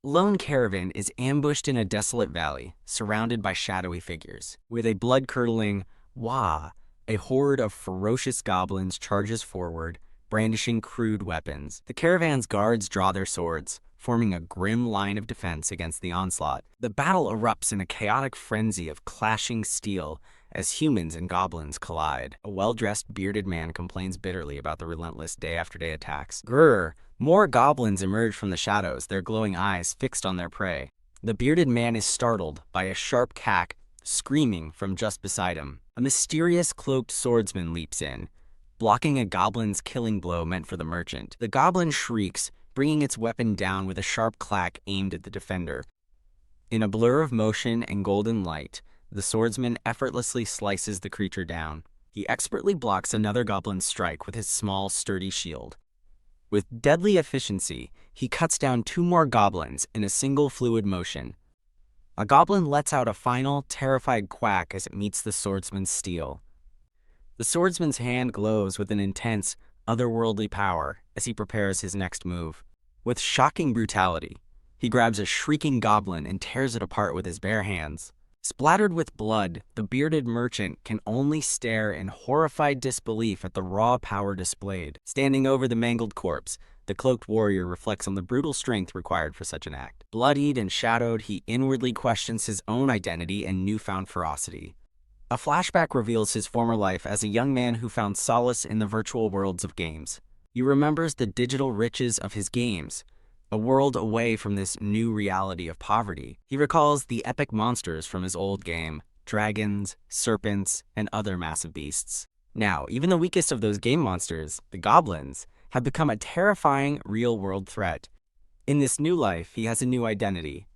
Lone Caravan is ambushed in a desolate valley, surrounded by shadowy figures. With a blood-curdling wah, a horde of ferocious goblins charges forward, brandishing crude weapons. The caravan's guards draw their swords, forming a grim line of defense against the onslaught. The battle erupts in a chaotic frenzy of clashing steel as humans and goblins collide. A well-dressed, bearded man complains bitterly about the relentless day-after-day attacks. Grrr! More goblins emerge from the shadows, their glowing eyes fixed on their prey. The bearded man is startled by a sharp cack screaming from just beside him. A mysterious cloaked swordsman leaps in, blocking a goblin's killing blow meant for the merchant. The goblin shrieks, bringing its weapon down with a sharp clack aimed at the defender. In a blur of motion and golden light, the swordsman effortlessly slices the creature down. He expertly blocks another goblin's strike with his small, sturdy shield. With deadly efficiency, he cuts down 2 more goblins in a single fluid motion. A goblin lets out a final, terrified quack as it meets the swordsman's steel. The swordsman's hand glows with an intense, otherworldly power as he prepares his next move. With shocking brutality, he grabs a shrieking goblin and tears it apart with his bare hands. Splattered with blood, the bearded merchant can only stare in horrified disbelief at the raw power displayed. Standing over the mangled corpse, the cloaked warrior reflects on the brutal strength required for such an act. Bloodied and shadowed, he inwardly questions his own identity and newfound ferocity. A flashback reveals his former life as a young man who found solace in the virtual worlds of games. He remembers the digital riches of his games, a world away from this new reality of poverty. He recalls the epic monsters from his old game, dragons, serpents, and other massive beasts. Now, even the weakest of those game monsters, the goblins, have become a terrifying real-world threat. In this new life, he has a new identity.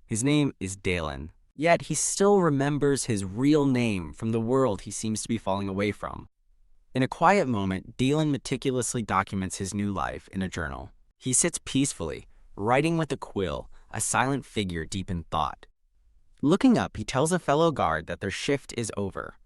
His name is Dalen. Yet he still remembers his real name from the world he seems to be falling away from. In a quiet moment, Dalen meticulously documents his new life in a journal. He sits peacefully, writing with a quill, a silent figure deep in thought. Looking up, he tells a fellow guard that their shift is over.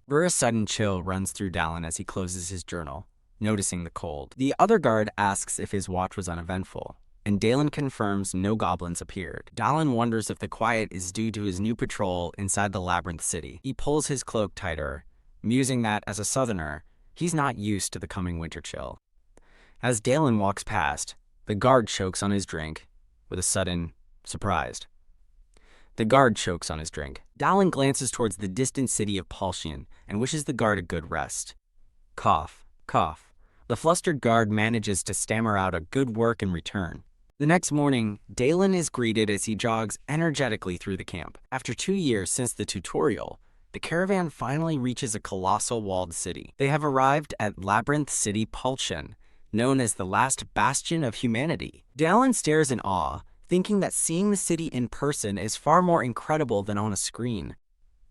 A sudden chill runs through Dalen as he closes his journal, noticing the cold. The other guard asks if his watch was uneventful, and Dalen confirms no goblins appeared. Dalen wonders if the quiet is due to his new patrol inside the labyrinth city. He pulls his cloak tighter, musing that, as a southerner, he's not used to the coming winter chill. As Dalen walks past, the guard chokes on his drink with a sudden surprise. Dalen glances towards the distant city of Palshian and wishes the guard a good rest. Cough, cough. The flustered guard manages to stammer out a good work in return. The next morning, Dalen is greeted as he jogs energetically through the camp. After 2 years since the tutorial, the caravan finally reaches a colossal walled city. They have arrived at Labyrinth City Palshian, known as the last bastion of humanity. Dalen stares in awe, thinking that seeing the city in person is far more incredible than on a screen.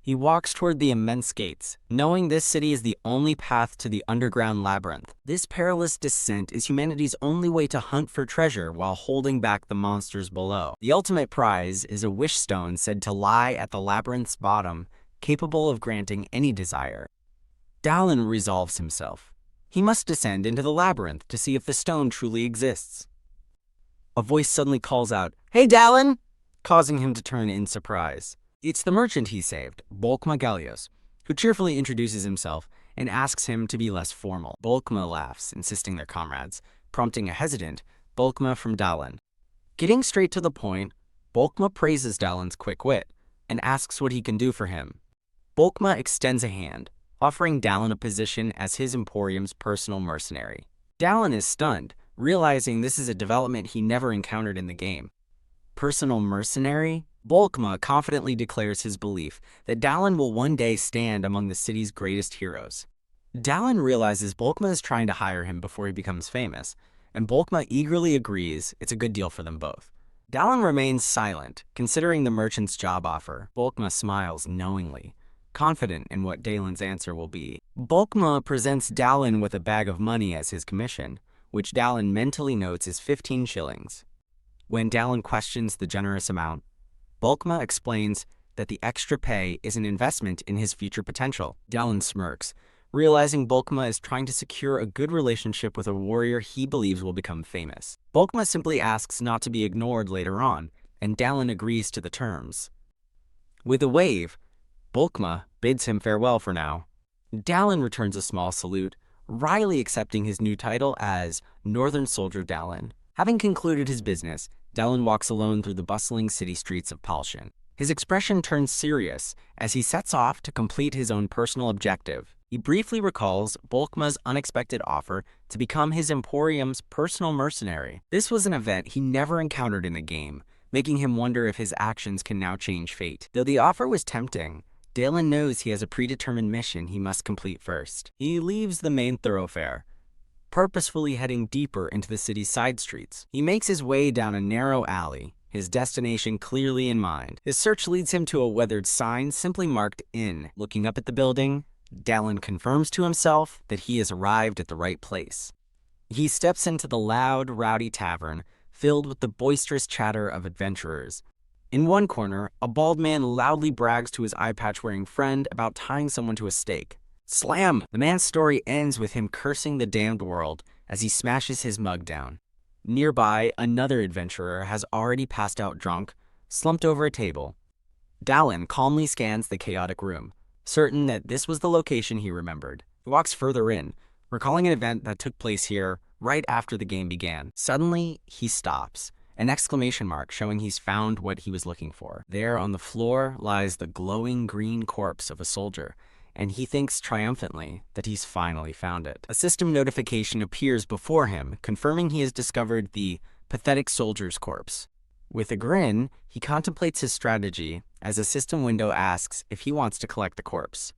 He walks toward the immense gates, knowing this city is the only path to the underground labyrinth. This perilous descent is humanity's only way to hunt for treasure while holding back the monsters below. The ultimate prize is a wish stone said to lie at the labyrinth's bottom, capable of granting any desire. Dalen resolves himself. He must descend into the labyrinth to see if the stone truly exists. A voice suddenly calls out, "Hey, Dalen!" causing him to turn in surprise. It's the merchant he saved, Bolkma Gallios, who cheerfully introduces himself and asks him to be less formal. Bolkma laughs, insisting they're comrades, prompting a hesitant Bolkma from Dalen. Getting straight to the point, Bolkma praises Dalen's quick wit and asks what he can do for him. Bolkma extends a hand, offering Dalen a position as his emporium's personal mercenary. Dalen is stunned, realizing this is a development he never encountered in the game. Personal mercenary? Bolkma confidently declares his belief that Dalen will one day stand among the city's greatest heroes. Dalen realizes Bolkma is trying to hire him before he becomes famous, and Bolkma eagerly agrees it's a good deal for them both. Dalen remains silent, considering the merchant's job offer. Bolkma smiles knowingly, confident in what Dalen's answer will be. Bolkma presents Dalen with a bag of money as his commission, which Dalen mentally notes is 15 shillings. When Dalen questions the generous amount, Bolkma explains that the extra pay is an investment in his future potential. Dalen smirks, realizing Bulkma is trying to secure a good relationship with a warrior he believes will become famous. Bulkma simply asks not to be ignored later on, and Dallin agrees to the terms. With a wave, Bulkma bids him farewell for now. Dallin returns a small salute, wryly accepting his new title as Northern Soldier Dallin. Having concluded his business, Dallin walks alone through the bustling city streets of Palshan. His expression turns serious as he sets off to complete his own personal objective. He briefly recalls Bulkma's unexpected offer to become his Emporium's personal mercenary. This was an event he never encountered in the game, making him wonder if his actions can now change fate. Though the offer was tempting, Dallin knows he has a predetermined mission he must complete first. He leaves the main thoroughfare, purposefully heading deeper into the city's side streets. He makes his way down a narrow alley, his destination clearly in mind. His search leads him to a weathered sign simply marked Inn. Looking up at the building, Dallin confirms to himself that he has arrived at the right place. He steps into the loud, rowdy tavern, filled with the boisterous chatter of adventurers. In one corner, a bald man loudly brags to his eye-patch-wearing friend about tying someone to a stake. Slam! The man's story ends with him cursing the damned world as he smashes his mug down. Nearby, another adventurer has already passed out drunk, slumped over a table. Dallin calmly scans the chaotic room, certain that this was the location he remembered. He walks further in, recalling an event that took place here right after the game began. Suddenly, he stops, an exclamation mark showing he's found what he was looking for. There on the floor lies the glowing green corpse of a soldier, and he thinks triumphantly that he's finally found it. A system notification appears before him, confirming he has discovered the pathetic soldier's corpse. With a grin, he contemplates his strategy as a system window asks if he wants to collect the corpse.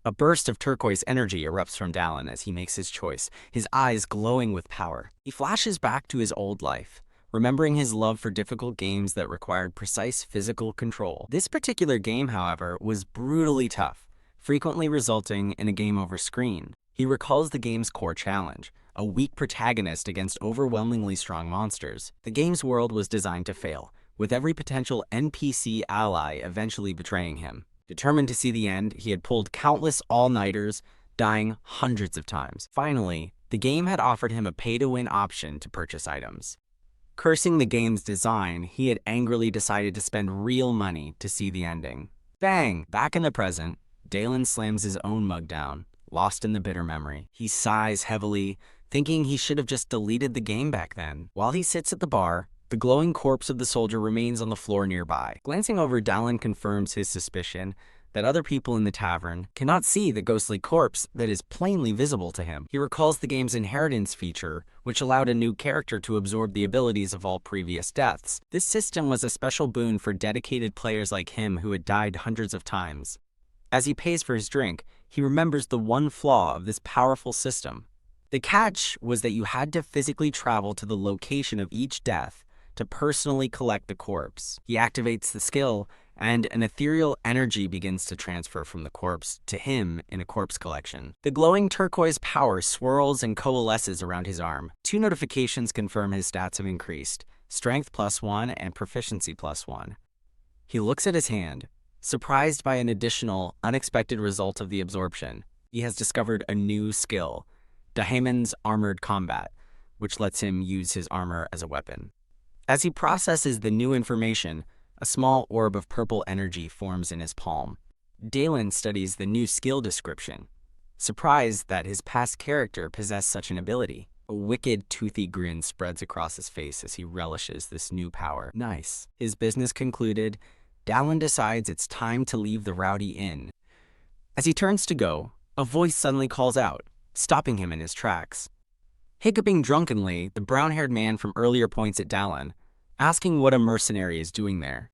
A burst of turquoise energy erupts from Dallin as he makes his choice, his eyes glowing with power. He flashes back to his old life, remembering his love for difficult games that required precise physical control. This particular game, however, was brutally tough, frequently resulting in a game over screen. He recalls the game's core challenge, a weak protagonist against overwhelmingly strong monsters. The game's world was designed to fail, with every potential NPC ally eventually betraying him. Determined to see the end, he had pulled countless all-nighters, dying hundreds of times. Finally, the game had offered him a pay-to-win option to purchase items. Cursing the game's design, he had angrily decided to spend real money to see the ending. Bang! Back in the present, Dallin slams his own mug down, lost in the bitter memory. He sighs heavily, thinking he should have just deleted the game back then. While he sits at the bar, the glowing corpse of the soldier remains on the floor nearby. Glancing over, Dallin confirms his suspicion that other people in the tavern cannot see the ghostly corpse that is plainly visible to him. He recalls the game's inheritance feature, which allowed a new character to absorb the abilities of all previous deaths. This system was a special boon for dedicated players like him who had died hundreds of times. As he pays for his drink, he remembers the one flaw of this powerful system. The catch was that you had to physically travel to the location of each death to personally collect the corpse. He activates the skill, and an ethereal energy begins to transfer from the corpse to him in a corpse collection. The glowing turquoise power swirls and coalesces around his arm. 2 notifications confirm his stats have increased, strength +1 and proficiency +1. He looks at his hand, surprised by an additional, unexpected result of the absorption. He has discovered a new skill, Dahaemon's Armored Combat, which lets him use his armor as a weapon. As he processes the new information, a small orb of purple energy forms in his palm. Dallin studies the new skill description, surprised that his past character possessed such an ability. A wicked, toothy grin spreads across his face as he relishes this new power. Nice. His business concluded, Dallin decides it's time to leave the rowdy inn. As he turns to go, a voice suddenly calls out, stopping him in his tracks. Hiccuping drunkenly, the brown-haired man from earlier points at Dallin, asking what a mercenary is doing there.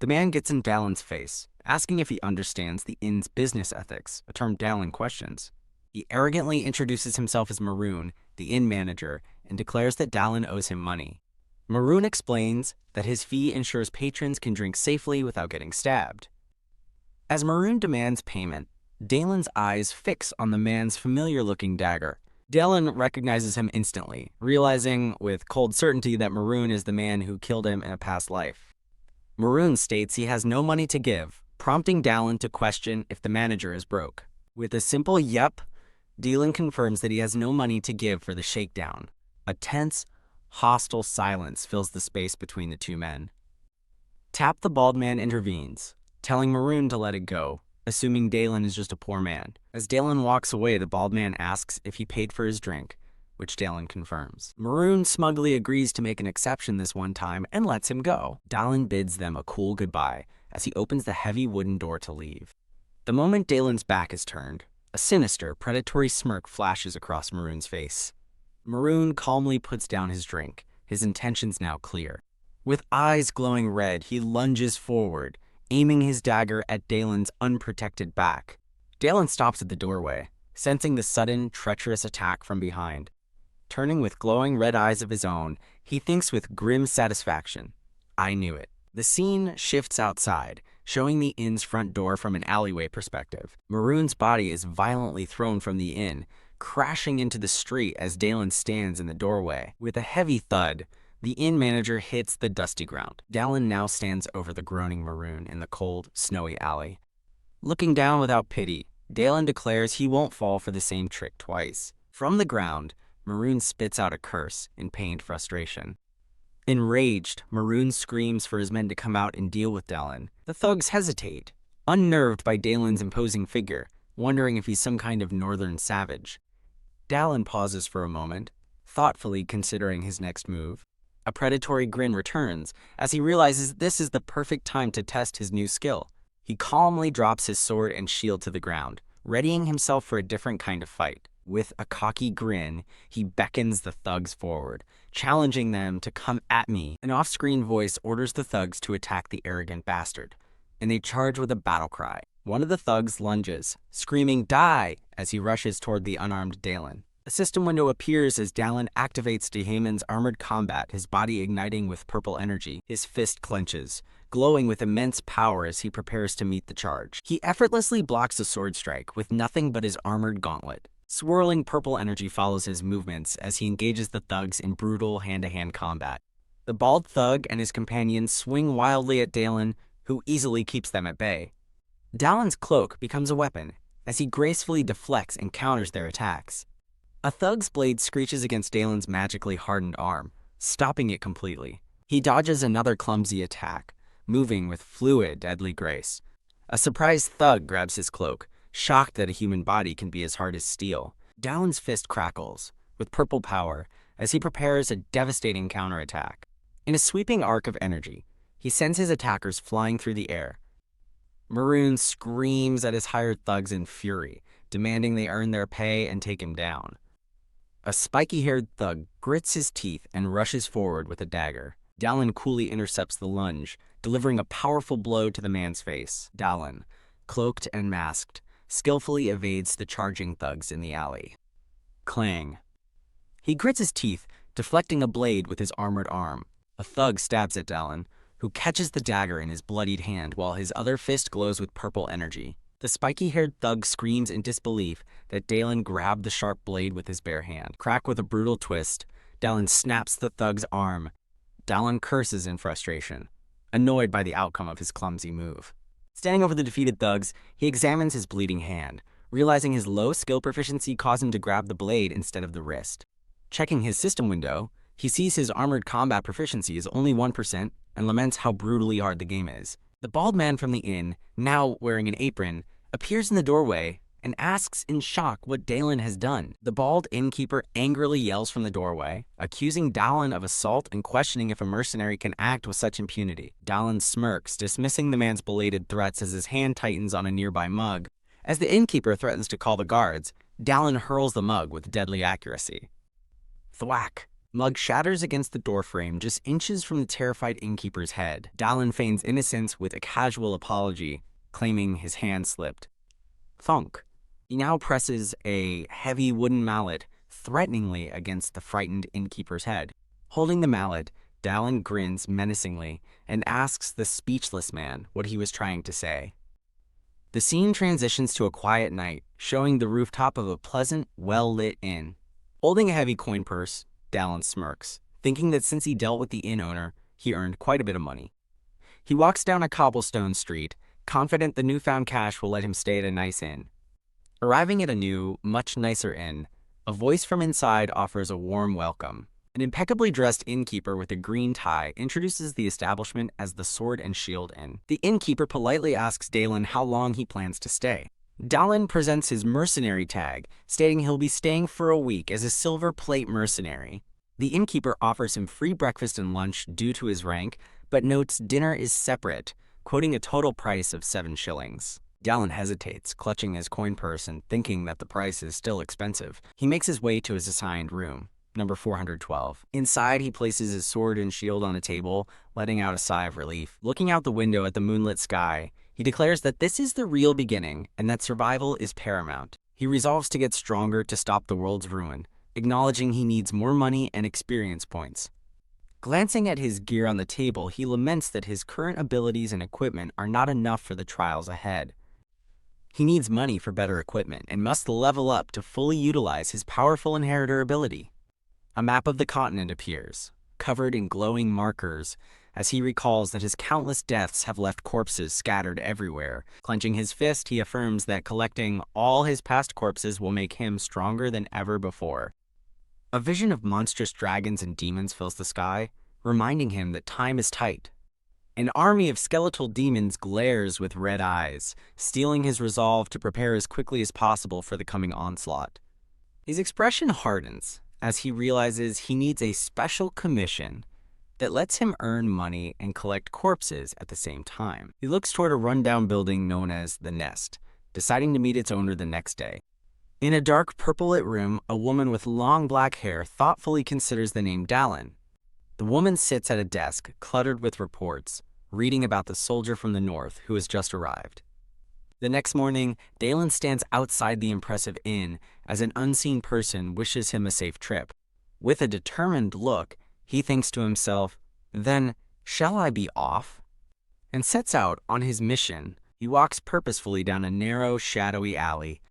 The man gets in Dallin's face, asking if he understands the inn's business ethics, a term Dallin questions. He arrogantly introduces himself as Maroon, the inn manager, and declares that Dallin owes him money. Maroon explains that his fee ensures patrons can drink safely without getting stabbed. As Maroon demands payment, Dallin's eyes fix on the man's familiar-looking dagger. Dallin recognizes him instantly, realizing with cold certainty that Maroon is the man who killed him in a past life. Maroon states he has no money to give, prompting Dallin to question if the manager is broke. With a simple yep, Dylan confirms that he has no money to give for the shakedown. A tense, hostile silence fills the space between the two men. Tap the bald man intervenes, telling Maroon to let it go, assuming Dalen is just a poor man. As Dalen walks away, the bald man asks if he paid for his drink, which Dalen confirms. Maroon smugly agrees to make an exception this one time and lets him go. Dalen bids them a cool goodbye as he opens the heavy wooden door to leave. The moment Dalen's back is turned, a sinister, predatory smirk flashes across Maroon's face. Maroon calmly puts down his drink, his intentions now clear. With eyes glowing red, he lunges forward, aiming his dagger at Dalen's unprotected back. Dalen stops at the doorway, sensing the sudden, treacherous attack from behind. Turning with glowing red eyes of his own, he thinks with grim satisfaction, "I knew it." The scene shifts outside, showing the inn's front door from an alleyway perspective. Maroon's body is violently thrown from the inn, crashing into the street as Dalen stands in the doorway. With a heavy thud, the inn manager hits the dusty ground. Dalen now stands over the groaning Maroon in the cold, snowy alley. Looking down without pity, Dalen declares he won't fall for the same trick twice. From the ground, Maroon spits out a curse in pained frustration. Enraged, Maroon screams for his men to come out and deal with Dalen. The thugs hesitate, unnerved by Dalen's imposing figure, wondering if he's some kind of northern savage. Dalen pauses for a moment, thoughtfully considering his next move. A predatory grin returns as he realizes this is the perfect time to test his new skill. He calmly drops his sword and shield to the ground, readying himself for a different kind of fight. With a cocky grin, he beckons the thugs forward, challenging them to come at me. An off-screen voice orders the thugs to attack the arrogant bastard, and they charge with a battle cry. One of the thugs lunges, screaming "Die!" as he rushes toward the unarmed Dalen. A system window appears as Dalen activates Daemon's armored combat, his body igniting with purple energy. His fist clenches, glowing with immense power as he prepares to meet the charge. He effortlessly blocks a sword strike with nothing but his armored gauntlet. Swirling purple energy follows his movements as he engages the thugs in brutal hand-to-hand combat. The bald thug and his companions swing wildly at Dalen, who easily keeps them at bay. Dalen's cloak becomes a weapon as he gracefully deflects and counters their attacks. A thug's blade screeches against Dalen's magically hardened arm, stopping it completely. He dodges another clumsy attack, moving with fluid, deadly grace. A surprised thug grabs his cloak, shocked that a human body can be as hard as steel. Dalen's fist crackles, with purple power, as he prepares a devastating counterattack. In a sweeping arc of energy, he sends his attackers flying through the air. Maroon screams at his hired thugs in fury, demanding they earn their pay and take him down. A spiky-haired thug grits his teeth and rushes forward with a dagger. Dalen coolly intercepts the lunge, delivering a powerful blow to the man's face. Dalen, cloaked and masked, skillfully evades the charging thugs in the alley. Clang. He grits his teeth, deflecting a blade with his armored arm. A thug stabs at Dalen, who catches the dagger in his bloodied hand while his other fist glows with purple energy. The spiky-haired thug screams in disbelief that Dalen grabbed the sharp blade with his bare hand. Crack with a brutal twist, Dalen snaps the thug's arm. Dalen curses in frustration, annoyed by the outcome of his clumsy move. Standing over the defeated thugs, he examines his bleeding hand, realizing his low skill proficiency caused him to grab the blade instead of the wrist. Checking his system window, he sees his armored combat proficiency is only 1% and laments how brutally hard the game is. The bald man from the inn, now wearing an apron, appears in the doorway and asks in shock what Dalen has done. The bald innkeeper angrily yells from the doorway, accusing Dalen of assault and questioning if a mercenary can act with such impunity. Dalen smirks, dismissing the man's belated threats as his hand tightens on a nearby mug. As the innkeeper threatens to call the guards, Dalen hurls the mug with deadly accuracy. Thwack! Mug shatters against the doorframe just inches from the terrified innkeeper's head. Dalen feigns innocence with a casual apology, claiming his hand slipped. Thunk. He now presses a heavy wooden mallet threateningly against the frightened innkeeper's head. Holding the mallet, Dalen grins menacingly and asks the speechless man what he was trying to say. The scene transitions to a quiet night, showing the rooftop of a pleasant, well-lit inn. Holding a heavy coin purse, Dalen smirks, thinking that since he dealt with the inn owner, he earned quite a bit of money. He walks down a cobblestone street, confident the newfound cash will let him stay at a nice inn. Arriving at a new, much nicer inn, a voice from inside offers a warm welcome. An impeccably dressed innkeeper with a green tie introduces the establishment as the Sword and Shield Inn. The innkeeper politely asks Dalen how long he plans to stay. Dalen presents his mercenary tag, stating he'll be staying for a week as a silver plate mercenary. The innkeeper offers him free breakfast and lunch due to his rank, but notes dinner is separate, quoting a total price of 7 shillings. Dalen hesitates, clutching his coin purse and thinking that the price is still expensive. He makes his way to his assigned room, number 412. Inside, he places his sword and shield on a table, letting out a sigh of relief. Looking out the window at the moonlit sky, he declares that this is the real beginning and that survival is paramount. He resolves to get stronger to stop the world's ruin, acknowledging he needs more money and experience points. Glancing at his gear on the table, he laments that his current abilities and equipment are not enough for the trials ahead. He needs money for better equipment and must level up to fully utilize his powerful inheritor ability. A map of the continent appears, covered in glowing markers, as he recalls that his countless deaths have left corpses scattered everywhere. Clenching his fist, he affirms that collecting all his past corpses will make him stronger than ever before. A vision of monstrous dragons and demons fills the sky, reminding him that time is tight. An army of skeletal demons glares with red eyes, stealing his resolve to prepare as quickly as possible for the coming onslaught. His expression hardens as he realizes he needs a special commission that lets him earn money and collect corpses at the same time. He looks toward a rundown building known as The Nest, deciding to meet its owner the next day. In a dark purple-lit room, a woman with long black hair thoughtfully considers the name Dalen. The woman sits at a desk, cluttered with reports, reading about the soldier from the north who has just arrived. The next morning, Dalen stands outside the impressive inn as an unseen person wishes him a safe trip. With a determined look, he thinks to himself, "Then, shall I be off?" and sets out on his mission. He walks purposefully down a narrow, shadowy alley.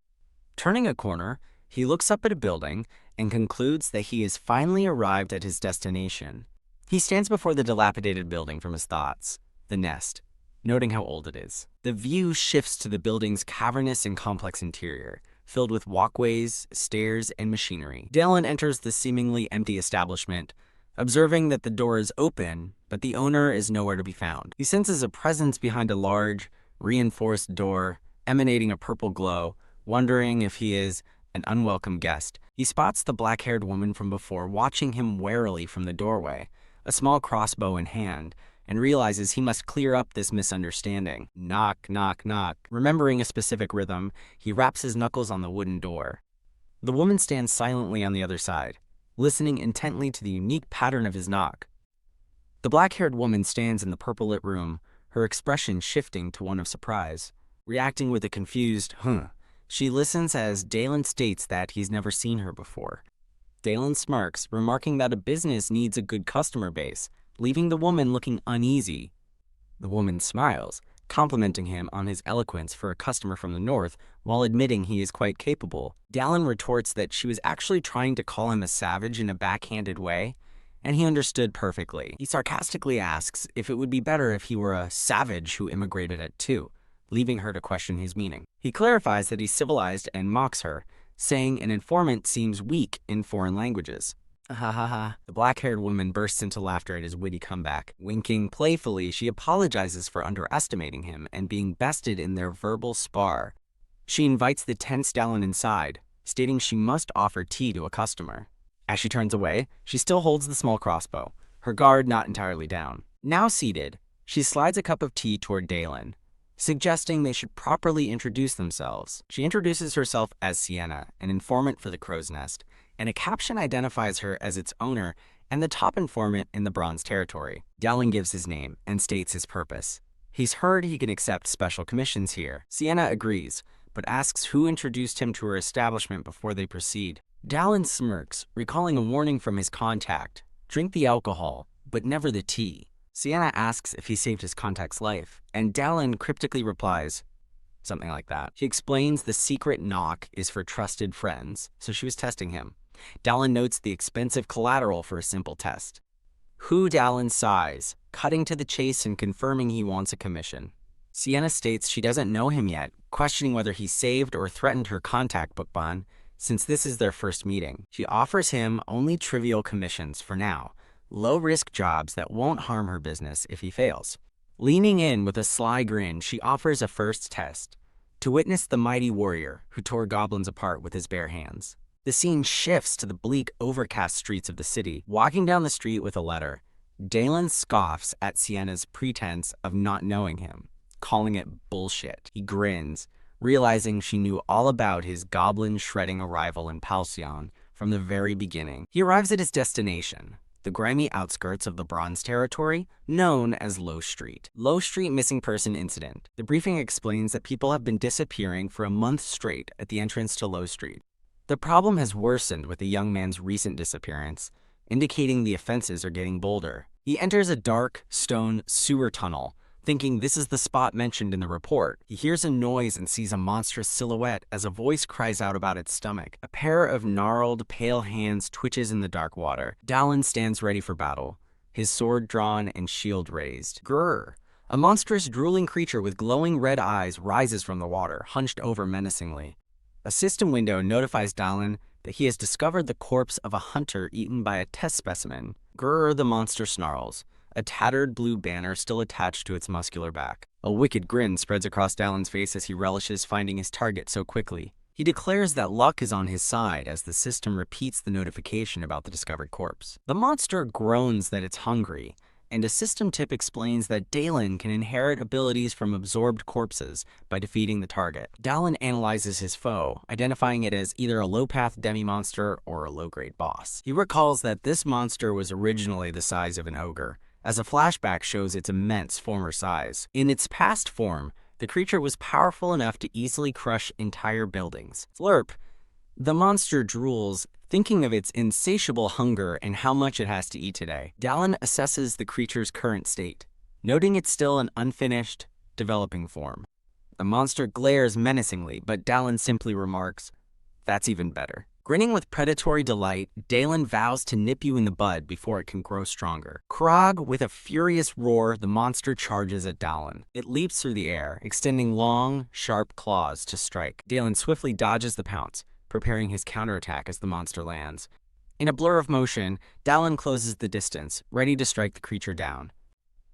Turning a corner, he looks up at a building and concludes that he has finally arrived at his destination. He stands before the dilapidated building from his thoughts, The Nest, noting how old it is. The view shifts to the building's cavernous and complex interior, filled with walkways, stairs, and machinery. Dalen enters the seemingly empty establishment, observing that the door is open, but the owner is nowhere to be found. He senses a presence behind a large, reinforced door, emanating a purple glow, wondering if he is an unwelcome guest. He spots the black-haired woman from before watching him warily from the doorway, a small crossbow in hand, and realizes he must clear up this misunderstanding. Knock, knock, knock. Remembering a specific rhythm, he raps his knuckles on the wooden door. The woman stands silently on the other side, listening intently to the unique pattern of his knock. The black-haired woman stands in the purple-lit room, her expression shifting to one of surprise. Reacting with a confused, she listens as Dalen states that he's never seen her before. Dalen smirks, remarking that a business needs a good customer base, leaving the woman looking uneasy. The woman smiles, complimenting him on his eloquence for a customer from the north, while admitting he is quite capable. Dalen retorts that she was actually trying to call him a savage in a backhanded way, and he understood perfectly. He sarcastically asks if it would be better if he were a savage who immigrated at 2, leaving her to question his meaning. He clarifies that he's civilized and mocks her, saying an informant seems weak in foreign languages. Ha ha ha. The black-haired woman bursts into laughter at his witty comeback. Winking playfully, she apologizes for underestimating him and being bested in their verbal spar. She invites the tense Dalen inside, stating she must offer tea to a customer. As she turns away, she still holds the small crossbow, her guard not entirely down. Now seated, she slides a cup of tea toward Dalen, suggesting they should properly introduce themselves. She introduces herself as Sienna, an informant for the Crow's Nest, and a caption identifies her as its owner and the top informant in the Bronze Territory. Dalen gives his name and states his purpose. He's heard he can accept special commissions here. Sienna agrees, but asks who introduced him to her establishment before they proceed. Dalen smirks, recalling a warning from his contact: drink the alcohol, but never the tea. Sienna asks if he saved his contact's life, and Dalen cryptically replies, something like that. She explains the secret knock is for trusted friends, so she was testing him. Dalen notes the expensive collateral for a simple test. Dalen sighs, cutting to the chase and confirming he wants a commission. Sienna states she doesn't know him yet, questioning whether he saved or threatened her contact book bond, since this is their first meeting. She offers him only trivial commissions for now, low-risk jobs that won't harm her business if he fails. Leaning in with a sly grin, she offers a first test, to witness the mighty warrior who tore goblins apart with his bare hands. The scene shifts to the bleak, overcast streets of the city. Walking down the street with a letter, Dalen scoffs at Sienna's pretense of not knowing him, calling it bullshit. He grins, realizing she knew all about his goblin-shredding arrival in Halcyon from the very beginning. He arrives at his destination, the grimy outskirts of the Bronze Territory, known as Low Street. Low Street Missing Person Incident. The briefing explains that people have been disappearing for a month straight at the entrance to Low Street. The problem has worsened with the young man's recent disappearance, indicating the offenses are getting bolder. He enters a dark, stone sewer tunnel, thinking this is the spot mentioned in the report. He hears a noise and sees a monstrous silhouette as a voice cries out about its stomach. A pair of gnarled, pale hands twitches in the dark water. Dalen stands ready for battle, his sword drawn and shield raised. Grrr! A monstrous, drooling creature with glowing red eyes rises from the water, hunched over menacingly. A system window notifies Dalen that he has discovered the corpse of a hunter eaten by a test specimen. Grrr, the monster snarls, a tattered blue banner still attached to its muscular back. A wicked grin spreads across Dalen's face as he relishes finding his target so quickly. He declares that luck is on his side as the system repeats the notification about the discovered corpse. The monster groans that it's hungry, and a system tip explains that Dalen can inherit abilities from absorbed corpses by defeating the target. Dalen analyzes his foe, identifying it as either a low-path demi-monster or a low-grade boss. He recalls that this monster was originally the size of an ogre, as a flashback shows its immense former size. In its past form, the creature was powerful enough to easily crush entire buildings. Flurp, the monster drools, thinking of its insatiable hunger and how much it has to eat today. Dalen assesses the creature's current state, noting it's still an unfinished, developing form. The monster glares menacingly, but Dalen simply remarks, "That's even better." Grinning with predatory delight, Dalen vows to nip you in the bud before it can grow stronger. Krog, with a furious roar, the monster charges at Dalen. It leaps through the air, extending long, sharp claws to strike. Dalen swiftly dodges the pounce, preparing his counterattack as the monster lands. In a blur of motion, Dalen closes the distance, ready to strike the creature down.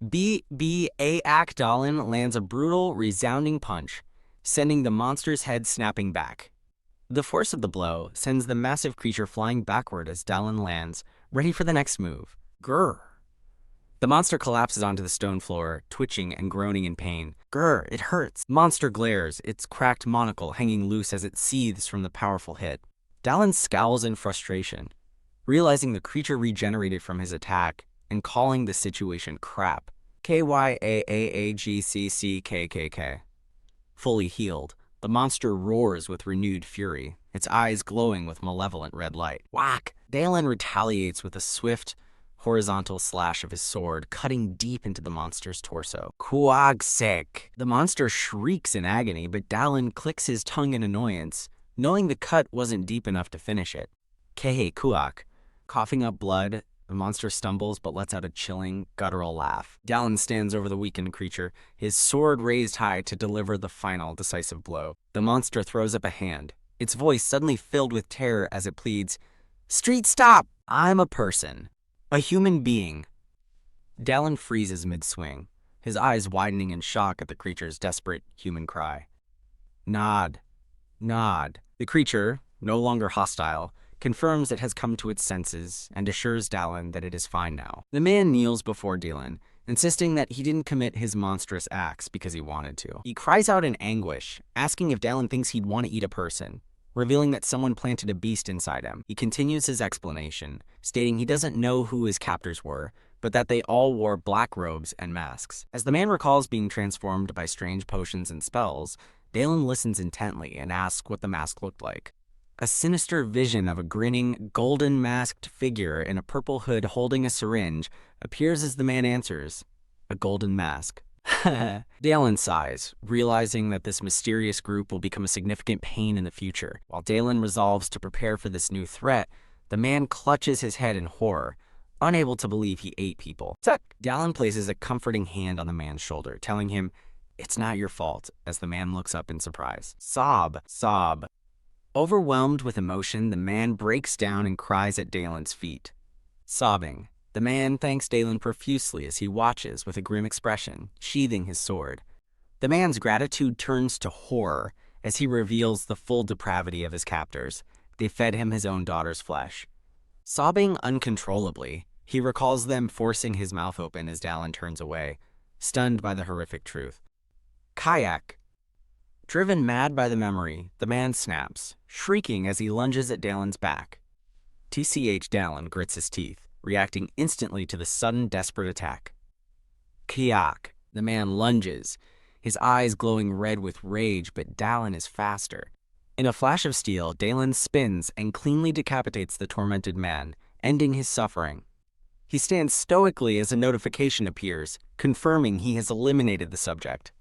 B.A.A.C. Dalen lands a brutal, resounding punch, sending the monster's head snapping back. The force of the blow sends the massive creature flying backward as Dalen lands, ready for the next move. Grrr! The monster collapses onto the stone floor, twitching and groaning in pain. Grrr, it hurts. Monster glares, its cracked monocle hanging loose as it seethes from the powerful hit. Dalen scowls in frustration, realizing the creature regenerated from his attack and calling the situation crap. KYAAAGCCKKK. Fully healed, the monster roars with renewed fury, its eyes glowing with malevolent red light. Whack! Dalen retaliates with a swift, horizontal slash of his sword, cutting deep into the monster's torso. Kuagsek! The monster shrieks in agony, but Dalen clicks his tongue in annoyance, knowing the cut wasn't deep enough to finish it. Kehe Kuak. Coughing up blood, the monster stumbles but lets out a chilling, guttural laugh. Dalen stands over the weakened creature, his sword raised high to deliver the final, decisive blow. The monster throws up a hand, its voice suddenly filled with terror as it pleads, "Street, stop! I'm a person. A human being." Dalen freezes mid-swing, his eyes widening in shock at the creature's desperate, human cry. Nod. Nod. The creature, no longer hostile, confirms it has come to its senses and assures Dalen that it is fine now. The man kneels before Dalen, insisting that he didn't commit his monstrous acts because he wanted to. He cries out in anguish, asking if Dalen thinks he'd want to eat a person, revealing that someone planted a beast inside him. He continues his explanation, stating he doesn't know who his captors were, but that they all wore black robes and masks. As the man recalls being transformed by strange potions and spells, Dalen listens intently and asks what the mask looked like. A sinister vision of a grinning, golden-masked figure in a purple hood holding a syringe appears as the man answers, "A golden mask." Dalen sighs, realizing that this mysterious group will become a significant pain in the future. While Dalen resolves to prepare for this new threat, the man clutches his head in horror, unable to believe he ate people. Tuck! Dalen places a comforting hand on the man's shoulder, telling him, "It's not your fault," as the man looks up in surprise. Sob, sob. Overwhelmed with emotion, the man breaks down and cries at Dalen's feet. Sobbing, the man thanks Dalen profusely as he watches with a grim expression, sheathing his sword. The man's gratitude turns to horror as he reveals the full depravity of his captors. They fed him his own daughter's flesh. Sobbing uncontrollably, he recalls them forcing his mouth open as Dalen turns away, stunned by the horrific truth. Kayak. Driven mad by the memory, the man snaps, shrieking as he lunges at Dalen's back. Dalen grits his teeth, reacting instantly to the sudden, desperate attack. Kayak. The man lunges, his eyes glowing red with rage, but Dalen is faster. In a flash of steel, Dalen spins and cleanly decapitates the tormented man, ending his suffering. He stands stoically as a notification appears, confirming he has eliminated the subject.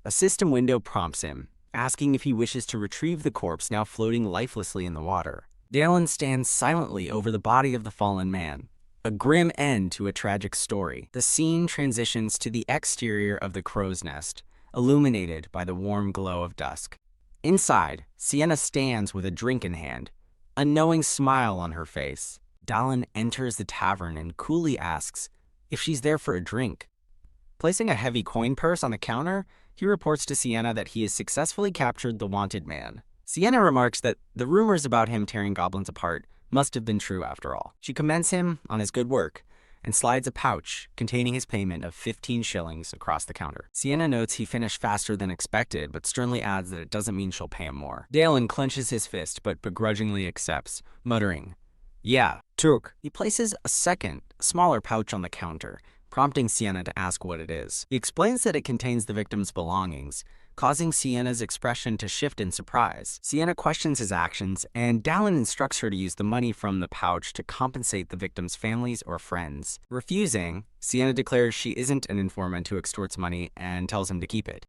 A system window prompts him, asking if he wishes to retrieve the corpse now floating lifelessly in the water. Dalen stands silently over the body of the fallen man. A grim end to a tragic story. The scene transitions to the exterior of the crow's nest, illuminated by the warm glow of dusk. Inside, Sienna stands with a drink in hand, a knowing smile on her face. Dalen enters the tavern and coolly asks if she's there for a drink. Placing a heavy coin purse on the counter, he reports to Sienna that he has successfully captured the wanted man. Sienna remarks that the rumors about him tearing goblins apart must have been true after all. She commends him on his good work and slides a pouch containing his payment of 15 shillings across the counter. Sienna notes he finished faster than expected, but sternly adds that it doesn't mean she'll pay him more. Dalen clenches his fist, but begrudgingly accepts, muttering, "Yeah, took." He places a second, smaller pouch on the counter, prompting Sienna to ask what it is. He explains that it contains the victim's belongings, causing Sienna's expression to shift in surprise. Sienna questions his actions, and Dalen instructs her to use the money from the pouch to compensate the victim's families or friends. Refusing, Sienna declares she isn't an informant who extorts money and tells him to keep it.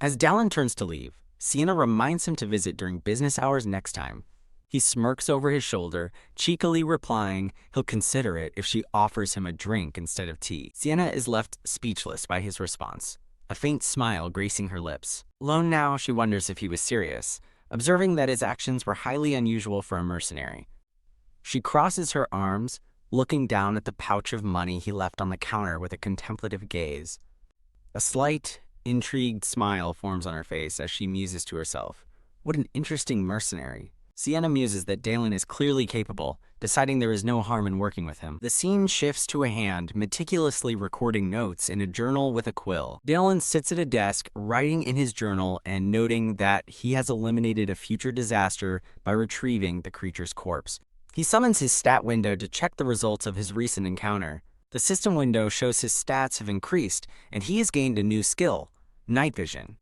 As Dalen turns to leave, Sienna reminds him to visit during business hours next time. He smirks over his shoulder, cheekily replying he'll consider it if she offers him a drink instead of tea. Sienna is left speechless by his response, a faint smile gracing her lips. Alone now, she wonders if he was serious, observing that his actions were highly unusual for a mercenary. She crosses her arms, looking down at the pouch of money he left on the counter with a contemplative gaze. A slight, intrigued smile forms on her face as she muses to herself. What an interesting mercenary. Sienna muses that Dalen is clearly capable, deciding there is no harm in working with him. The scene shifts to a hand meticulously recording notes in a journal with a quill. Dalen sits at a desk, writing in his journal and noting that he has eliminated a future disaster by retrieving the creature's corpse. He summons his stat window to check the results of his recent encounter. The system window shows his stats have increased, and he has gained a new skill, night vision.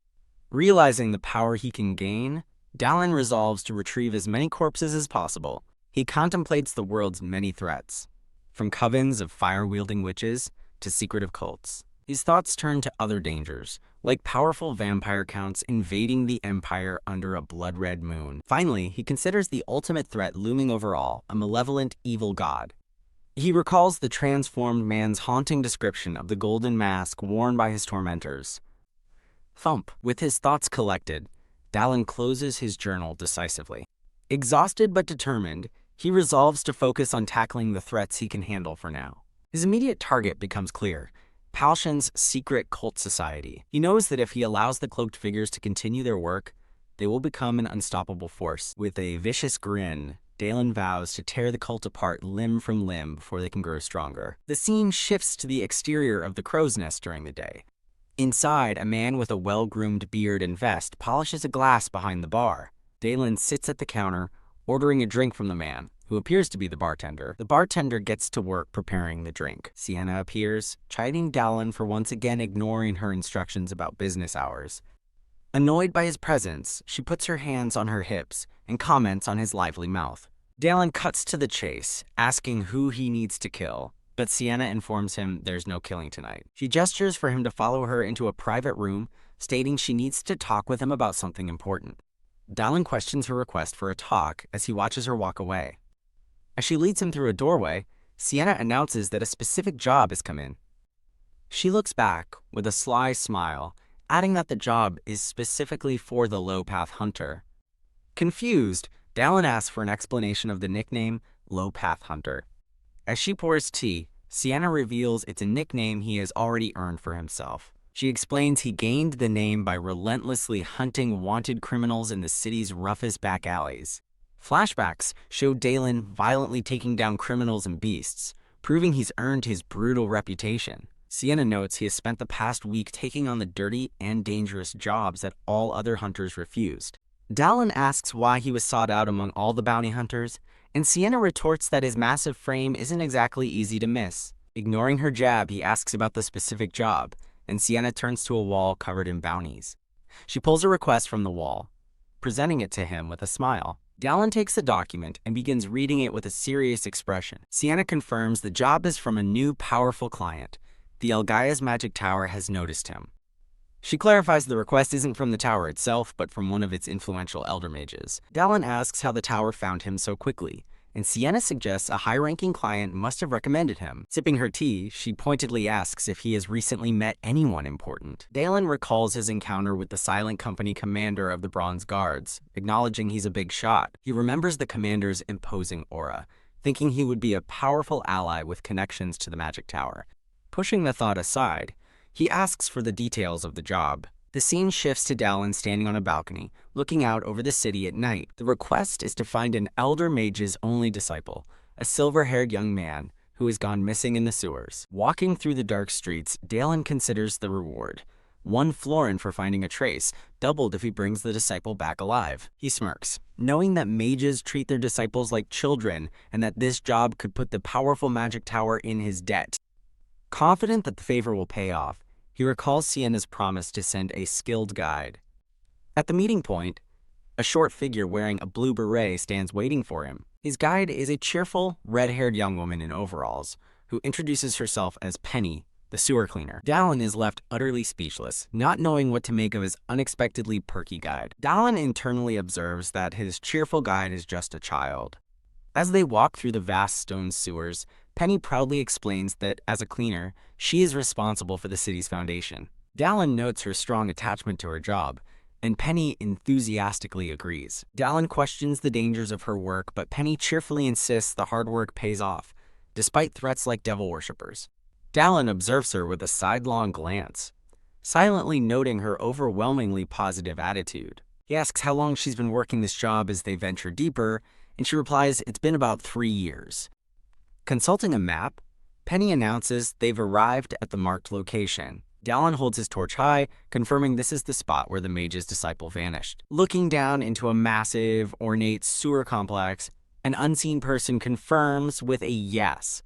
Realizing the power he can gain, Dalen resolves to retrieve as many corpses as possible. He contemplates the world's many threats, from covens of fire-wielding witches to secretive cults. His thoughts turn to other dangers, like powerful vampire counts invading the Empire under a blood-red moon. Finally, he considers the ultimate threat looming over all, a malevolent, evil god. He recalls the transformed man's haunting description of the golden mask worn by his tormentors. Thump. With his thoughts collected, Dalen closes his journal decisively. Exhausted but determined, he resolves to focus on tackling the threats he can handle for now. His immediate target becomes clear: Palshan's secret cult society. He knows that if he allows the cloaked figures to continue their work, they will become an unstoppable force. With a vicious grin, Dalen vows to tear the cult apart limb from limb before they can grow stronger. The scene shifts to the exterior of the crow's nest during the day. Inside, a man with a well-groomed beard and vest polishes a glass behind the bar. Dalen sits at the counter, ordering a drink from the man, who appears to be the bartender. The bartender gets to work preparing the drink. Sienna appears, chiding Dalen for once again ignoring her instructions about business hours. Annoyed by his presence, she puts her hands on her hips and comments on his lively mouth. Dalen cuts to the chase, asking who he needs to kill, but Sienna informs him there's no killing tonight. She gestures for him to follow her into a private room, stating she needs to talk with him about something important. Dalen questions her request for a talk as he watches her walk away. As she leads him through a doorway, Sienna announces that a specific job has come in. She looks back with a sly smile adding that the job is specifically for the low-path hunter. Confused, Dallin asks for an explanation of the nickname Low-Path Hunter. As she pours tea, Sienna reveals it's a nickname he has already earned for himself. She explains he gained the name by relentlessly hunting wanted criminals in the city's roughest back alleys. Flashbacks show Dallin violently taking down criminals and beasts, proving he's earned his brutal reputation. Sienna notes he has spent the past week taking on the dirty and dangerous jobs that all other hunters refused. Dallin asks why he was sought out among all the bounty hunters, and Sienna retorts that his massive frame isn't exactly easy to miss. Ignoring her jab, he asks about the specific job, and Sienna turns to a wall covered in bounties. She pulls a request from the wall, presenting it to him with a smile. Dallin takes the document and begins reading it with a serious expression. Sienna confirms the job is from a new, powerful client. The Elgaya's magic tower has noticed him. She clarifies the request isn't from the tower itself, but from one of its influential elder mages. Dallin asks how the tower found him so quickly, and Sienna suggests a high-ranking client must have recommended him. Sipping her tea, she pointedly asks if he has recently met anyone important. Dallin recalls his encounter with the Silent Company commander of the Bronze Guards, acknowledging he's a big shot. He remembers the commander's imposing aura, thinking he would be a powerful ally with connections to the magic tower. Pushing the thought aside, he asks for the details of the job. The scene shifts to Dallin standing on a balcony, looking out over the city at night. The request is to find an elder mage's only disciple, a silver-haired young man who has gone missing in the sewers. Walking through the dark streets, Dallin considers the reward. 1 florin for finding a trace, doubled if he brings the disciple back alive. He smirks, knowing that mages treat their disciples like children and that this job could put the powerful magic tower in his debt. Confident that the favor will pay off, he recalls Sienna's promise to send a skilled guide. At the meeting point, a short figure wearing a blue beret stands waiting for him. His guide is a cheerful, red-haired young woman in overalls, who introduces herself as Penny, the sewer cleaner. Dallin is left utterly speechless, not knowing what to make of his unexpectedly perky guide. Dallin internally observes that his cheerful guide is just a child. As they walk through the vast stone sewers, Penny proudly explains that, as a cleaner, she is responsible for the city's foundation. Dallin notes her strong attachment to her job, and Penny enthusiastically agrees. Dallin questions the dangers of her work, but Penny cheerfully insists the hard work pays off, despite threats like devil worshippers. Dallin observes her with a sidelong glance, silently noting her overwhelmingly positive attitude. He asks how long she's been working this job as they venture deeper, and she replies it's been about 3 years. Consulting a map, Penny announces they've arrived at the marked location. Dallin holds his torch high, confirming this is the spot where the mage's disciple vanished. Looking down into a massive, ornate sewer complex, an unseen person confirms with a yes.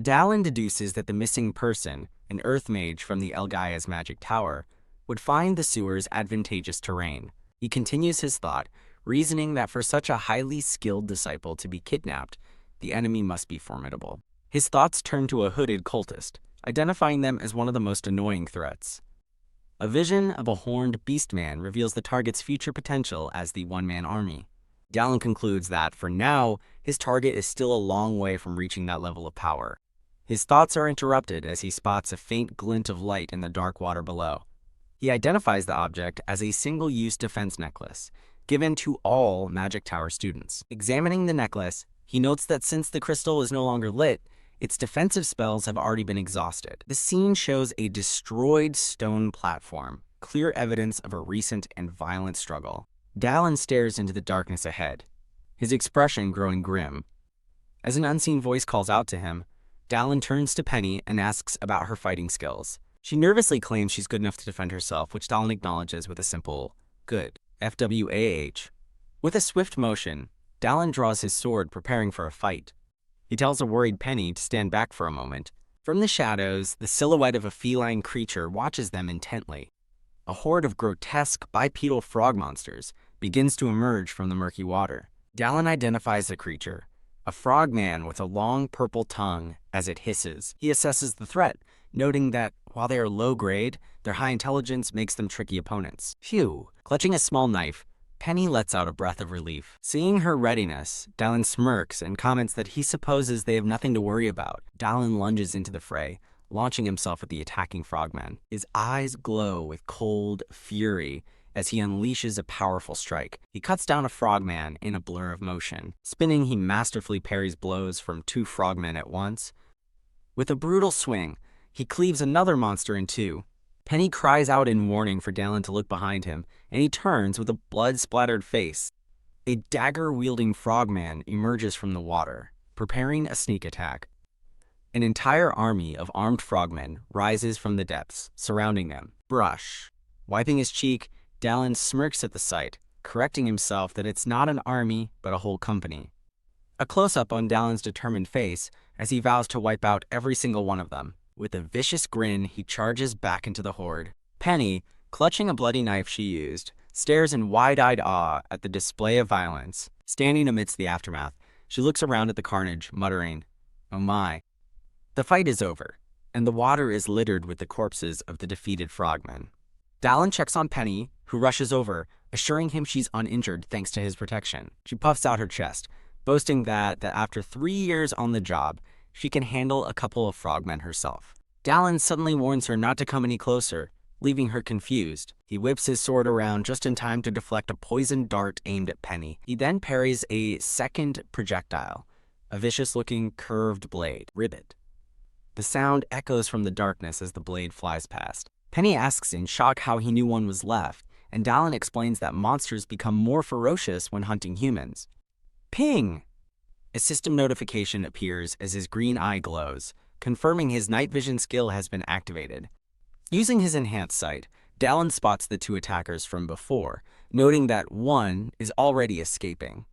Dallin deduces that the missing person, an earth mage from the Elgaya's magic tower, would find the sewers advantageous terrain. He continues his thought, reasoning that for such a highly skilled disciple to be kidnapped, the enemy must be formidable. His thoughts turn to a hooded cultist, identifying them as one of the most annoying threats. A vision of a horned beastman reveals the target's future potential as the one-man army. Dallin concludes that, for now, his target is still a long way from reaching that level of power. His thoughts are interrupted as he spots a faint glint of light in the dark water below. He identifies the object as a single-use defense necklace, given to all Magic Tower students. Examining the necklace, he notes that since the crystal is no longer lit, its defensive spells have already been exhausted. The scene shows a destroyed stone platform, clear evidence of a recent and violent struggle. Dallin stares into the darkness ahead, his expression growing grim. As an unseen voice calls out to him, Dallin turns to Penny and asks about her fighting skills. She nervously claims she's good enough to defend herself, which Dallin acknowledges with a simple, "Good." FWAH. With a swift motion, Dallin draws his sword, preparing for a fight. He tells a worried Penny to stand back for a moment. From the shadows, the silhouette of a feline creature watches them intently. A horde of grotesque bipedal frog monsters begins to emerge from the murky water. Dallin identifies the creature, a frogman with a long purple tongue, as it hisses. He assesses the threat, noting that, while they are low-grade, their high intelligence makes them tricky opponents. Phew! Clutching a small knife, Penny lets out a breath of relief. Seeing her readiness, Dallin smirks and comments that he supposes they have nothing to worry about. Dallin lunges into the fray, launching himself at the attacking frogmen. His eyes glow with cold fury as he unleashes a powerful strike. He cuts down a frogman in a blur of motion. Spinning, he masterfully parries blows from 2 frogmen at once. With a brutal swing, he cleaves another monster in 2. Penny cries out in warning for Dallin to look behind him, and he turns with a blood-splattered face. A dagger-wielding frogman emerges from the water, preparing a sneak attack. An entire army of armed frogmen rises from the depths, surrounding them. Brush. Wiping his cheek, Dallin smirks at the sight, correcting himself that it's not an army, but a whole company. A close-up on Dallin's determined face as he vows to wipe out every single one of them. With a vicious grin, he charges back into the horde. Penny, clutching a bloody knife she used, stares in wide-eyed awe at the display of violence. Standing amidst the aftermath, she looks around at the carnage, muttering, "Oh my." The fight is over, and the water is littered with the corpses of the defeated frogmen. Dallin checks on Penny, who rushes over, assuring him she's uninjured thanks to his protection. She puffs out her chest, boasting that after 3 years on the job, she can handle a couple of frogmen herself. Dallin suddenly warns her not to come any closer, leaving her confused. He whips his sword around just in time to deflect a poisoned dart aimed at Penny. He then parries a second projectile, a vicious-looking curved blade. Ribbit. The sound echoes from the darkness as the blade flies past. Penny asks in shock how he knew one was left, and Dallin explains that monsters become more ferocious when hunting humans. Ping! A system notification appears as his green eye glows, confirming his night vision skill has been activated. Using his enhanced sight, Dallin spots the 2 attackers from before, noting that one is already escaping.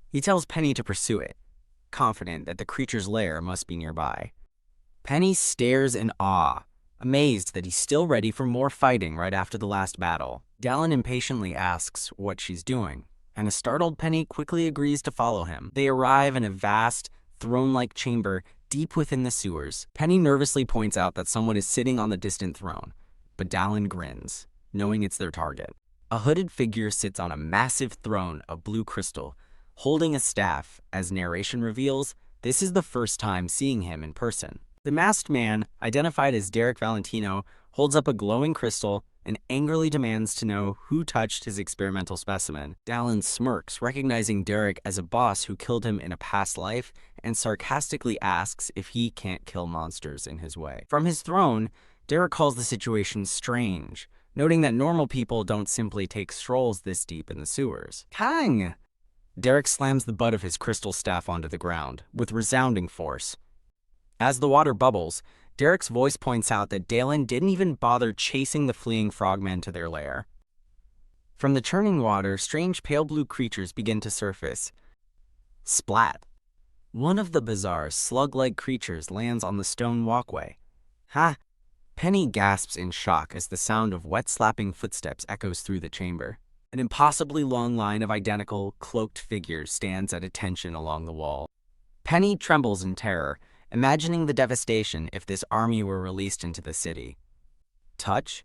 He tells Penny to pursue it, confident that the creature's lair must be nearby. Penny stares in awe, amazed that he's still ready for more fighting right after the last battle. Dallin impatiently asks what she's doing, and a startled Penny quickly agrees to follow him. They arrive in a vast, throne-like chamber deep within the sewers. Penny nervously points out that someone is sitting on the distant throne, but Dallin grins, knowing it's their target. A hooded figure sits on a massive throne of blue crystal, holding a staff. As narration reveals, this is the first time seeing him in person. The masked man, identified as Derek Valentino, holds up a glowing crystal and angrily demands to know who touched his experimental specimen. Dallin smirks, recognizing Derek as a boss who killed him in a past life, and sarcastically asks if he can't kill monsters in his way. From his throne, Derek calls the situation strange, noting that normal people don't simply take strolls this deep in the sewers. Kang! Derek slams the butt of his crystal staff onto the ground, with resounding force. As the water bubbles, Derek's voice points out that Dallin didn't even bother chasing the fleeing frogmen to their lair. From the churning water, strange pale blue creatures begin to surface. Splat! One of the bizarre, slug-like creatures lands on the stone walkway. Ha! Penny gasps in shock as the sound of wet-slapping footsteps echoes through the chamber. An impossibly long line of identical, cloaked figures stands at attention along the wall. Penny trembles in terror, imagining the devastation if this army were released into the city. Touch?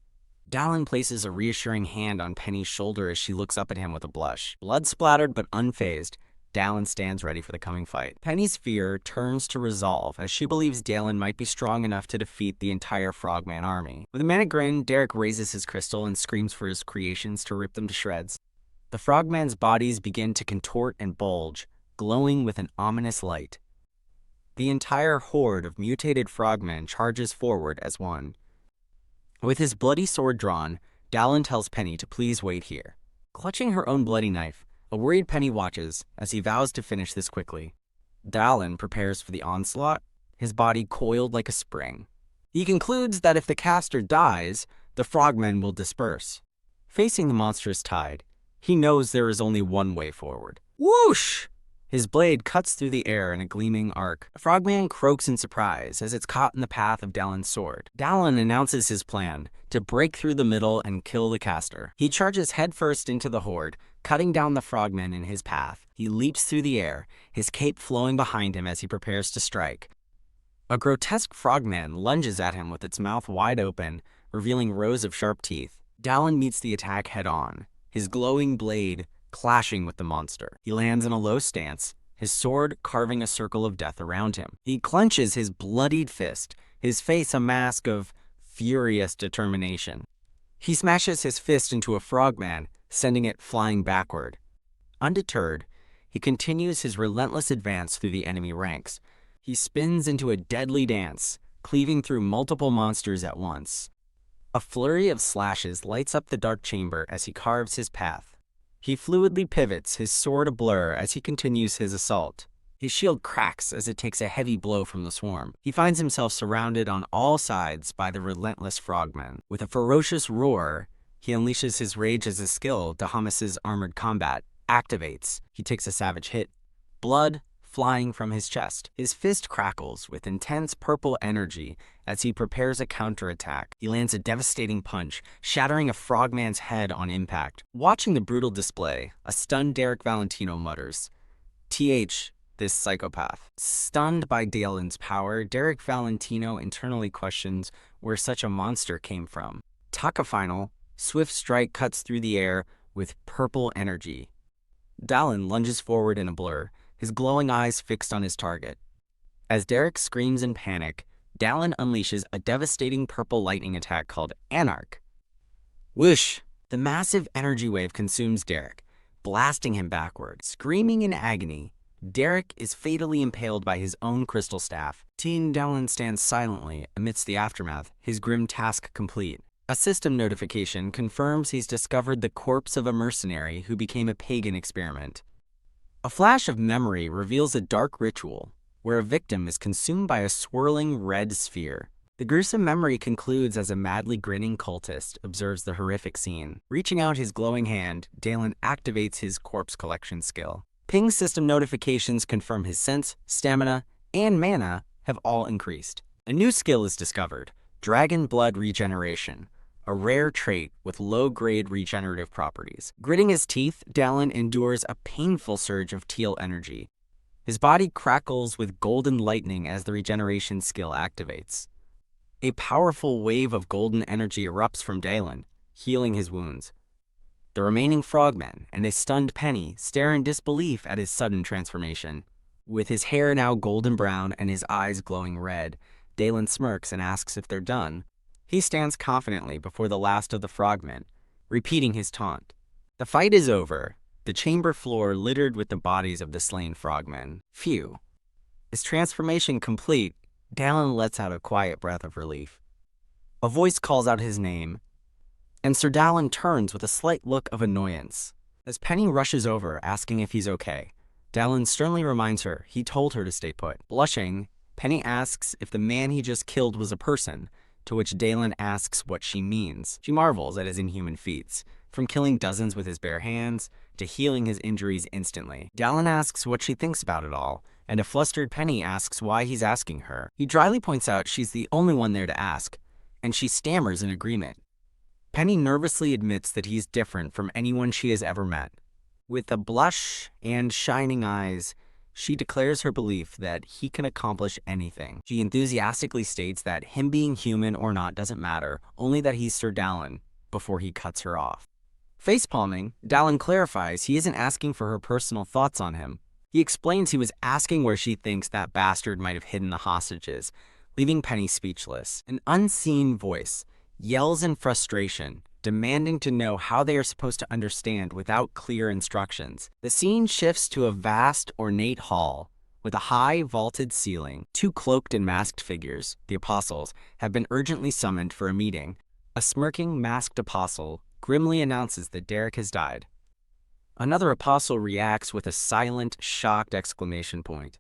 Dallin places a reassuring hand on Penny's shoulder as she looks up at him with a blush. Blood-splattered but unfazed, Dallin stands ready for the coming fight. Penny's fear turns to resolve as she believes Dallin might be strong enough to defeat the entire frogman army. With a manic grin, Derek raises his crystal and screams for his creations to rip them to shreds. The frogman's bodies begin to contort and bulge, glowing with an ominous light. The entire horde of mutated frogmen charges forward as one. With his bloody sword drawn, Dallin tells Penny to please wait here. Clutching her own bloody knife, a worried Penny watches as he vows to finish this quickly. Dallin prepares for the onslaught, his body coiled like a spring. He concludes that if the caster dies, the frogmen will disperse. Facing the monstrous tide, he knows there is only one way forward. Whoosh! His blade cuts through the air in a gleaming arc. The frogman croaks in surprise as it's caught in the path of Dallin's sword. Dallin announces his plan to break through the middle and kill the caster. He charges headfirst into the horde, cutting down the frogmen in his path. He leaps through the air, his cape flowing behind him as he prepares to strike. A grotesque frogman lunges at him with its mouth wide open, revealing rows of sharp teeth. Dallin meets the attack head-on, his glowing blade clashing with the monster. He lands in a low stance, his sword carving a circle of death around him. He clenches his bloodied fist, his face a mask of furious determination. He smashes his fist into a frogman, sending it flying backward. Undeterred, he continues his relentless advance through the enemy ranks. He spins into a deadly dance, cleaving through multiple monsters at once. A flurry of slashes lights up the dark chamber as he carves his path. He fluidly pivots, his sword a blur as he continues his assault. His shield cracks as it takes a heavy blow from the swarm. He finds himself surrounded on all sides by the relentless frogmen. With a ferocious roar, he unleashes his rage as his skill, Dahamas's armored combat, activates. He takes a savage hit, blood flying from his chest. His fist crackles with intense purple energy as he prepares a counterattack. He lands a devastating punch, shattering a frogman's head on impact. Watching the brutal display, a stunned Derek Valentino mutters, "TH, this psychopath." Stunned by Dalen's power, Derek Valentino internally questions where such a monster came from. Taka final, swift strike cuts through the air with purple energy. Dalen lunges forward in a blur, his glowing eyes fixed on his target. As Derek screams in panic, Dalen unleashes a devastating purple lightning attack called Anarch. Whoosh! The massive energy wave consumes Derek, blasting him backward. Screaming in agony, Derek is fatally impaled by his own crystal staff. Teen Dalen stands silently amidst the aftermath, his grim task complete. A system notification confirms he's discovered the corpse of a mercenary who became a pagan experiment. A flash of memory reveals a dark ritual where a victim is consumed by a swirling red sphere. The gruesome memory concludes as a madly grinning cultist observes the horrific scene. Reaching out his glowing hand, Dalen activates his corpse collection skill. Ping system notifications confirm his sense, stamina, and mana have all increased. A new skill is discovered, Dragon Blood Regeneration, a rare trait with low-grade regenerative properties. Gritting his teeth, Dalen endures a painful surge of teal energy. His body crackles with golden lightning as the regeneration skill activates. A powerful wave of golden energy erupts from Dalen, healing his wounds. The remaining frogmen and a stunned Penny stare in disbelief at his sudden transformation. With his hair now golden brown and his eyes glowing red, Dalen smirks and asks if they're done. He stands confidently before the last of the frogmen, repeating his taunt. The fight is over, the chamber floor littered with the bodies of the slain frogmen. Phew. His transformation complete, Dalen lets out a quiet breath of relief. A voice calls out his name, and Sir Dalen turns with a slight look of annoyance. As Penny rushes over, asking if he's okay, Dalen sternly reminds her he told her to stay put. Blushing, Penny asks if the man he just killed was a person, to which Dalen asks what she means. She marvels at his inhuman feats, from killing dozens with his bare hands to healing his injuries instantly. Dalen asks what she thinks about it all, and a flustered Penny asks why he's asking her. He dryly points out she's the only one there to ask, and she stammers in agreement. Penny nervously admits that he's different from anyone she has ever met. With a blush and shining eyes, she declares her belief that he can accomplish anything. She enthusiastically states that him being human or not doesn't matter, only that he's Sir Dalen, before he cuts her off. Facepalming, Dalen clarifies he isn't asking for her personal thoughts on him. He explains he was asking where she thinks that bastard might have hidden the hostages, leaving Penny speechless. An unseen voice yells in frustration, demanding to know how they are supposed to understand without clear instructions. The scene shifts to a vast, ornate hall with a high, vaulted ceiling. Two cloaked and masked figures, the apostles, have been urgently summoned for a meeting. A smirking, masked apostle grimly announces that Derek has died. Another apostle reacts with a silent, shocked exclamation point.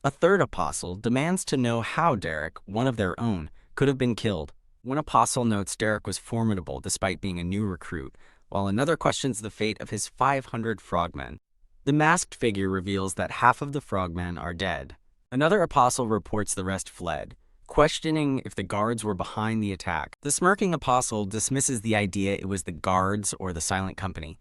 A third apostle demands to know how Derek, one of their own, could have been killed. One apostle notes Derek was formidable despite being a new recruit, while another questions the fate of his 500 frogmen. The masked figure reveals that half of the frogmen are dead. Another apostle reports the rest fled, questioning if the guards were behind the attack. The smirking apostle dismisses the idea it was the guards or the silent company.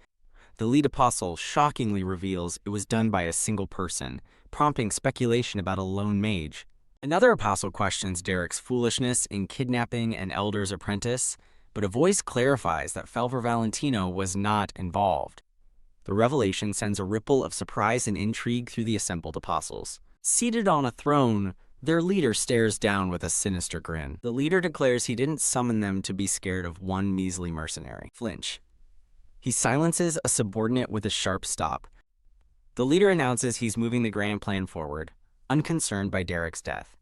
The lead apostle shockingly reveals it was done by a single person, prompting speculation about a lone mage. Another apostle questions Derek's foolishness in kidnapping an elder's apprentice, but a voice clarifies that Felver Valentino was not involved. The revelation sends a ripple of surprise and intrigue through the assembled apostles. Seated on a throne, Their leader stares down with a sinister grin. The leader declares he didn't summon them to be scared of one measly mercenary. Flinch. He silences a subordinate with a sharp stop. The leader announces he's moving the grand plan forward, unconcerned by Derek's death.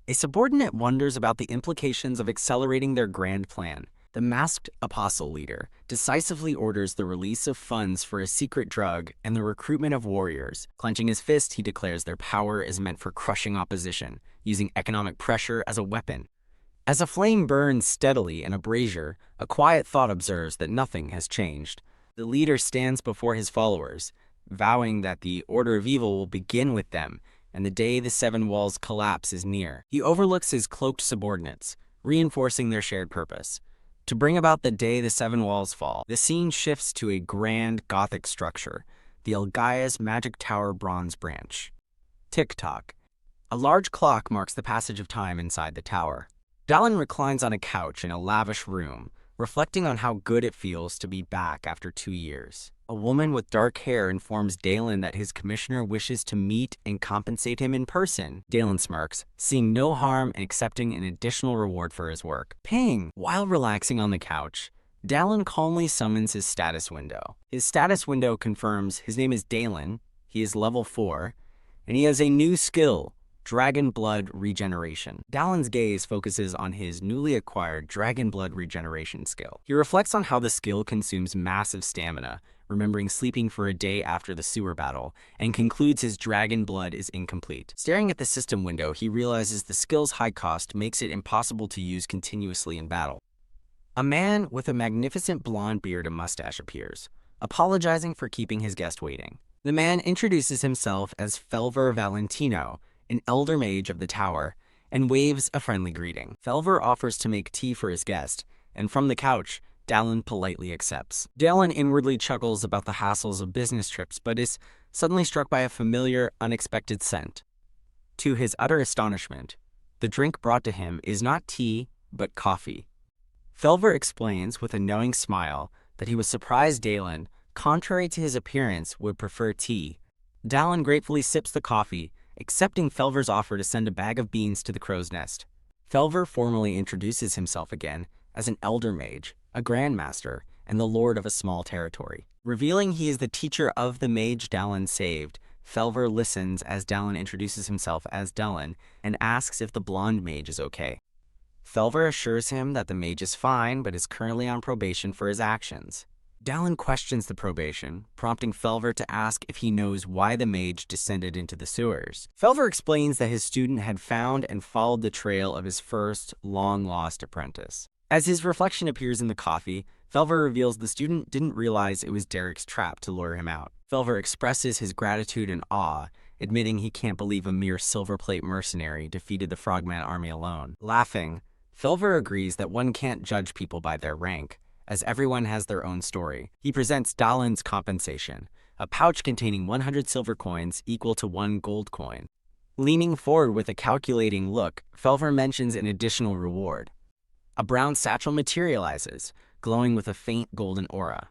A subordinate wonders about the implications of accelerating their grand plan. The masked apostle leader decisively orders the release of funds for a secret drug and the recruitment of warriors. Clenching his fist, he declares their power is meant for crushing opposition, using economic pressure as a weapon. As a flame burns steadily in a brazier, a quiet thought observes that nothing has changed. The leader stands before his followers, vowing that the order of evil will begin with them, and the day the seven walls collapse is near. He overlooks his cloaked subordinates, reinforcing their shared purpose. To bring about the day the seven walls fall, the scene shifts to a grand Gothic structure, the Elgaia's Magic Tower bronze branch. Tick-tock. A large clock marks the passage of time inside the tower. Dallin reclines on a couch in a lavish room, reflecting on how good it feels to be back after 2 years. A woman with dark hair informs Dallin that his commissioner wishes to meet and compensate him in person. Dallin smirks, seeing no harm in accepting an additional reward for his work. Ping! While relaxing on the couch, Dallin calmly summons his status window. His status window confirms his name is Dallin, he is level 4, and he has a new skill, Dragon Blood Regeneration. Dallin's gaze focuses on his newly acquired Dragon Blood Regeneration skill. He reflects on how the skill consumes massive stamina, remembering sleeping for a day after the sewer battle, and concludes his dragon blood is incomplete. Staring at the system window, he realizes the skill's high cost makes it impossible to use continuously in battle. A man with a magnificent blonde beard and mustache appears, apologizing for keeping his guest waiting. The man introduces himself as Felver Valentino, an elder mage of the tower, and waves a friendly greeting. Felver offers to make tea for his guest, and from the couch, Dallin politely accepts. Dallin inwardly chuckles about the hassles of business trips, but is suddenly struck by a familiar, unexpected scent. To his utter astonishment, the drink brought to him is not tea, but coffee. Felver explains with a knowing smile that he was surprised Dallin, contrary to his appearance, would prefer tea. Dallin gratefully sips the coffee, accepting Felver's offer to send a bag of beans to the crow's nest. Felver formally introduces himself again as an elder mage, a grandmaster, and the lord of a small territory. Revealing he is the teacher of the mage Dallin saved, Felver listens as Dallin introduces himself as Dallin and asks if the blonde mage is okay. Felver assures him that the mage is fine but is currently on probation for his actions. Dallin questions the probation, prompting Felver to ask if he knows why the mage descended into the sewers. Felver explains that his student had found and followed the trail of his first, long-lost apprentice. As his reflection appears in the coffee, Felver reveals the student didn't realize it was Derek's trap to lure him out. Felver expresses his gratitude and awe, admitting he can't believe a mere silverplate mercenary defeated the Frogman army alone. Laughing, Felver agrees that one can't judge people by their rank, as everyone has their own story. He presents Dallin's compensation, a pouch containing 100 silver coins equal to 1 gold coin. Leaning forward with a calculating look, Felver mentions an additional reward. A brown satchel materializes, glowing with a faint golden aura.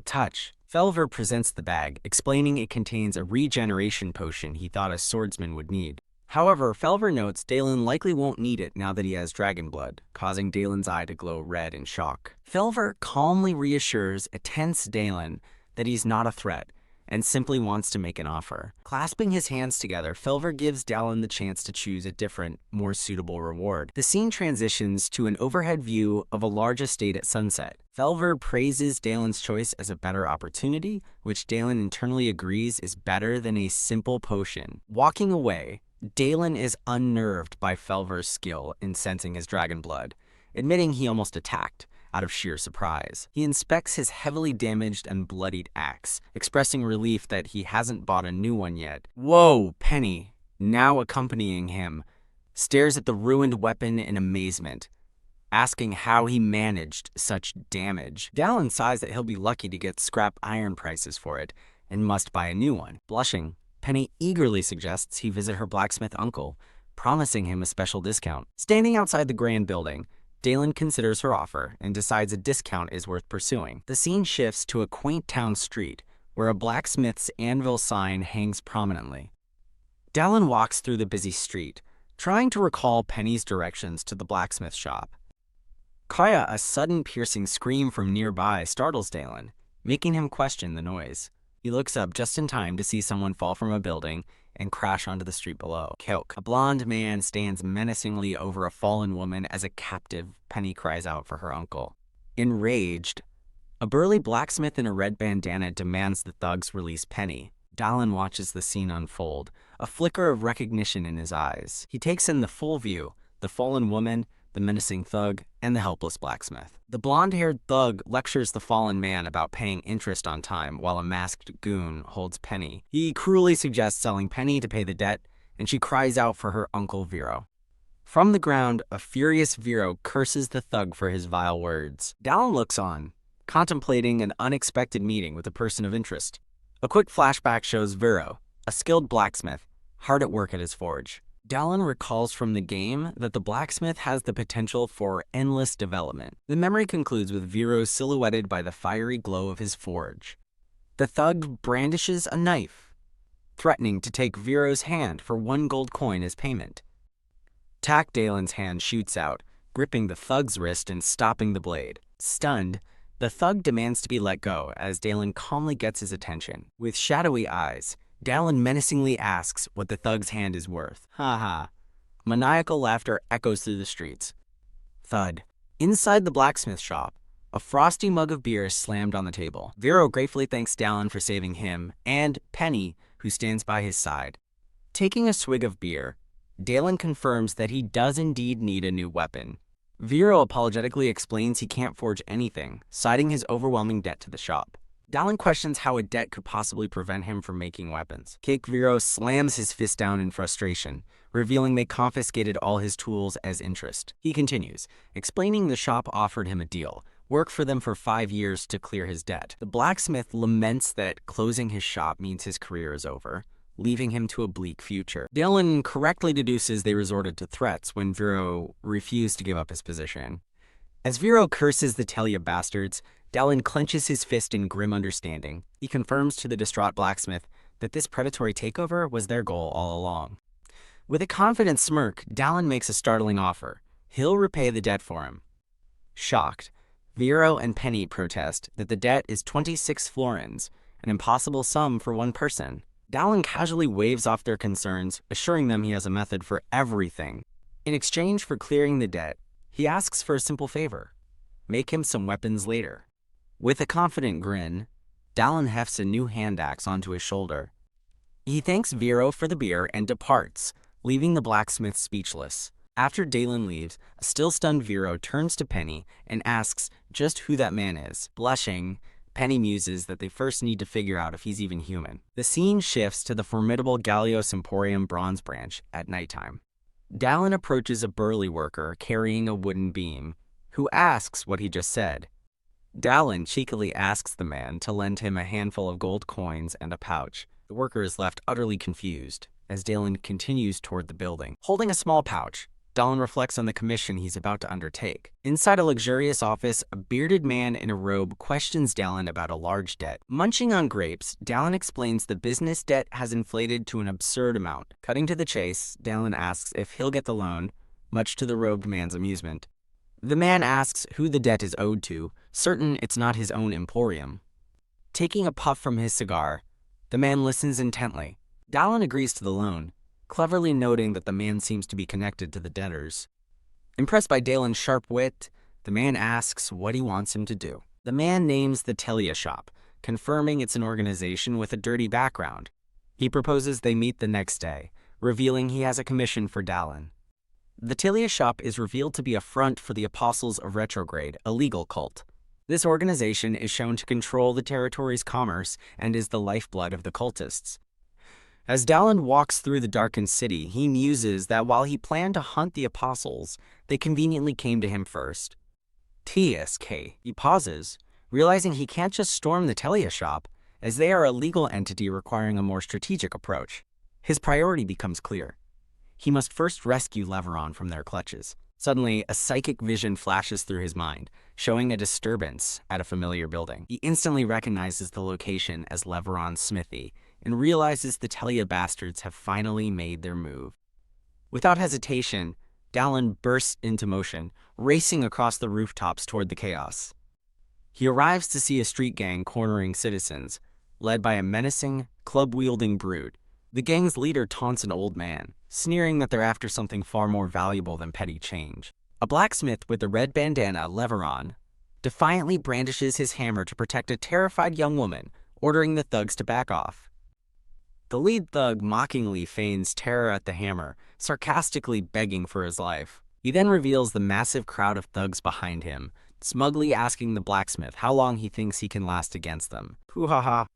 Touch. Felver presents the bag, explaining it contains a regeneration potion he thought a swordsman would need. However, Felver notes Dallin likely won't need it now that he has dragon blood, causing Dallin's eye to glow red in shock. Felver calmly reassures a tense Dallin that he's not a threat, and simply wants to make an offer. Clasping his hands together, Felver gives Dallin the chance to choose a different, more suitable reward. The scene transitions to an overhead view of a large estate at sunset. Felver praises Dallin's choice as a better opportunity, which Dallin internally agrees is better than a simple potion. Walking away, Dallin is unnerved by Felver's skill in sensing his dragon blood, admitting he almost attacked out of sheer surprise. He inspects his heavily damaged and bloodied axe, expressing relief that he hasn't bought a new one yet. Whoa, Penny, now accompanying him, stares at the ruined weapon in amazement, asking how he managed such damage. Dallin sighs that he'll be lucky to get scrap iron prices for it, and must buy a new one. Blushing, Penny eagerly suggests he visit her blacksmith uncle, promising him a special discount. Standing outside the grand building, Dallin considers her offer and decides a discount is worth pursuing. The scene shifts to a quaint town street where a blacksmith's anvil sign hangs prominently. Dallin walks through the busy street, trying to recall Penny's directions to the blacksmith shop. Kaya, a sudden piercing scream from nearby startles Dallin, making him question the noise. He looks up just in time to see someone fall from a building and crash onto the street below. Keok, a blonde man, stands menacingly over a fallen woman as a captive Penny cries out for her uncle. Enraged, a burly blacksmith in a red bandana demands the thugs release Penny. Dallin watches the scene unfold, a flicker of recognition in his eyes. He takes in the full view, the fallen woman, the menacing thug, and the helpless blacksmith. The blonde-haired thug lectures the fallen man about paying interest on time while a masked goon holds Penny. He cruelly suggests selling Penny to pay the debt, and she cries out for her uncle Vero. From the ground, a furious Vero curses the thug for his vile words. Dallin looks on, contemplating an unexpected meeting with a person of interest. A quick flashback shows Vero, a skilled blacksmith, hard at work at his forge. Dallin recalls from the game that the blacksmith has the potential for endless development. The memory concludes with Vero silhouetted by the fiery glow of his forge. The thug brandishes a knife, threatening to take Vero's hand for 1 gold coin as payment. Dallin's hand shoots out, gripping the thug's wrist and stopping the blade. Stunned, the thug demands to be let go as Dallin calmly gets his attention. With shadowy eyes, Dallin menacingly asks what the thug's hand is worth. Ha ha. Maniacal laughter echoes through the streets. Thud. Inside the blacksmith shop, a frosty mug of beer is slammed on the table. Vero gratefully thanks Dallin for saving him and Penny, who stands by his side. Taking a swig of beer, Dallin confirms that he does indeed need a new weapon. Vero apologetically explains he can't forge anything, citing his overwhelming debt to the shop. Dallin questions how a debt could possibly prevent him from making weapons. Cake Vero slams his fist down in frustration, revealing they confiscated all his tools as interest. He continues, explaining the shop offered him a deal, work for them for 5 years to clear his debt. The blacksmith laments that closing his shop means his career is over, leaving him to a bleak future. Dallin correctly deduces they resorted to threats when Vero refused to give up his position. As Vero curses the Telia bastards, Dallin clenches his fist in grim understanding. He confirms to the distraught blacksmith that this predatory takeover was their goal all along. With a confident smirk, Dallin makes a startling offer. He'll repay the debt for him. Shocked, Vero and Penny protest that the debt is 26 florins, an impossible sum for one person. Dallin casually waves off their concerns, assuring them he has a method for everything. In exchange for clearing the debt, he asks for a simple favor: make him some weapons later. With a confident grin, Dallin hefts a new hand axe onto his shoulder. He thanks Vero for the beer and departs, leaving the blacksmith speechless. After Dallin leaves, a still-stunned Vero turns to Penny and asks just who that man is. Blushing, Penny muses that they first need to figure out if he's even human. The scene shifts to the formidable Gallios Emporium bronze branch at nighttime. Dallin approaches a burly worker carrying a wooden beam, who asks what he just said. Dallin cheekily asks the man to lend him a handful of gold coins and a pouch. The worker is left utterly confused as Dallin continues toward the building. Holding a small pouch, Dallin reflects on the commission he's about to undertake. Inside a luxurious office, a bearded man in a robe questions Dallin about a large debt. Munching on grapes, Dallin explains the business debt has inflated to an absurd amount. Cutting to the chase, Dallin asks if he'll get the loan, much to the robed man's amusement. The man asks who the debt is owed to, certain it's not his own emporium. Taking a puff from his cigar, the man listens intently. Dallin agrees to the loan, cleverly noting that the man seems to be connected to the debtors. Impressed by Dallin's sharp wit, the man asks what he wants him to do. The man names the Telia shop, confirming it's an organization with a dirty background. He proposes they meet the next day, revealing he has a commission for Dallin. The Telia shop is revealed to be a front for the Apostles of Retrograde, a legal cult. This organization is shown to control the territory's commerce and is the lifeblood of the cultists. As Dallin walks through the darkened city, he muses that while he planned to hunt the Apostles, they conveniently came to him first. TSK. He pauses, realizing he can't just storm the Telia shop, as they are a legal entity requiring a more strategic approach. His priority becomes clear. He must first rescue Leveron from their clutches. Suddenly, a psychic vision flashes through his mind, showing a disturbance at a familiar building. He instantly recognizes the location as Leveron's smithy, and realizes the Telia bastards have finally made their move. Without hesitation, Dallin bursts into motion, racing across the rooftops toward the chaos. He arrives to see a street gang cornering citizens, led by a menacing, club-wielding brute. The gang's leader taunts an old man, sneering that they're after something far more valuable than petty change. A blacksmith with a red bandana lever on defiantly brandishes his hammer to protect a terrified young woman, ordering the thugs to back off. The lead thug mockingly feigns terror at the hammer, sarcastically begging for his life. He then reveals the massive crowd of thugs behind him, smugly asking the blacksmith how long he thinks he can last against them. Hoo-ha-ha.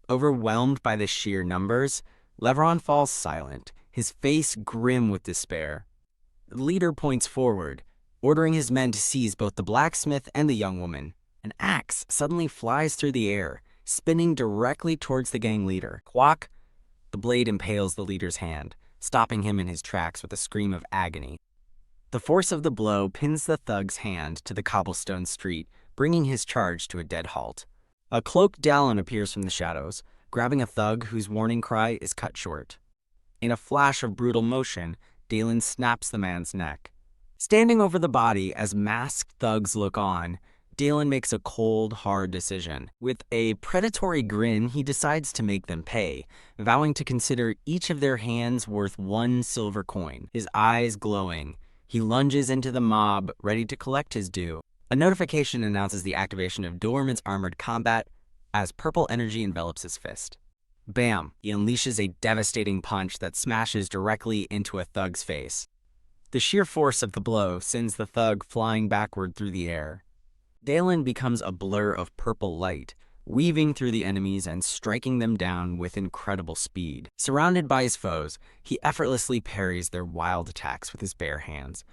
Overwhelmed by the sheer numbers, Leveron falls silent, his face grim with despair. The leader points forward, ordering his men to seize both the blacksmith and the young woman. An axe suddenly flies through the air, spinning directly towards the gang leader. Quack! The blade impales the leader's hand, stopping him in his tracks with a scream of agony. The force of the blow pins the thug's hand to the cobblestone street, bringing his charge to a dead halt. A cloaked Dallin appears from the shadows, grabbing a thug whose warning cry is cut short. In a flash of brutal motion, Dallin snaps the man's neck. Standing over the body as masked thugs look on, Dallin makes a cold, hard decision. With a predatory grin, he decides to make them pay, vowing to consider each of their hands worth 1 silver coin. His eyes glowing, he lunges into the mob, ready to collect his due. A notification announces the activation of Doorman's armored combat as purple energy envelops his fist. Bam! He unleashes a devastating punch that smashes directly into a thug's face. The sheer force of the blow sends the thug flying backward through the air. Dallin becomes a blur of purple light, weaving through the enemies and striking them down with incredible speed. Surrounded by his foes, he effortlessly parries their wild attacks with his bare hands.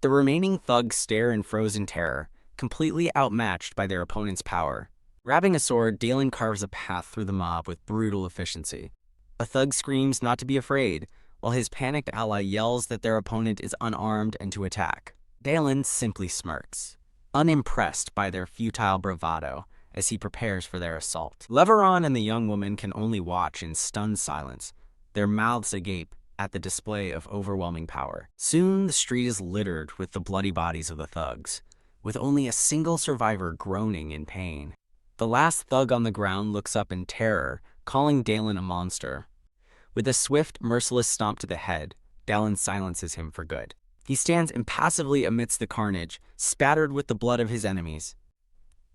The remaining thugs stare in frozen terror, completely outmatched by their opponent's power. Grabbing a sword, Dallin carves a path through the mob with brutal efficiency. A thug screams not to be afraid, while his panicked ally yells that their opponent is unarmed and to attack. Dallin simply smirks, unimpressed by their futile bravado as he prepares for their assault. Leveron and the young woman can only watch in stunned silence, their mouths agape at the display of overwhelming power. Soon the street is littered with the bloody bodies of the thugs, with only a single survivor groaning in pain. The last thug on the ground looks up in terror, calling Dallin a monster. With a swift, merciless stomp to the head, Dallin silences him for good. He stands impassively amidst the carnage, spattered with the blood of his enemies.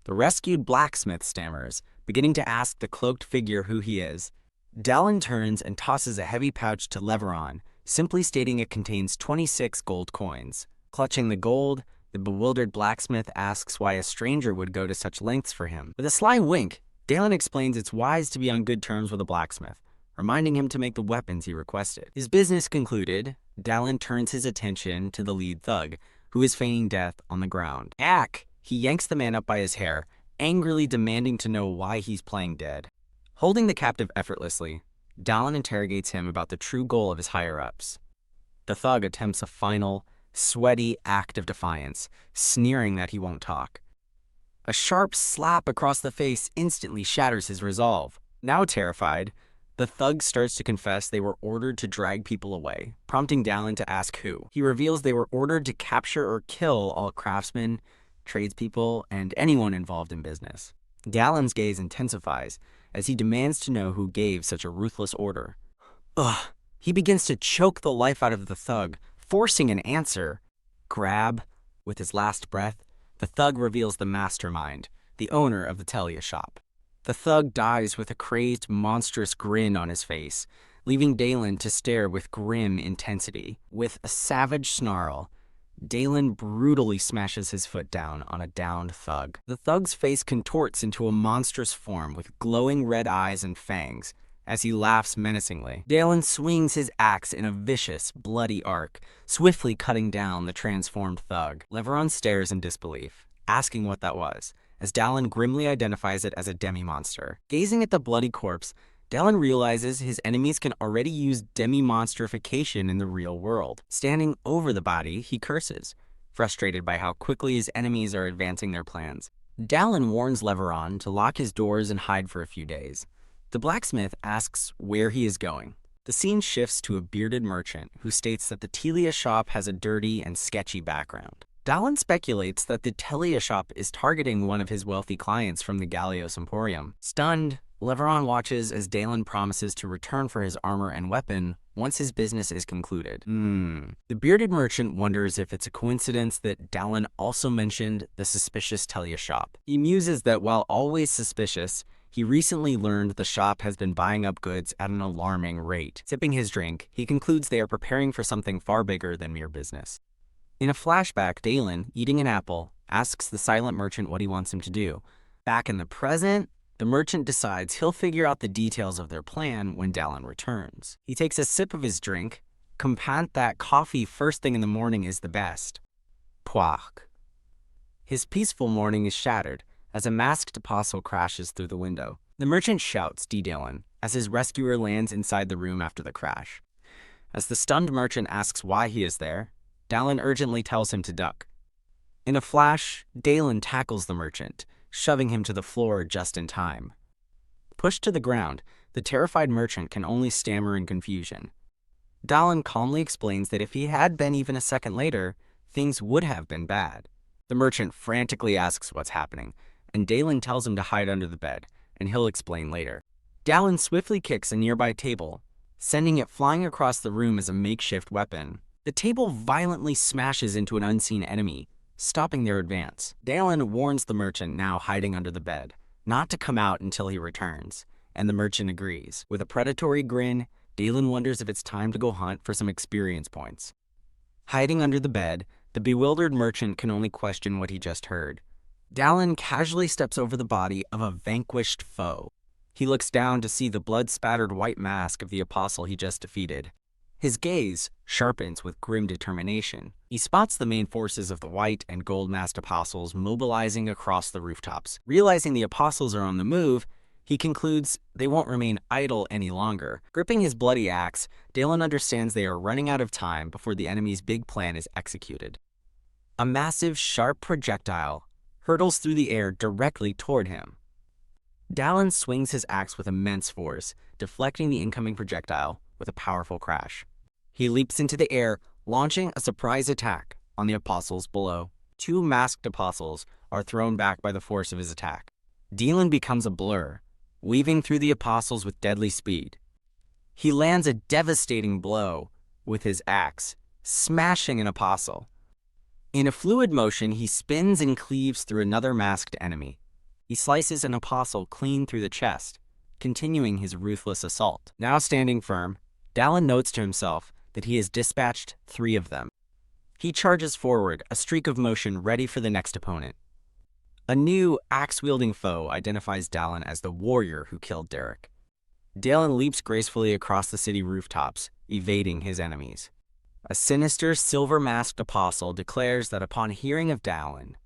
The rescued blacksmith stammers, beginning to ask the cloaked figure who he is. Dallin turns and tosses a heavy pouch to Leveron, simply stating it contains 26 gold coins. Clutching the gold, the bewildered blacksmith asks why a stranger would go to such lengths for him. With a sly wink, Dallin explains it's wise to be on good terms with a blacksmith, reminding him to make the weapons he requested. His business concluded, Dallin turns his attention to the lead thug, who is feigning death on the ground. Ack! He yanks the man up by his hair, angrily demanding to know why he's playing dead. Holding the captive effortlessly, Dallin interrogates him about the true goal of his higher-ups. The thug attempts a final, sweaty act of defiance, sneering that he won't talk. A sharp slap across the face instantly shatters his resolve. Now terrified, the thug starts to confess they were ordered to drag people away, prompting Dallin to ask who. He reveals they were ordered to capture or kill all craftsmen, tradespeople, and anyone involved in business. Dallin's gaze intensifies as he demands to know who gave such a ruthless order. Ugh! He begins to choke the life out of the thug, forcing an answer. Grab, with his last breath, the thug reveals the mastermind, the owner of the Telia shop. The thug dies with a crazed, monstrous grin on his face, leaving Dallin to stare with grim intensity. With a savage snarl, Dallin brutally smashes his foot down on a downed thug. The thug's face contorts into a monstrous form with glowing red eyes and fangs as he laughs menacingly. Dallin swings his axe in a vicious, bloody arc, swiftly cutting down the transformed thug. Leveron stares in disbelief, asking what that was, as Dallin grimly identifies it as a demi-monster. Gazing at the bloody corpse, Dallin realizes his enemies can already use demi-monsterification in the real world. Standing over the body, he curses, frustrated by how quickly his enemies are advancing their plans. Dallin warns Leveron to lock his doors and hide for a few days. The blacksmith asks where he is going. The scene shifts to a bearded merchant who states that the Telia shop has a dirty and sketchy background. Dallin speculates that the Telia shop is targeting one of his wealthy clients from the Gallios Emporium. Stunned, Leveron watches as Dallin promises to return for his armor and weapon once his business is concluded. The bearded merchant wonders if it's a coincidence that Dallin also mentioned the suspicious Telia shop. He muses that while always suspicious, he recently learned the shop has been buying up goods at an alarming rate. Sipping his drink, he concludes they are preparing for something far bigger than mere business. In a flashback, Dallin, eating an apple, asks the silent merchant what he wants him to do. Back in the present, the merchant decides he'll figure out the details of their plan when Dallin returns. He takes a sip of his drink, compant that coffee first thing in the morning is the best. Pouac. His peaceful morning is shattered as a masked apostle crashes through the window. The merchant shouts Dallin as his rescuer lands inside the room after the crash. As the stunned merchant asks why he is there, Dallin urgently tells him to duck. In a flash, Dallin tackles the merchant, shoving him to the floor just in time. Pushed to the ground, the terrified merchant can only stammer in confusion. Dallin calmly explains that if he had been even a second later, things would have been bad. The merchant frantically asks what's happening, and Dallin tells him to hide under the bed, and he'll explain later. Dallin swiftly kicks a nearby table, sending it flying across the room as a makeshift weapon. The table violently smashes into an unseen enemy, stopping their advance. Dallin warns the merchant now hiding under the bed not to come out until he returns, and the merchant agrees. With a predatory grin, Dallin wonders if it's time to go hunt for some experience points. Hiding under the bed, the bewildered merchant can only question what he just heard. Dallin casually steps over the body of a vanquished foe. He looks down to see the blood-spattered white mask of the apostle he just defeated. His gaze sharpens with grim determination. He spots the main forces of the white and gold-masked apostles mobilizing across the rooftops. Realizing the apostles are on the move, he concludes they won't remain idle any longer. Gripping his bloody axe, Dallin understands they are running out of time before the enemy's big plan is executed. A massive, sharp projectile hurtles through the air directly toward him. Dallin swings his axe with immense force, deflecting the incoming projectile with a powerful crash. He leaps into the air, launching a surprise attack on the apostles below. Two masked apostles are thrown back by the force of his attack. Dallin becomes a blur, weaving through the apostles with deadly speed. He lands a devastating blow with his axe, smashing an apostle. In a fluid motion, he spins and cleaves through another masked enemy. He slices an apostle clean through the chest, continuing his ruthless assault. Now standing firm, Dallin notes to himself that he has dispatched 3 of them. He charges forward, a streak of motion ready for the next opponent. A new, axe-wielding foe identifies Dallin as the warrior who killed Derek. Dallin leaps gracefully across the city rooftops, evading his enemies. A sinister, silver-masked apostle declares that upon hearing of Dallin,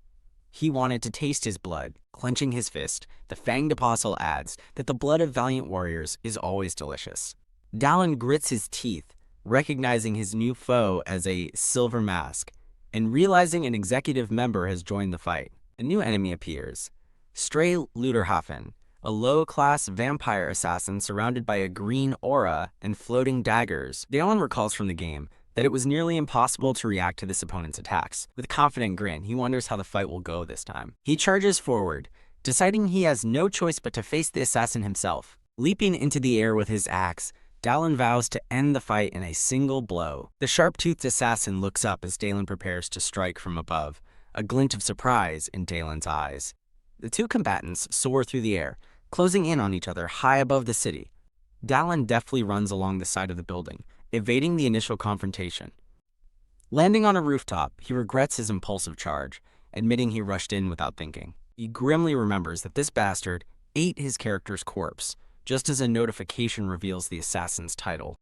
he wanted to taste his blood. Clenching his fist, the fanged apostle adds that the blood of valiant warriors is always delicious. Dallin grits his teeth, recognizing his new foe as a silver mask, and realizing an executive member has joined the fight. A new enemy appears, Stray Luderhafen, a low-class vampire assassin surrounded by a green aura and floating daggers. Dallin recalls from the game that it was nearly impossible to react to this opponent's attacks. With a confident grin, he wonders how the fight will go this time. He charges forward, deciding he has no choice but to face the assassin himself. Leaping into the air with his axe, Dallin vows to end the fight in a single blow. The sharp-toothed assassin looks up as Dallin prepares to strike from above, a glint of surprise in Dallin's eyes. The two combatants soar through the air, closing in on each other high above the city. Dallin deftly runs along the side of the building, evading the initial confrontation. Landing on a rooftop, he regrets his impulsive charge, admitting he rushed in without thinking. He grimly remembers that this bastard ate his character's corpse, just as a notification reveals the assassin's title.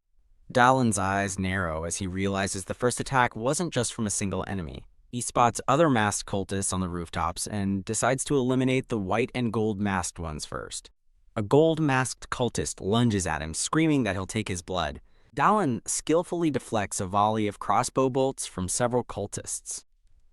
Dallin's eyes narrow as he realizes the first attack wasn't just from a single enemy. He spots other masked cultists on the rooftops and decides to eliminate the white and gold masked ones first. A gold-masked cultist lunges at him, screaming that he'll take his blood. Dallin skillfully deflects a volley of crossbow bolts from several cultists.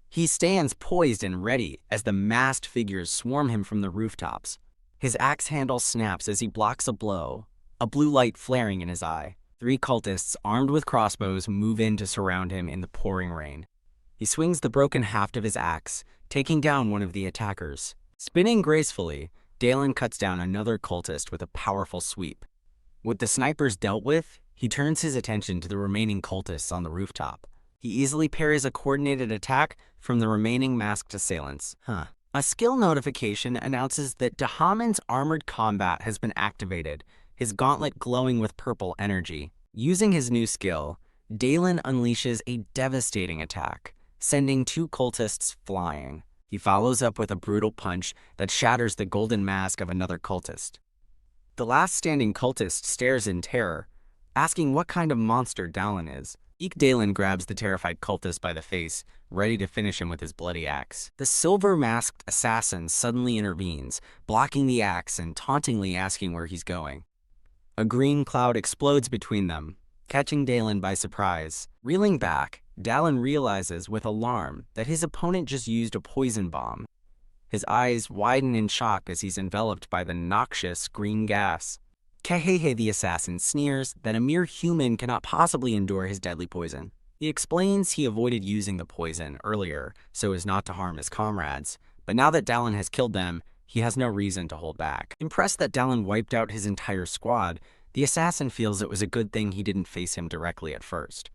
He stands poised and ready as the masked figures swarm him from the rooftops. His axe handle snaps as he blocks a blow, a blue light flaring in his eye. 3 cultists armed with crossbows move in to surround him in the pouring rain. He swings the broken haft of his axe, taking down one of the attackers. Spinning gracefully, Dalen cuts down another cultist with a powerful sweep. With the snipers dealt with, he turns his attention to the remaining cultists on the rooftop. He easily parries a coordinated attack from the remaining masked assailants. A skill notification announces that Dahaman's armored combat has been activated, his gauntlet glowing with purple energy. Using his new skill, Dalen unleashes a devastating attack, sending 2 cultists flying. He follows up with a brutal punch that shatters the golden mask of another cultist. The last standing cultist stares in terror, asking what kind of monster Dalen is. Dalen grabs the terrified cultist by the face, ready to finish him with his bloody axe. The silver-masked assassin suddenly intervenes, blocking the axe and tauntingly asking where he's going. A green cloud explodes between them, catching Dalen by surprise. Reeling back, Dalen realizes with alarm that his opponent just used a poison bomb. His eyes widen in shock as he's enveloped by the noxious green gas. Kehehe the assassin sneers that a mere human cannot possibly endure his deadly poison. He explains he avoided using the poison earlier so as not to harm his comrades, but now that Dalen has killed them, he has no reason to hold back. Impressed that Dalen wiped out his entire squad, the assassin feels it was a good thing he didn't face him directly at first.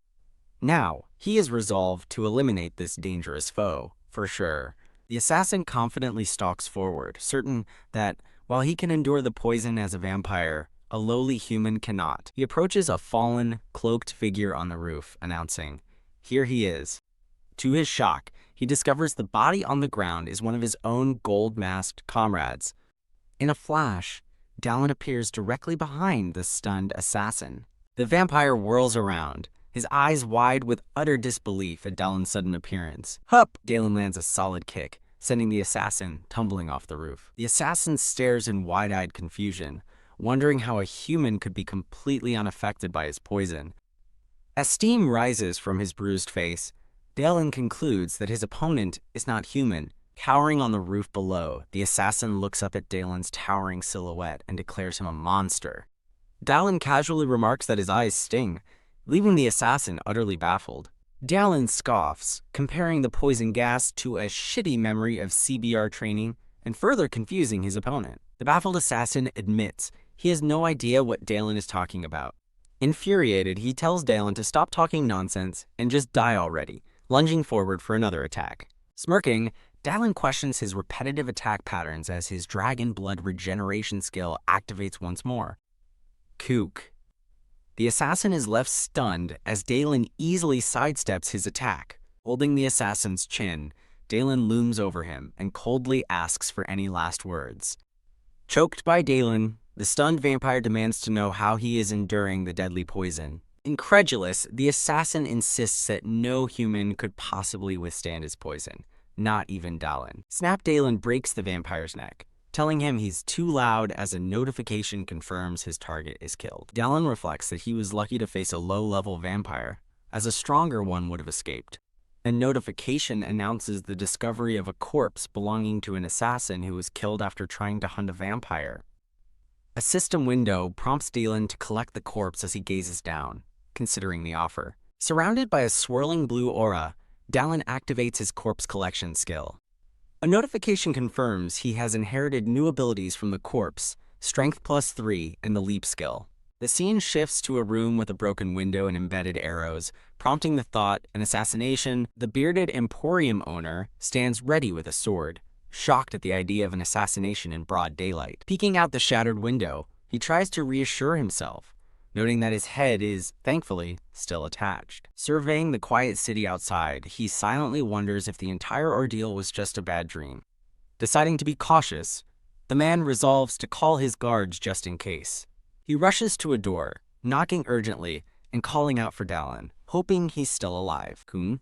Now, he is resolved to eliminate this dangerous foe, for sure. The assassin confidently stalks forward, certain that, while he can endure the poison as a vampire, a lowly human cannot. He approaches a fallen, cloaked figure on the roof, announcing, "Here he is." To his shock, he discovers the body on the ground is one of his own gold-masked comrades. In a flash, Dalen appears directly behind the stunned assassin. The vampire whirls around, his eyes wide with utter disbelief at Dalen's sudden appearance. Hup! Dalen lands a solid kick, sending the assassin tumbling off the roof. The assassin stares in wide-eyed confusion, wondering how a human could be completely unaffected by his poison. As steam rises from his bruised face, Dalen concludes that his opponent is not human. Cowering on the roof below, the assassin looks up at Dalen's towering silhouette and declares him a monster. Dalen casually remarks that his eyes sting, leaving the assassin utterly baffled. Dalen scoffs, comparing the poison gas to a shitty memory of CBR training and further confusing his opponent. The baffled assassin admits he has no idea what Dalen is talking about. Infuriated, he tells Dalen to stop talking nonsense and just die already, lunging forward for another attack. Smirking, Dalen questions his repetitive attack patterns as his dragon blood regeneration skill activates once more. Kook. The assassin is left stunned as Dalen easily sidesteps his attack. Holding the assassin's chin, Dalen looms over him and coldly asks for any last words. Choked by Dalen, the stunned vampire demands to know how he is enduring the deadly poison. Incredulous, the assassin insists that no human could possibly withstand his poison, not even Dalen. Snap Dalen breaks the vampire's neck, telling him he's too loud as a notification confirms his target is killed. Dalen reflects that he was lucky to face a low-level vampire, as a stronger one would have escaped. A notification announces the discovery of a corpse belonging to an assassin who was killed after trying to hunt a vampire. A system window prompts Dalen to collect the corpse as he gazes down, considering the offer. Surrounded by a swirling blue aura, Dalen activates his corpse collection skill. A notification confirms he has inherited new abilities from the corpse, Strength +3 and the Leap skill. The scene shifts to a room with a broken window and embedded arrows, prompting the thought, an assassination. The bearded Emporium owner stands ready with a sword, shocked at the idea of an assassination in broad daylight. Peeking out the shattered window, he tries to reassure himself, noting that his head is, thankfully, still attached. Surveying the quiet city outside, he silently wonders if the entire ordeal was just a bad dream. Deciding to be cautious, the man resolves to call his guards just in case. He rushes to a door, knocking urgently and calling out for Dalen, hoping he's still alive. Kun?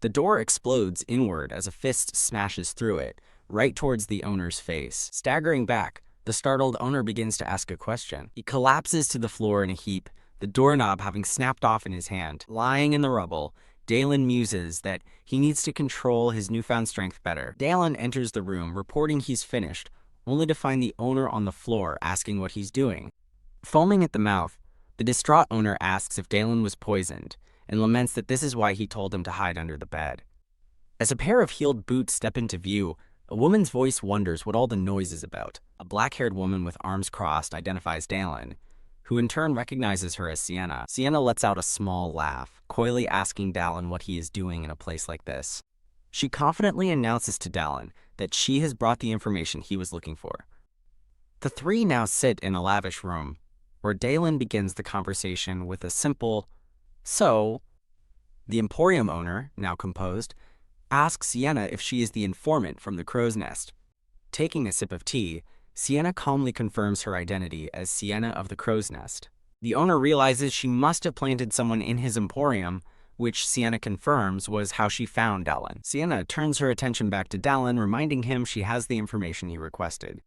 The door explodes inward as a fist smashes through it, right towards the owner's face. Staggering back, the startled owner begins to ask a question. He collapses to the floor in a heap, the doorknob having snapped off in his hand. Lying in the rubble, Dalen muses that he needs to control his newfound strength better. Dalen enters the room, reporting he's finished, only to find the owner on the floor asking what he's doing. Foaming at the mouth, the distraught owner asks if Dalen was poisoned and laments that this is why he told him to hide under the bed. As a pair of heeled boots step into view, a woman's voice wonders what all the noise is about. A black-haired woman with arms crossed identifies Dalen, who in turn recognizes her as Sienna. Sienna lets out a small laugh, coyly asking Dalen what he is doing in a place like this. She confidently announces to Dalen that she has brought the information he was looking for. The three now sit in a lavish room, where Dalen begins the conversation with a simple, "So?" The Emporium owner, now composed, asks Sienna if she is the informant from the crow's nest. Taking a sip of tea, Sienna calmly confirms her identity as Sienna of the crow's nest. The owner realizes she must have planted someone in his emporium, which Sienna confirms was how she found Dalen. Sienna turns her attention back to Dalen, reminding him she has the information he requested.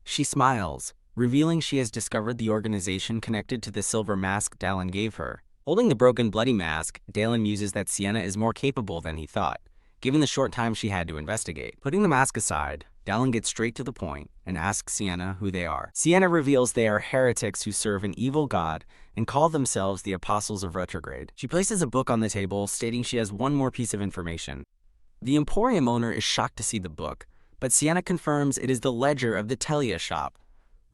She smiles, revealing she has discovered the organization connected to the silver mask Dalen gave her. Holding the broken, bloody mask, Dalen muses that Sienna is more capable than he thought, given the short time she had to investigate. Putting the mask aside, Dalen gets straight to the point and asks Sienna who they are. Sienna reveals they are heretics who serve an evil god and call themselves the Apostles of Retrograde. She places a book on the table, stating she has one more piece of information. The Emporium owner is shocked to see the book, but Sienna confirms it is the ledger of the Telia shop.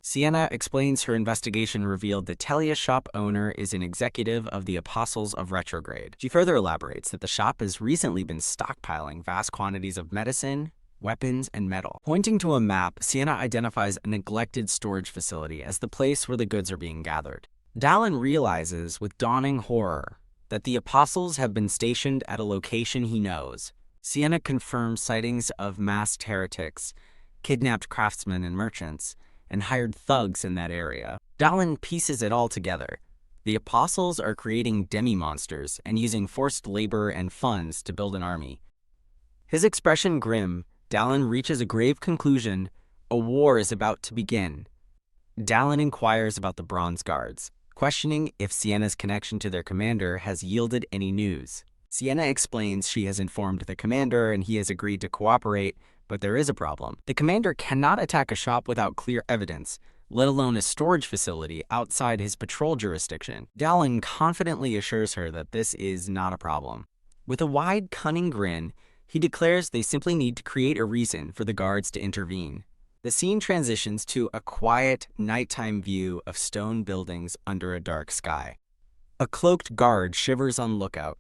Sienna explains her investigation revealed the Telia shop owner is an executive of the Apostles of Retrograde. She further elaborates that the shop has recently been stockpiling vast quantities of medicine, weapons, and metal. Pointing to a map, Sienna identifies a neglected storage facility as the place where the goods are being gathered. Dalen realizes with dawning horror that the Apostles have been stationed at a location he knows. Sienna confirms sightings of masked heretics, kidnapped craftsmen and merchants, and hired thugs in that area. Dalen pieces it all together. The Apostles are creating demi-monsters and using forced labor and funds to build an army. His expression grim, Dalen reaches a grave conclusion: a war is about to begin. Dalen inquires about the Bronze Guards, questioning if Sienna's connection to their commander has yielded any news. Sienna explains she has informed the commander and he has agreed to cooperate, but there is a problem. The commander cannot attack a shop without clear evidence, let alone a storage facility outside his patrol jurisdiction. Dalen confidently assures her that this is not a problem. With a wide, cunning grin, he declares they simply need to create a reason for the guards to intervene. The scene transitions to a quiet, nighttime view of stone buildings under a dark sky. A cloaked guard shivers on lookout,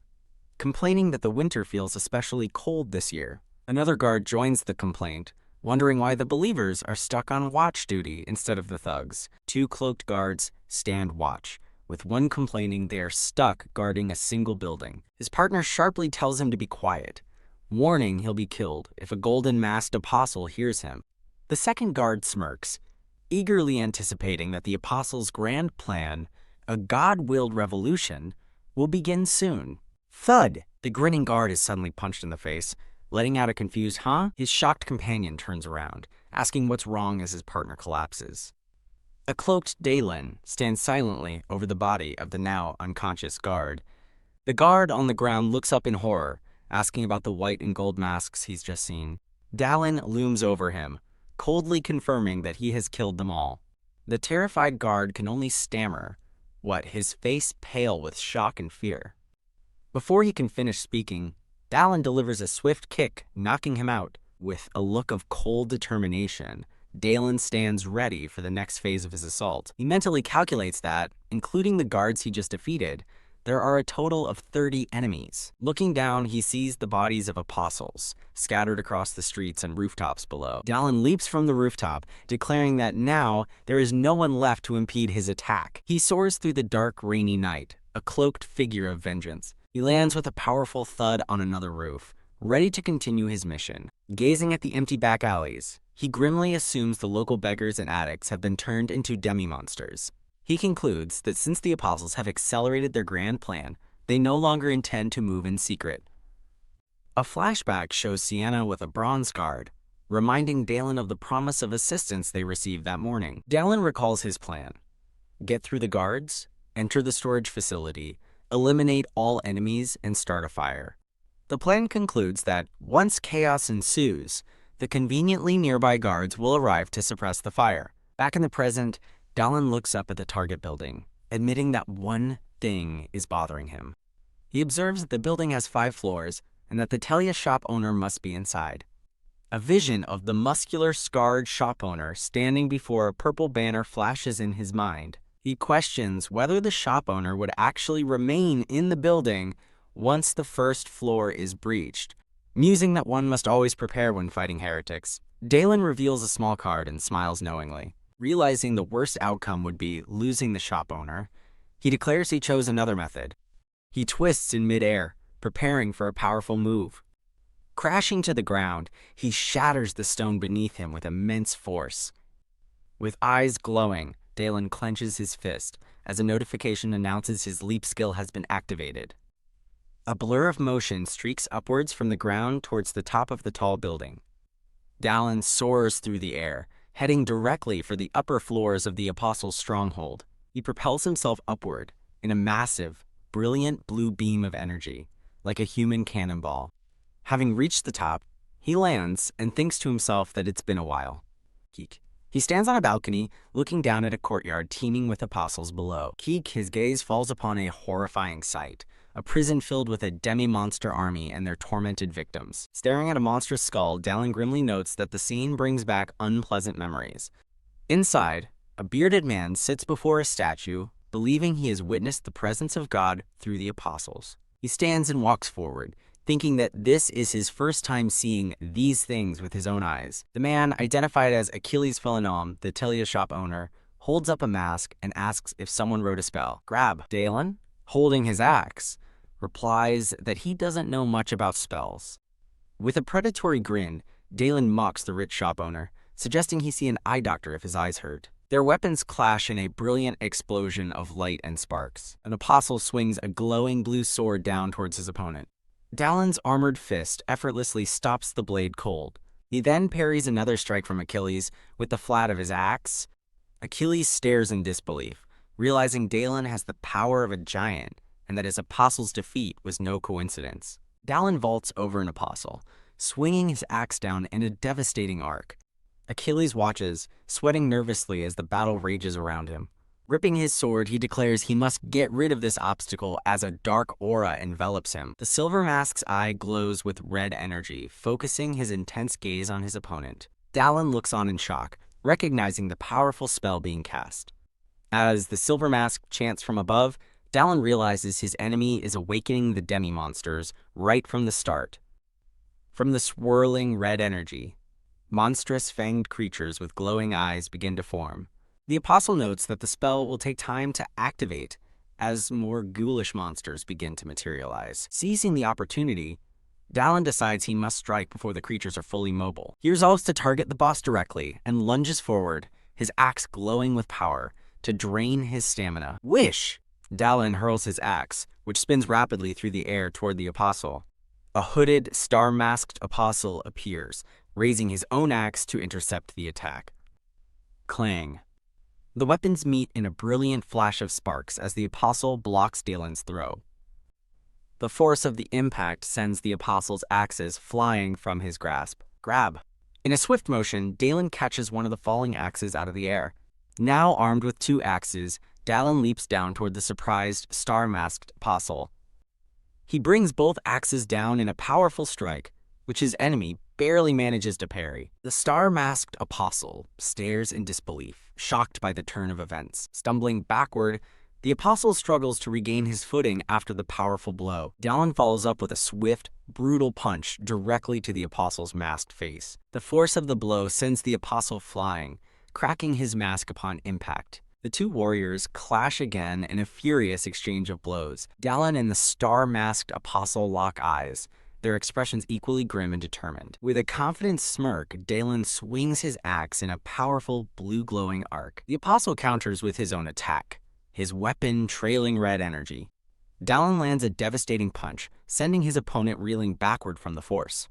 complaining that the winter feels especially cold this year. Another guard joins the complaint, wondering why the believers are stuck on watch duty instead of the thugs. Two cloaked guards stand watch, with one complaining they are stuck guarding a single building. His partner sharply tells him to be quiet, warning he'll be killed if a golden-masked apostle hears him. The second guard smirks, eagerly anticipating that the apostles' grand plan, a God-willed revolution, will begin soon. Thud! The grinning guard is suddenly punched in the face, letting out a confused "huh?" His shocked companion turns around, asking what's wrong as his partner collapses. A cloaked Dalen stands silently over the body of the now unconscious guard. The guard on the ground looks up in horror, asking about the white and gold masks he's just seen. Dalen looms over him, coldly confirming that he has killed them all. The terrified guard can only stammer, his face pale with shock and fear. Before he can finish speaking, Dalen delivers a swift kick, knocking him out. With a look of cold determination, Dalen stands ready for the next phase of his assault. He mentally calculates that, including the guards he just defeated, there are a total of 30 enemies. Looking down, he sees the bodies of apostles, scattered across the streets and rooftops below. Dalen leaps from the rooftop, declaring that now there is no one left to impede his attack. He soars through the dark, rainy night, a cloaked figure of vengeance. He lands with a powerful thud on another roof, ready to continue his mission. Gazing at the empty back alleys, he grimly assumes the local beggars and addicts have been turned into demi-monsters. He concludes that since the apostles have accelerated their grand plan, they no longer intend to move in secret. A flashback shows Sienna with a bronze guard, reminding Dalen of the promise of assistance they received that morning. Dalen recalls his plan: get through the guards, enter the storage facility, eliminate all enemies, and start a fire. The plan concludes that once chaos ensues, the conveniently nearby guards will arrive to suppress the fire. Back in the present, Dallin looks up at the target building, admitting that one thing is bothering him. He observes that the building has 5 floors and that the Telia shop owner must be inside. A vision of the muscular, scarred shop owner standing before a purple banner flashes in his mind. He questions whether the shop owner would actually remain in the building once the first floor is breached, musing that one must always prepare when fighting heretics. Dalen reveals a small card and smiles knowingly. Realizing the worst outcome would be losing the shop owner, he declares he chose another method. He twists in midair, preparing for a powerful move. Crashing to the ground, he shatters the stone beneath him with immense force. With eyes glowing, Dalen clenches his fist as a notification announces his leap skill has been activated. A blur of motion streaks upwards from the ground towards the top of the tall building. Dalen soars through the air, heading directly for the upper floors of the Apostle's stronghold. He propels himself upward in a massive, brilliant blue beam of energy, like a human cannonball. Having reached the top, he lands and thinks to himself that it's been a while. Keek. He stands on a balcony, looking down at a courtyard teeming with apostles below. Keek, his gaze falls upon a horrifying sight, a prison filled with a demi-monster army and their tormented victims. Staring at a monstrous skull, Dalen grimly notes that the scene brings back unpleasant memories. Inside, a bearded man sits before a statue, believing he has witnessed the presence of God through the apostles. He stands and walks forward, thinking that this is his first time seeing these things with his own eyes. The man, identified as Achilles Philonom, the Telia shop owner, holds up a mask and asks if someone wrote a spell. Grab. Dalen, holding his axe, replies that he doesn't know much about spells. With a predatory grin, Dalen mocks the rich shop owner, suggesting he see an eye doctor if his eyes hurt. Their weapons clash in a brilliant explosion of light and sparks. An apostle swings a glowing blue sword down towards his opponent. Dalen's armored fist effortlessly stops the blade cold. He then parries another strike from Achilles with the flat of his axe. Achilles stares in disbelief, realizing Dalen has the power of a giant and that his apostle's defeat was no coincidence. Dalen vaults over an apostle, swinging his axe down in a devastating arc. Achilles watches, sweating nervously as the battle rages around him. Ripping his sword, he declares he must get rid of this obstacle as a dark aura envelops him. The silver mask's eye glows with red energy, focusing his intense gaze on his opponent. Dalen looks on in shock, recognizing the powerful spell being cast. As the silver mask chants from above, Dalen realizes his enemy is awakening the demi-monsters right from the start. From the swirling red energy, monstrous fanged creatures with glowing eyes begin to form. The apostle notes that the spell will take time to activate as more ghoulish monsters begin to materialize. Seizing the opportunity, Dalen decides he must strike before the creatures are fully mobile. He resolves to target the boss directly and lunges forward, his axe glowing with power, to drain his stamina. Wish! Dalen hurls his axe, which spins rapidly through the air toward the apostle. A hooded, star-masked apostle appears, raising his own axe to intercept the attack. Clang. The weapons meet in a brilliant flash of sparks as the apostle blocks Dalen's throw. The force of the impact sends the apostle's axes flying from his grasp. Grab. In a swift motion, Dalen catches one of the falling axes out of the air. Now armed with 2 axes, Dalen leaps down toward the surprised, star-masked apostle. He brings both axes down in a powerful strike, which his enemy barely manages to parry. The star-masked apostle stares in disbelief, shocked by the turn of events. Stumbling backward, the apostle struggles to regain his footing after the powerful blow. Dalen follows up with a swift, brutal punch directly to the apostle's masked face. The force of the blow sends the apostle flying, cracking his mask upon impact. The 2 warriors clash again in a furious exchange of blows. Dalen and the star-masked apostle lock eyes, their expressions equally grim and determined. With a confident smirk, Dalen swings his axe in a powerful blue-glowing arc. The apostle counters with his own attack, his weapon trailing red energy. Dalen lands a devastating punch, sending his opponent reeling backward from the force.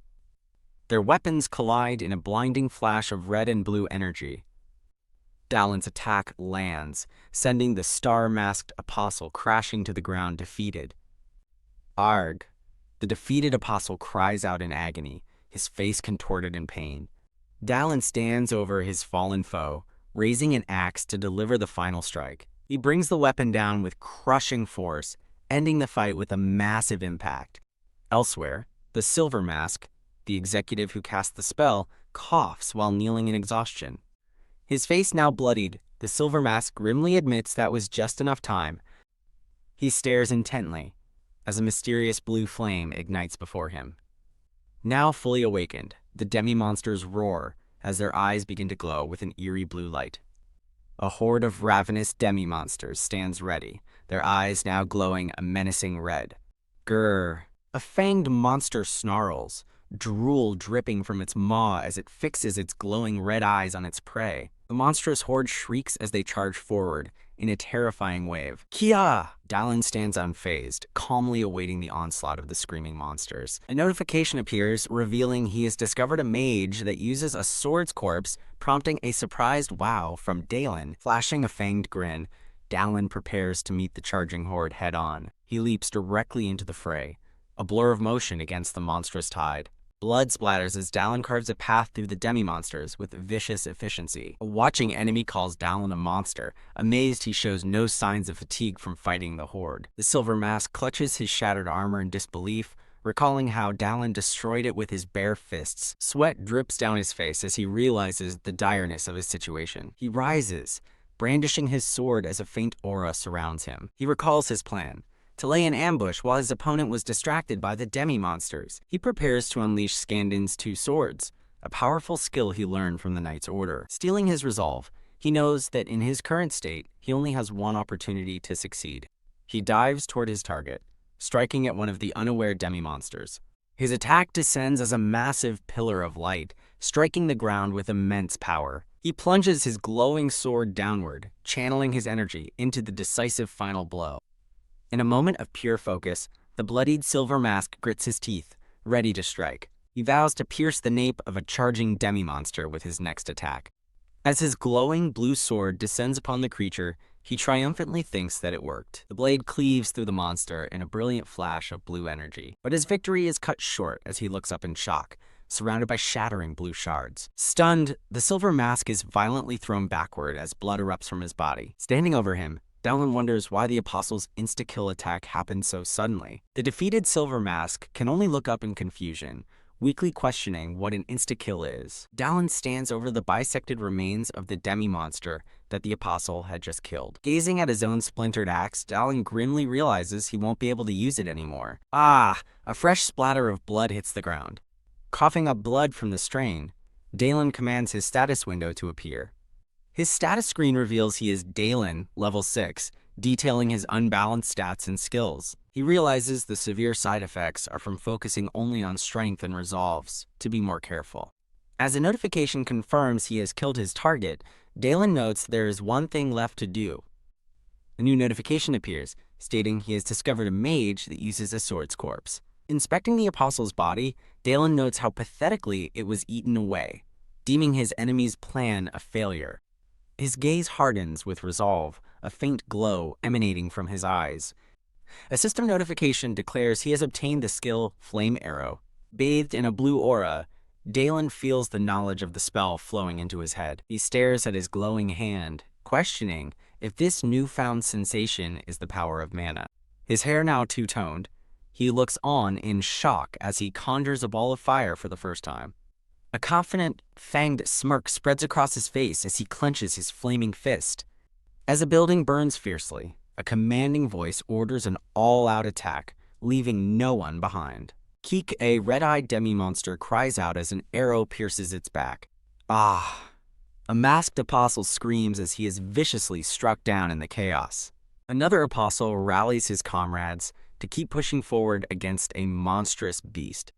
Their weapons collide in a blinding flash of red and blue energy. Dalen's attack lands, sending the star-masked apostle crashing to the ground defeated. Arg! The defeated apostle cries out in agony, his face contorted in pain. Dallin stands over his fallen foe, raising an axe to deliver the final strike. He brings the weapon down with crushing force, ending the fight with a massive impact. Elsewhere, the Silver Mask, the executive who cast the spell, coughs while kneeling in exhaustion. His face now bloodied, the Silver Mask grimly admits that was just enough time. He stares intently as a mysterious blue flame ignites before him. Now fully awakened, the demi-monsters roar as their eyes begin to glow with an eerie blue light. A horde of ravenous demi-monsters stands ready, their eyes now glowing a menacing red. Grrr! A fanged monster snarls, drool dripping from its maw as it fixes its glowing red eyes on its prey. The monstrous horde shrieks as they charge forward in a terrifying wave. Kia! Dallin stands unfazed, calmly awaiting the onslaught of the screaming monsters. A notification appears, revealing he has discovered a mage that uses a sword's corpse, prompting a surprised wow from Dallin. Flashing a fanged grin, Dallin prepares to meet the charging horde head-on. He leaps directly into the fray, a blur of motion against the monstrous tide. Blood splatters as Dallin carves a path through the demi-monsters with vicious efficiency. A watching enemy calls Dallin a monster. Amazed, he shows no signs of fatigue from fighting the horde. The Silver Mask clutches his shattered armor in disbelief, recalling how Dallin destroyed it with his bare fists. Sweat drips down his face as he realizes the direness of his situation. He rises, brandishing his sword as a faint aura surrounds him. He recalls his plan: to lay an ambush while his opponent was distracted by the demi-monsters. He prepares to unleash Skandin's two swords, a powerful skill he learned from the Knight's Order. Steeling his resolve, he knows that in his current state, he only has one opportunity to succeed. He dives toward his target, striking at one of the unaware demi-monsters. His attack descends as a massive pillar of light, striking the ground with immense power. He plunges his glowing sword downward, channeling his energy into the decisive final blow. In a moment of pure focus, the bloodied Silver Mask grits his teeth, ready to strike. He vows to pierce the nape of a charging demi-monster with his next attack. As his glowing blue sword descends upon the creature, he triumphantly thinks that it worked. The blade cleaves through the monster in a brilliant flash of blue energy. But his victory is cut short as he looks up in shock, surrounded by shattering blue shards. Stunned, the Silver Mask is violently thrown backward as blood erupts from his body. Standing over him, Dallin wonders why the Apostle's insta-kill attack happened so suddenly. The defeated Silver Mask can only look up in confusion, weakly questioning what an insta-kill is. Dallin stands over the bisected remains of the demi-monster that the Apostle had just killed. Gazing at his own splintered axe, Dallin grimly realizes he won't be able to use it anymore. A fresh splatter of blood hits the ground. Coughing up blood from the strain, Dallin commands his status window to appear. His status screen reveals he is Dallin, level 6, detailing his unbalanced stats and skills. He realizes the severe side effects are from focusing only on strength and resolves to be more careful. As a notification confirms he has killed his target, Dallin notes there is one thing left to do. A new notification appears, stating he has discovered a mage that uses a sword's corpse. Inspecting the Apostle's body, Dallin notes how pathetically it was eaten away, deeming his enemy's plan a failure. His gaze hardens with resolve, a faint glow emanating from his eyes. A system notification declares he has obtained the skill Flame Arrow. Bathed in a blue aura, Dallin feels the knowledge of the spell flowing into his head. He stares at his glowing hand, questioning if this newfound sensation is the power of mana. His hair now two-toned, he looks on in shock as he conjures a ball of fire for the first time. A confident, fanged smirk spreads across his face as he clenches his flaming fist. As a building burns fiercely, a commanding voice orders an all-out attack, leaving no one behind. Keek, a red-eyed demi-monster, cries out as an arrow pierces its back. A masked apostle screams as he is viciously struck down in the chaos. Another apostle rallies his comrades to keep pushing forward against a monstrous beast.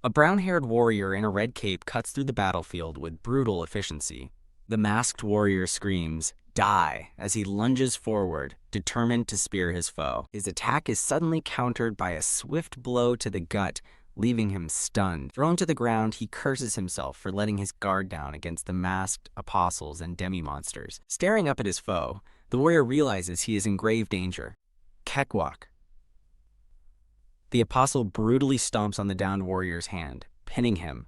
A brown-haired warrior in a red cape cuts through the battlefield with brutal efficiency. The masked warrior screams, "Die," as he lunges forward, determined to spear his foe. His attack is suddenly countered by a swift blow to the gut, leaving him stunned. Thrown to the ground, he curses himself for letting his guard down against the masked apostles and demi-monsters. Staring up at his foe, the warrior realizes he is in grave danger. Kekwak. The apostle brutally stomps on the downed warrior's hand, pinning him.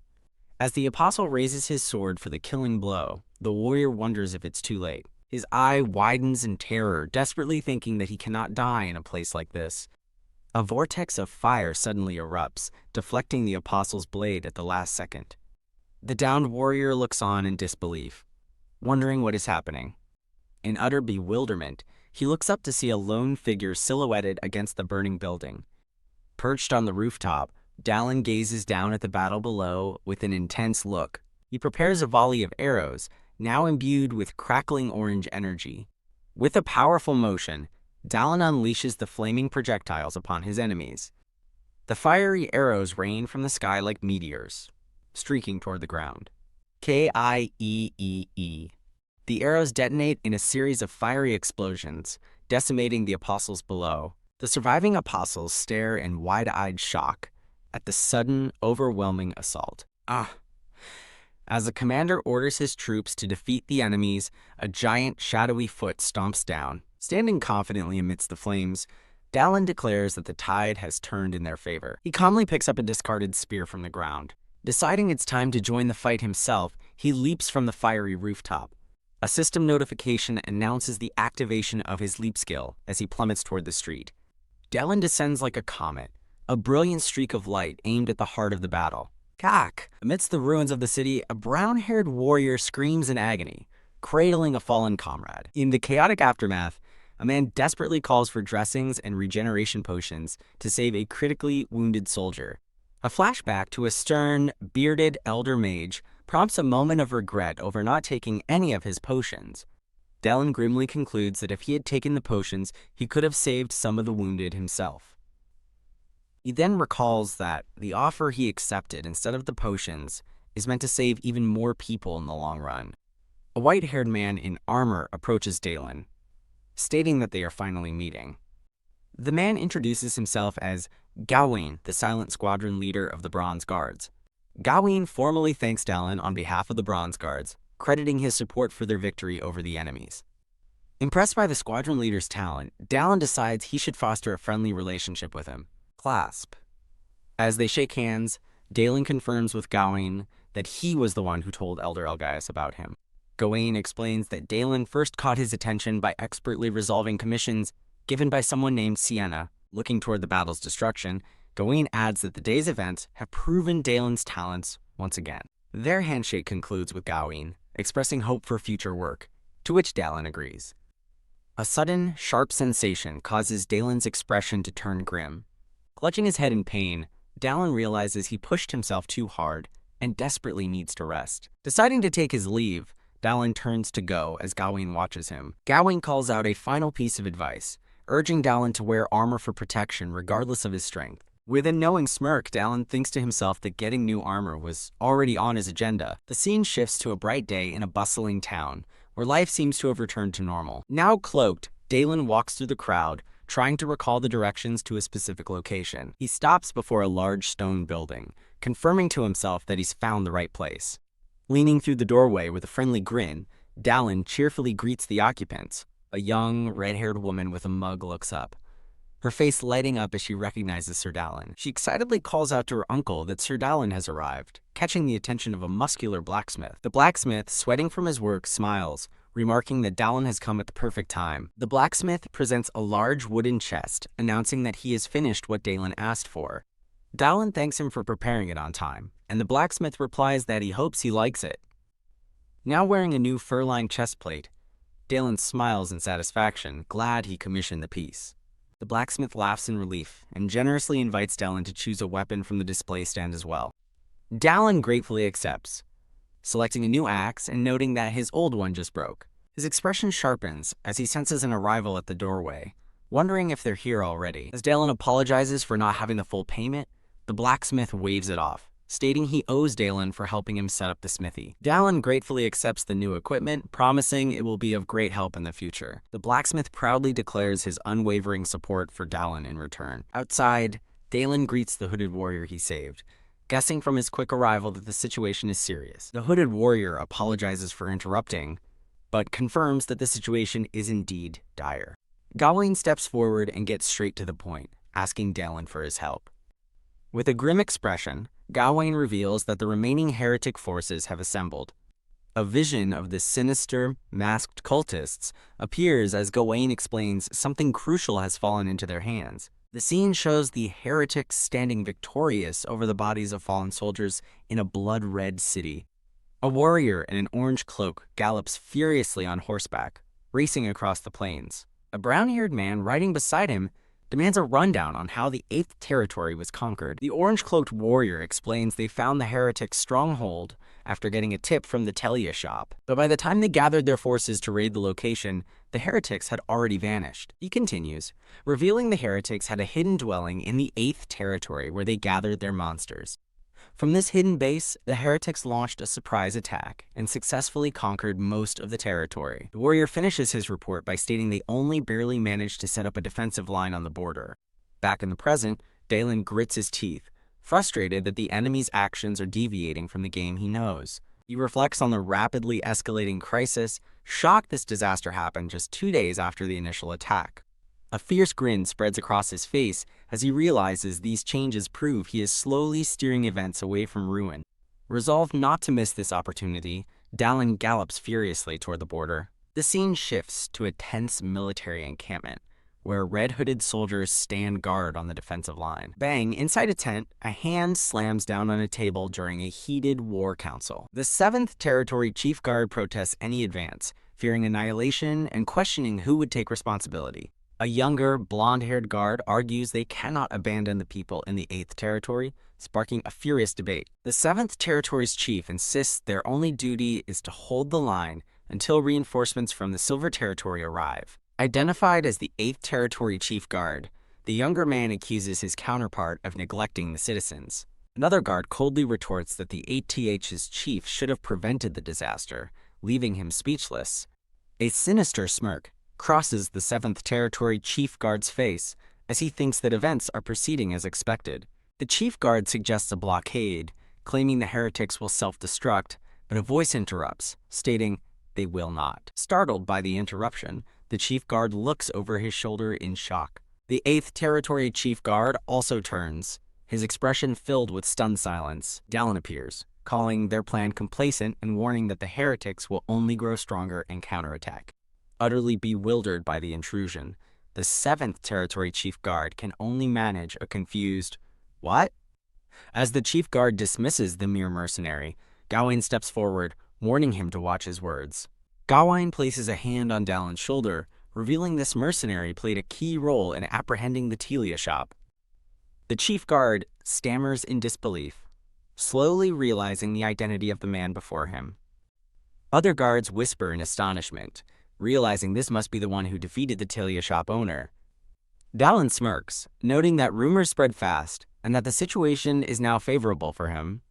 As the apostle raises his sword for the killing blow, the warrior wonders if it's too late. His eye widens in terror, desperately thinking that he cannot die in a place like this. A vortex of fire suddenly erupts, deflecting the apostle's blade at the last second. The downed warrior looks on in disbelief, wondering what is happening. In utter bewilderment, he looks up to see a lone figure silhouetted against the burning building. Perched on the rooftop, Dallin gazes down at the battle below with an intense look. He prepares a volley of arrows, now imbued with crackling orange energy. With a powerful motion, Dallin unleashes the flaming projectiles upon his enemies. The fiery arrows rain from the sky like meteors, streaking toward the ground. K-I-E-E-E. The arrows detonate in a series of fiery explosions, decimating the apostles below. The surviving apostles stare in wide-eyed shock at the sudden, overwhelming assault. As the commander orders his troops to defeat the enemies, a giant, shadowy foot stomps down. Standing confidently amidst the flames, Dallin declares that the tide has turned in their favor. He calmly picks up a discarded spear from the ground. Deciding it's time to join the fight himself, he leaps from the fiery rooftop. A system notification announces the activation of his leap skill as he plummets toward the street. Dallin descends like a comet, a brilliant streak of light aimed at the heart of the battle. Kak! Amidst the ruins of the city, a brown-haired warrior screams in agony, cradling a fallen comrade. In the chaotic aftermath, a man desperately calls for dressings and regeneration potions to save a critically wounded soldier. A flashback to a stern, bearded elder mage prompts a moment of regret over not taking any of his potions. Dallin grimly concludes that if he had taken the potions, he could have saved some of the wounded himself. He then recalls that the offer he accepted instead of the potions is meant to save even more people in the long run. A white-haired man in armor approaches Dallin, stating that they are finally meeting. The man introduces himself as Gawain, the silent squadron leader of the Bronze Guards. Gawain formally thanks Dallin on behalf of the Bronze Guards, crediting his support for their victory over the enemies. Impressed by the squadron leader's talent, Dallin decides he should foster a friendly relationship with him. Clasp. As they shake hands, Dallin confirms with Gawain that he was the one who told Elder Elgaius about him. Gawain explains that Dallin first caught his attention by expertly resolving commissions given by someone named Sienna. Looking toward the battle's destruction, Gawain adds that the day's events have proven Dallin's talents once again. Their handshake concludes with Gawain expressing hope for future work, to which Dallin agrees. A sudden, sharp sensation causes Dallin's expression to turn grim. Clutching his head in pain, Dallin realizes he pushed himself too hard and desperately needs to rest. Deciding to take his leave, Dallin turns to go as Gawain watches him. Gawain calls out a final piece of advice, urging Dallin to wear armor for protection regardless of his strength. With a knowing smirk, Dallin thinks to himself that getting new armor was already on his agenda. The scene shifts to a bright day in a bustling town, where life seems to have returned to normal. Now cloaked, Dallin walks through the crowd, trying to recall the directions to a specific location. He stops before a large stone building, confirming to himself that he's found the right place. Leaning through the doorway with a friendly grin, Dallin cheerfully greets the occupants. A young, red-haired woman with a mug looks up, her face lighting up as she recognizes Sir Dallin. She excitedly calls out to her uncle that Sir Dallin has arrived, catching the attention of a muscular blacksmith. The blacksmith, sweating from his work, smiles, remarking that Dallin has come at the perfect time. The blacksmith presents a large wooden chest, announcing that he has finished what Dallin asked for. Dallin thanks him for preparing it on time, and the blacksmith replies that he hopes he likes it. Now wearing a new fur-lined chest plate, Dallin smiles in satisfaction, glad he commissioned the piece. The blacksmith laughs in relief and generously invites Dallin to choose a weapon from the display stand as well. Dallin gratefully accepts, selecting a new axe and noting that his old one just broke. His expression sharpens as he senses an arrival at the doorway, wondering if they're here already. As Dallin apologizes for not having the full payment, the blacksmith waves it off, stating he owes Dallin for helping him set up the smithy. Dallin gratefully accepts the new equipment, promising it will be of great help in the future. The blacksmith proudly declares his unwavering support for Dallin in return. Outside, Dallin greets the hooded warrior he saved, guessing from his quick arrival that the situation is serious. The hooded warrior apologizes for interrupting, but confirms that the situation is indeed dire. Gawain steps forward and gets straight to the point, asking Dallin for his help. With a grim expression, Gawain reveals that the remaining heretic forces have assembled. A vision of the sinister, masked cultists appears as Gawain explains something crucial has fallen into their hands. The scene shows the heretics standing victorious over the bodies of fallen soldiers in a blood-red city. A warrior in an orange cloak gallops furiously on horseback, racing across the plains. A brown-haired man riding beside him demands a rundown on how the 8th territory was conquered. The orange-cloaked warrior explains they found the heretics' stronghold after getting a tip from the Telia shop. But by the time they gathered their forces to raid the location, the heretics had already vanished. He continues, revealing the heretics had a hidden dwelling in the 8th territory where they gathered their monsters. From this hidden base, the heretics launched a surprise attack and successfully conquered most of the territory. The warrior finishes his report by stating they only barely managed to set up a defensive line on the border. Back in the present, Dalen grits his teeth, frustrated that the enemy's actions are deviating from the game he knows. He reflects on the rapidly escalating crisis, shocked this disaster happened just 2 days after the initial attack. A fierce grin spreads across his face as he realizes these changes prove he is slowly steering events away from ruin. Resolved not to miss this opportunity, Dalen gallops furiously toward the border. The scene shifts to a tense military encampment, where red-hooded soldiers stand guard on the defensive line. Bang! Inside a tent, a hand slams down on a table during a heated war council. The 7th Territory Chief Guard protests any advance, fearing annihilation and questioning who would take responsibility. A younger, blonde-haired guard argues they cannot abandon the people in the 8th Territory, sparking a furious debate. The 7th Territory's chief insists their only duty is to hold the line until reinforcements from the Silver Territory arrive. Identified as the 8th Territory Chief Guard, the younger man accuses his counterpart of neglecting the citizens. Another guard coldly retorts that the 8TH's chief should have prevented the disaster, leaving him speechless. A sinister smirk crosses the 7th Territory Chief Guard's face as he thinks that events are proceeding as expected. The Chief Guard suggests a blockade, claiming the heretics will self-destruct, but a voice interrupts, stating they will not. Startled by the interruption, the Chief Guard looks over his shoulder in shock. The 8th Territory Chief Guard also turns, his expression filled with stunned silence. Dalen appears, calling their plan complacent and warning that the heretics will only grow stronger and counterattack. Utterly bewildered by the intrusion, the 7th Territory Chief Guard can only manage a confused, "What?" As the Chief Guard dismisses the mere mercenary, Gawain steps forward, warning him to watch his words. Gawain places a hand on Dalen's shoulder, revealing this mercenary played a key role in apprehending the Telia shop. The Chief Guard stammers in disbelief, slowly realizing the identity of the man before him. Other guards whisper in astonishment, realizing this must be the one who defeated the Telia shop owner. Dalen smirks, noting that rumors spread fast and that the situation is now favorable for him.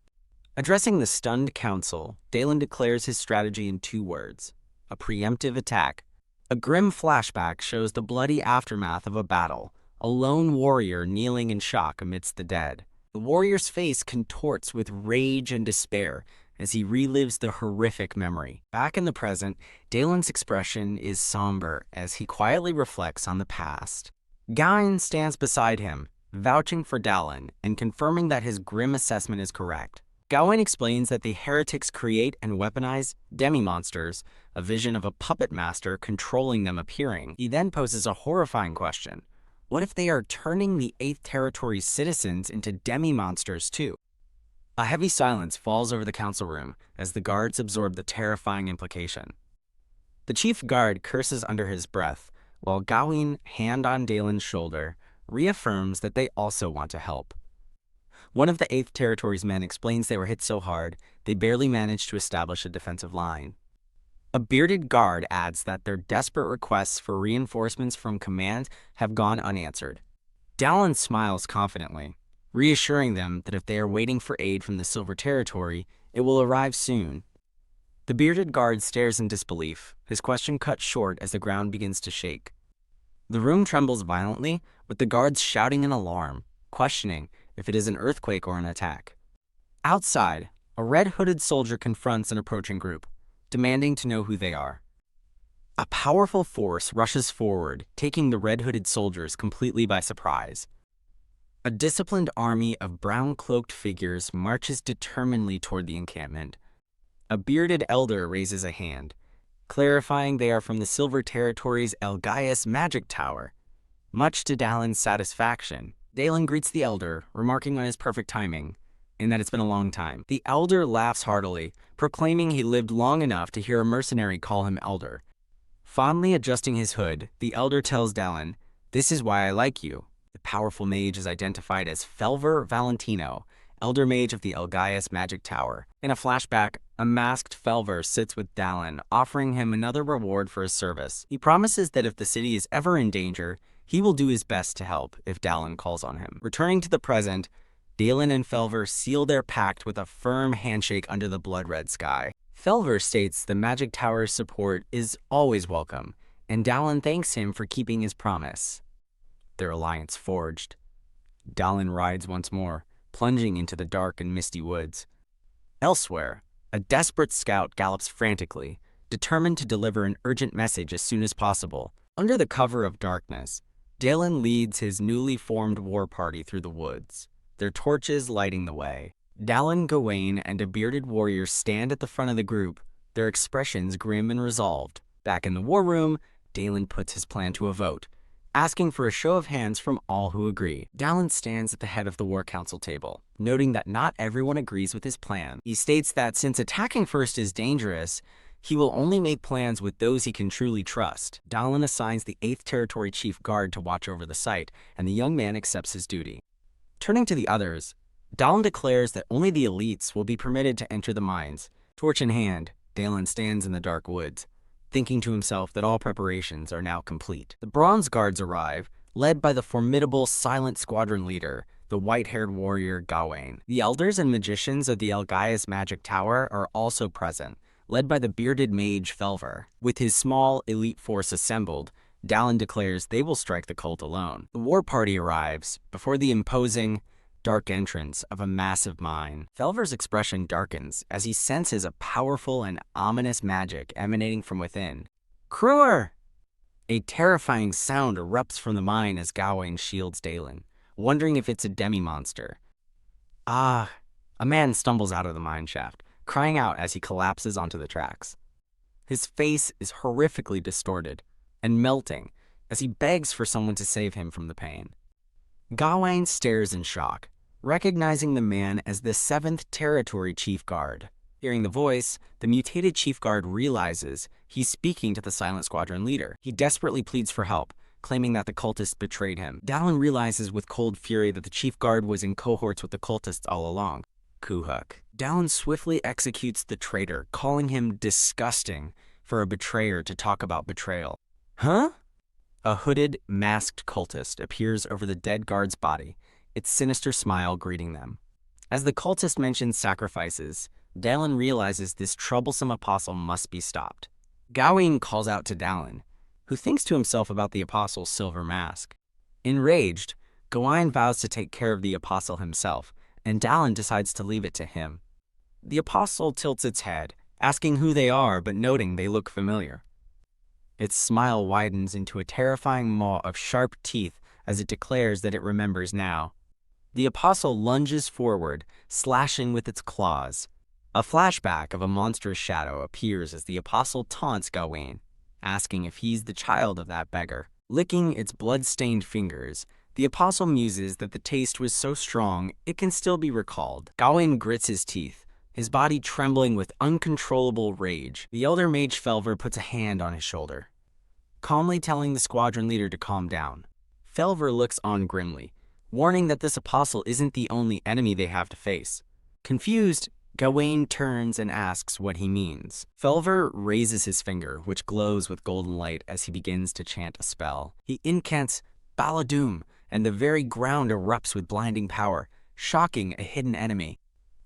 Addressing the stunned council, Dalen declares his strategy in 2 words: a preemptive attack. A grim flashback shows the bloody aftermath of a battle, a lone warrior kneeling in shock amidst the dead. The warrior's face contorts with rage and despair as he relives the horrific memory. Back in the present, Dalen's expression is somber as he quietly reflects on the past. Gawain stands beside him, vouching for Dalen and confirming that his grim assessment is correct. Gawain explains that the heretics create and weaponize demi-monsters, a vision of a puppet master controlling them appearing. He then poses a horrifying question. What if they are turning the 8th Territory's citizens into demi-monsters too? A heavy silence falls over the council room as the guards absorb the terrifying implication. The Chief Guard curses under his breath, while Gawain, hand on Dalen's shoulder, reaffirms that they also want to help. One of the 8th Territory's men explains they were hit so hard, they barely managed to establish a defensive line. A bearded guard adds that their desperate requests for reinforcements from command have gone unanswered. Dalen smiles confidently, reassuring them that if they are waiting for aid from the Silver Territory, it will arrive soon. The bearded guard stares in disbelief, his question cut short as the ground begins to shake. The room trembles violently, with the guards shouting in alarm, questioning if it is an earthquake or an attack. Outside, a red-hooded soldier confronts an approaching group, demanding to know who they are. A powerful force rushes forward, taking the red-hooded soldiers completely by surprise. A disciplined army of brown-cloaked figures marches determinedly toward the encampment. A bearded elder raises a hand, clarifying they are from the Silver Territory's Elgaia's magic tower. Much to Dalin's satisfaction, Dalin greets the elder, remarking on his perfect timing, in that it's been a long time. The elder laughs heartily, proclaiming he lived long enough to hear a mercenary call him elder. Fondly adjusting his hood, the elder tells Dalin, "This is why I like you." The powerful mage is identified as Felver Valentino, elder mage of the Elgaia's magic tower. In a flashback, a masked Felver sits with Dalin, offering him another reward for his service. He promises that if the city is ever in danger, he will do his best to help if Dalin calls on him. Returning to the present, Dalin and Felver seal their pact with a firm handshake under the blood-red sky. Felver states the magic tower's support is always welcome, and Dalin thanks him for keeping his promise. Their alliance forged. Dalin rides once more, plunging into the dark and misty woods. Elsewhere, a desperate scout gallops frantically, determined to deliver an urgent message as soon as possible. Under the cover of darkness, Dalin leads his newly formed war party through the woods, their torches lighting the way. Dalin, Gawain, and a bearded warrior stand at the front of the group, their expressions grim and resolved. Back in the war room, Dalin puts his plan to a vote, asking for a show of hands from all who agree. Dalin stands at the head of the war council table, noting that not everyone agrees with his plan. He states that since attacking first is dangerous, he will only make plans with those he can truly trust. Dalin assigns the 8th Territory Chief Guard to watch over the site, and the young man accepts his duty. Turning to the others, Dalin declares that only the elites will be permitted to enter the mines. Torch in hand, Dalin stands in the dark woods, thinking to himself that all preparations are now complete. The Bronze Guards arrive, led by the formidable Silent Squadron leader, the white-haired warrior Gawain. The elders and magicians of the Elgaia's magic tower are also present, led by the bearded mage Felver. With his small, elite force assembled, Dalin declares they will strike the cult alone. The war party arrives before the imposing, dark entrance of a massive mine. Felver's expression darkens as he senses a powerful and ominous magic emanating from within. Kruer! A terrifying sound erupts from the mine as Gawain shields Dalin, wondering if it's a demi-monster. A man stumbles out of the mine shaft, crying out as he collapses onto the tracks. His face is horrifically distorted and melting as he begs for someone to save him from the pain. Gawain stares in shock, recognizing the man as the 7th Territory Chief Guard. Hearing the voice, the mutated Chief Guard realizes he's speaking to the Silent Squadron leader. He desperately pleads for help, claiming that the cultists betrayed him. Dalin realizes with cold fury that the Chief Guard was in cohorts with the cultists all along. Kuhuk. Dalin swiftly executes the traitor, calling him disgusting for a betrayer to talk about betrayal. Huh? A hooded, masked cultist appears over the dead guard's body, its sinister smile greeting them. As the cultist mentions sacrifices, Dalin realizes this troublesome apostle must be stopped. Gawain calls out to Dalin, who thinks to himself about the apostle's silver mask. Enraged, Gawain vows to take care of the apostle himself, and Dalin decides to leave it to him. The apostle tilts its head, asking who they are but noting they look familiar. Its smile widens into a terrifying maw of sharp teeth as it declares that it remembers now. The apostle lunges forward, slashing with its claws. A flashback of a monstrous shadow appears as the apostle taunts Gawain, asking if he's the child of that beggar. Licking its blood-stained fingers, the apostle muses that the taste was so strong it can still be recalled. Gawain grits his teeth, his body trembling with uncontrollable rage. The elder mage Felver puts a hand on his shoulder, calmly telling the squadron leader to calm down. Felver looks on grimly, warning that this apostle isn't the only enemy they have to face. Confused, Gawain turns and asks what he means. Felver raises his finger, which glows with golden light as he begins to chant a spell. He incants Baladoom, and the very ground erupts with blinding power, shocking a hidden enemy.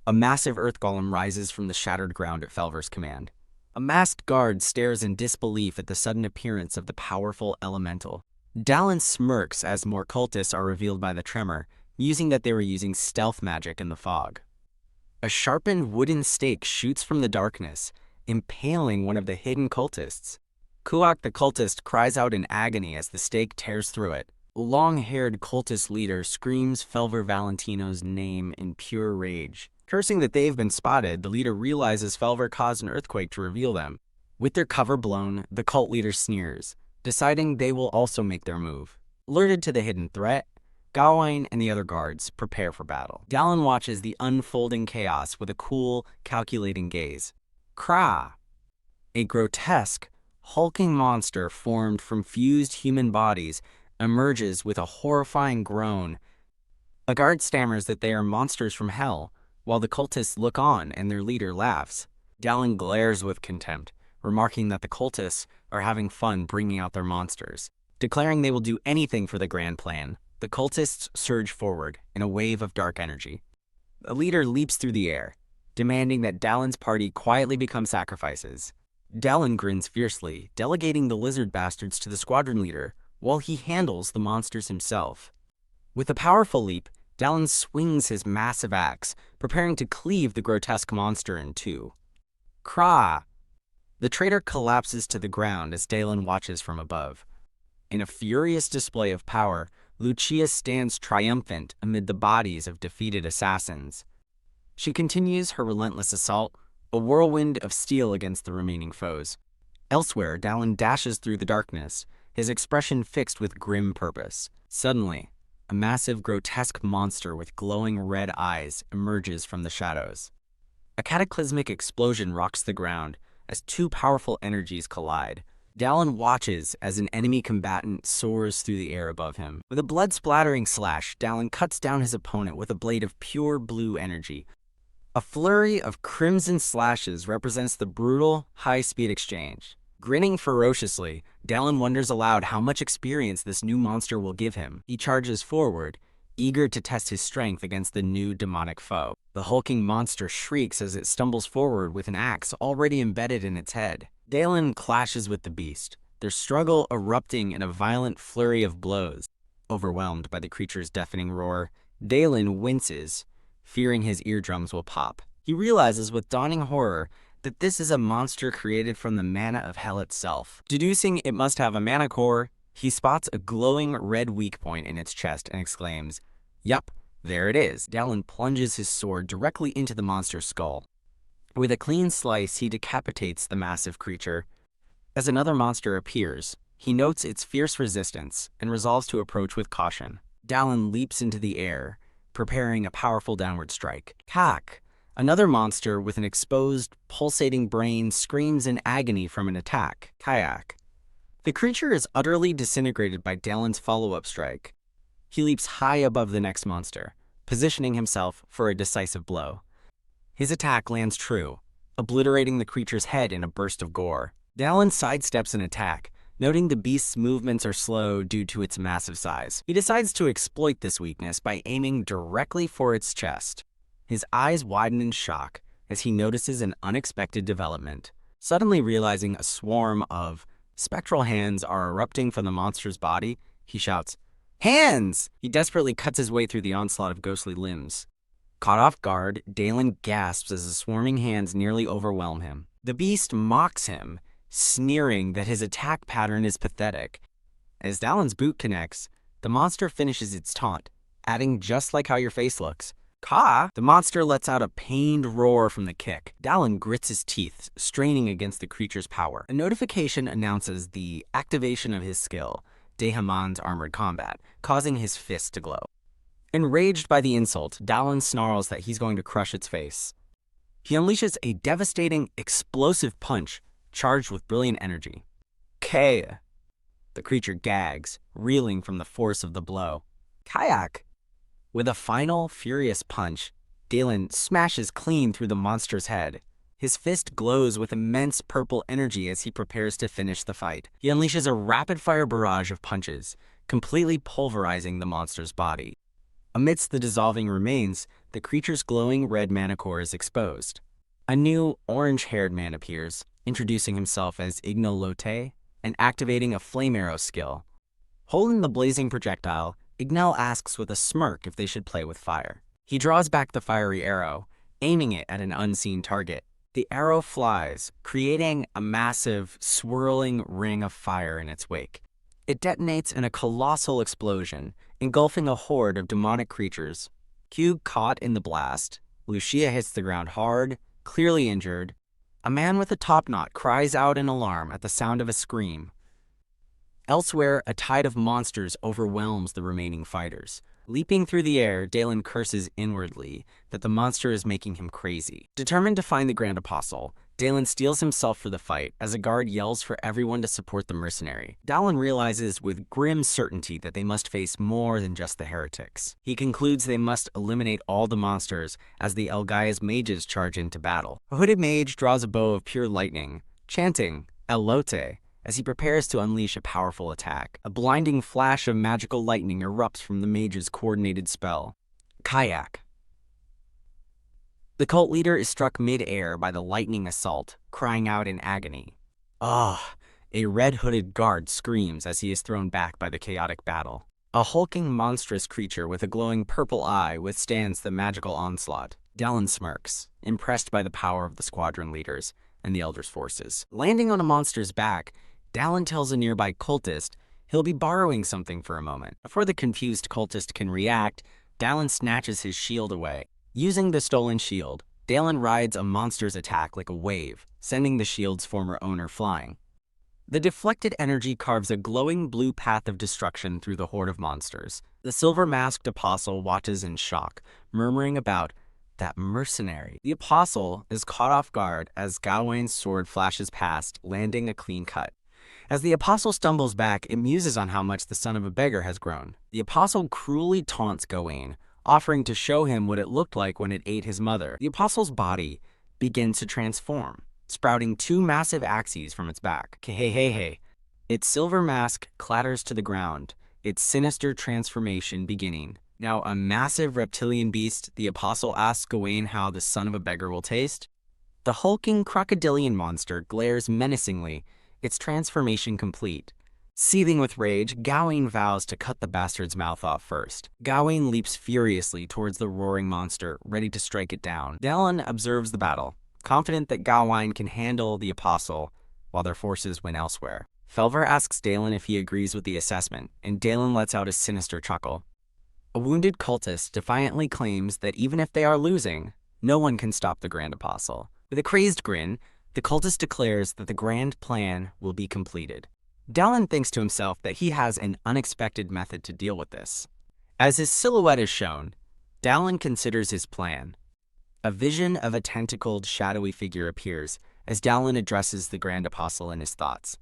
A massive earth golem rises from the shattered ground at Felver's command. A masked guard stares in disbelief at the sudden appearance of the powerful elemental. Dalin smirks as more cultists are revealed by the tremor, musing that they were using stealth magic in the fog. A sharpened wooden stake shoots from the darkness, impaling one of the hidden cultists. Kuak the cultist cries out in agony as the stake tears through it. long-haired cultist leader screams Felver Valentino's name in pure rage. Cursing that they've been spotted, the leader realizes Felver caused an earthquake to reveal them. With their cover blown, the cult leader sneers, deciding they will also make their move. Alerted to the hidden threat, Gawain and the other guards prepare for battle. Dallin watches the unfolding chaos with a cool, calculating gaze. Kra! A grotesque, hulking monster formed from fused human bodies emerges with a horrifying groan. A guard stammers that they are monsters from hell, while the cultists look on and their leader laughs. Dallin glares with contempt, remarking that the cultists are having fun bringing out their monsters. Declaring they will do anything for the grand plan, the cultists surge forward in a wave of dark energy. The leader leaps through the air, demanding that Dallin's party quietly become sacrifices. Dallin grins fiercely, delegating the lizard bastards to the squadron leader, while he handles the monsters himself. With a powerful leap, Dallin swings his massive axe, preparing to cleave the grotesque monster in two. Kra! The traitor collapses to the ground as Dallin watches from above. In a furious display of power, Lucia stands triumphant amid the bodies of defeated assassins. She continues her relentless assault, a whirlwind of steel against the remaining foes. Elsewhere, Dallin dashes through the darkness, his expression fixed with grim purpose. Suddenly, a massive, grotesque monster with glowing red eyes emerges from the shadows. A cataclysmic explosion rocks the ground as two powerful energies collide. Dallin watches as an enemy combatant soars through the air above him. With a blood-splattering slash, Dallin cuts down his opponent with a blade of pure blue energy. A flurry of crimson slashes represents the brutal, high-speed exchange. Grinning ferociously, Dallin wonders aloud how much experience this new monster will give him. He charges forward, eager to test his strength against the new demonic foe. The hulking monster shrieks as it stumbles forward with an axe already embedded in its head. Dallin clashes with the beast, their struggle erupting in a violent flurry of blows. Overwhelmed by the creature's deafening roar, Dallin winces, fearing his eardrums will pop. He realizes with dawning horror that this is a monster created from the mana of hell itself. Deducing it must have a mana core, he spots a glowing red weak point in its chest and exclaims, "Yup, there it is." Dallin plunges his sword directly into the monster's skull. With a clean slice, he decapitates the massive creature. As another monster appears, he notes its fierce resistance and resolves to approach with caution. Dallin leaps into the air, preparing a powerful downward strike. Kak! Another monster with an exposed, pulsating brain screams in agony from an attack. Kayak. The creature is utterly disintegrated by Dallin's follow-up strike. He leaps high above the next monster, positioning himself for a decisive blow. His attack lands true, obliterating the creature's head in a burst of gore. Dallin sidesteps an attack, noting the beast's movements are slow due to its massive size. He decides to exploit this weakness by aiming directly for its chest. His eyes widen in shock as he notices an unexpected development. Suddenly realizing a swarm of spectral hands are erupting from the monster's body, he shouts, "Hands!" He desperately cuts his way through the onslaught of ghostly limbs. Caught off guard, Dallin gasps as the swarming hands nearly overwhelm him. The beast mocks him, sneering that his attack pattern is pathetic. As Dallin's boot connects, the monster finishes its taunt, adding, "Just like how your face looks." Ka! The monster lets out a pained roar from the kick. Dallin grits his teeth, straining against the creature's power. A notification announces the activation of his skill, Dehamon's Armored Combat, causing his fist to glow. Enraged by the insult, Dallin snarls that he's going to crush its face. He unleashes a devastating, explosive punch charged with brilliant energy. K! The creature gags, reeling from the force of the blow. Kayak! With a final, furious punch, Dallin smashes clean through the monster's head. His fist glows with immense purple energy as he prepares to finish the fight. He unleashes a rapid-fire barrage of punches, completely pulverizing the monster's body. Amidst the dissolving remains, the creature's glowing red mana core is exposed. A new, orange-haired man appears, introducing himself as Ignolote and activating a flame arrow skill. Holding the blazing projectile, Ignel asks with a smirk if they should play with fire. He draws back the fiery arrow, aiming it at an unseen target. The arrow flies, creating a massive, swirling ring of fire in its wake. It detonates in a colossal explosion, engulfing a horde of demonic creatures. Q caught in the blast. Lucia hits the ground hard, clearly injured. A man with a topknot cries out in alarm at the sound of a scream. Elsewhere, a tide of monsters overwhelms the remaining fighters. Leaping through the air, Dalen curses inwardly that the monster is making him crazy. Determined to find the Grand Apostle, Dalen steels himself for the fight as a guard yells for everyone to support the mercenary. Dalen realizes with grim certainty that they must face more than just the heretics. He concludes they must eliminate all the monsters as the Elgaea's mages charge into battle. A hooded mage draws a bow of pure lightning, chanting Elote, as he prepares to unleash a powerful attack. A blinding flash of magical lightning erupts from the mage's coordinated spell. Kayak. The cult leader is struck mid-air by the lightning assault, crying out in agony. Ah! A red-hooded guard screams as he is thrown back by the chaotic battle. A hulking monstrous creature with a glowing purple eye withstands the magical onslaught. Dalen smirks, impressed by the power of the squadron leaders and the Elder's forces. Landing on a monster's back, Dalen tells a nearby cultist he'll be borrowing something for a moment. Before the confused cultist can react, Dalen snatches his shield away. Using the stolen shield, Dalen rides a monster's attack like a wave, sending the shield's former owner flying. The deflected energy carves a glowing blue path of destruction through the horde of monsters. The silver-masked apostle watches in shock, murmuring about that mercenary. The apostle is caught off guard as Gawain's sword flashes past, landing a clean cut. As the apostle stumbles back, it muses on how much the son of a beggar has grown. The apostle cruelly taunts Gawain, offering to show him what it looked like when it ate his mother. The apostle's body begins to transform, sprouting two massive axes from its back. Hey. Its silver mask clatters to the ground, its sinister transformation beginning. Now a massive reptilian beast, the apostle asks Gawain how the son of a beggar will taste. The hulking crocodilian monster glares menacingly, its transformation complete. Seething with rage, Gawain vows to cut the bastard's mouth off first. Gawain leaps furiously towards the roaring monster, ready to strike it down. Dalen observes the battle, confident that Gawain can handle the apostle while their forces went elsewhere. Felver asks Dalen if he agrees with the assessment, and Dalen lets out a sinister chuckle. A wounded cultist defiantly claims that even if they are losing, no one can stop the Grand Apostle. With a crazed grin, the cultist declares that the grand plan will be completed. Dalen thinks to himself that he has an unexpected method to deal with this. As his silhouette is shown, Dalen considers his plan. A vision of a tentacled, shadowy figure appears as Dalen addresses the Grand Apostle in his thoughts.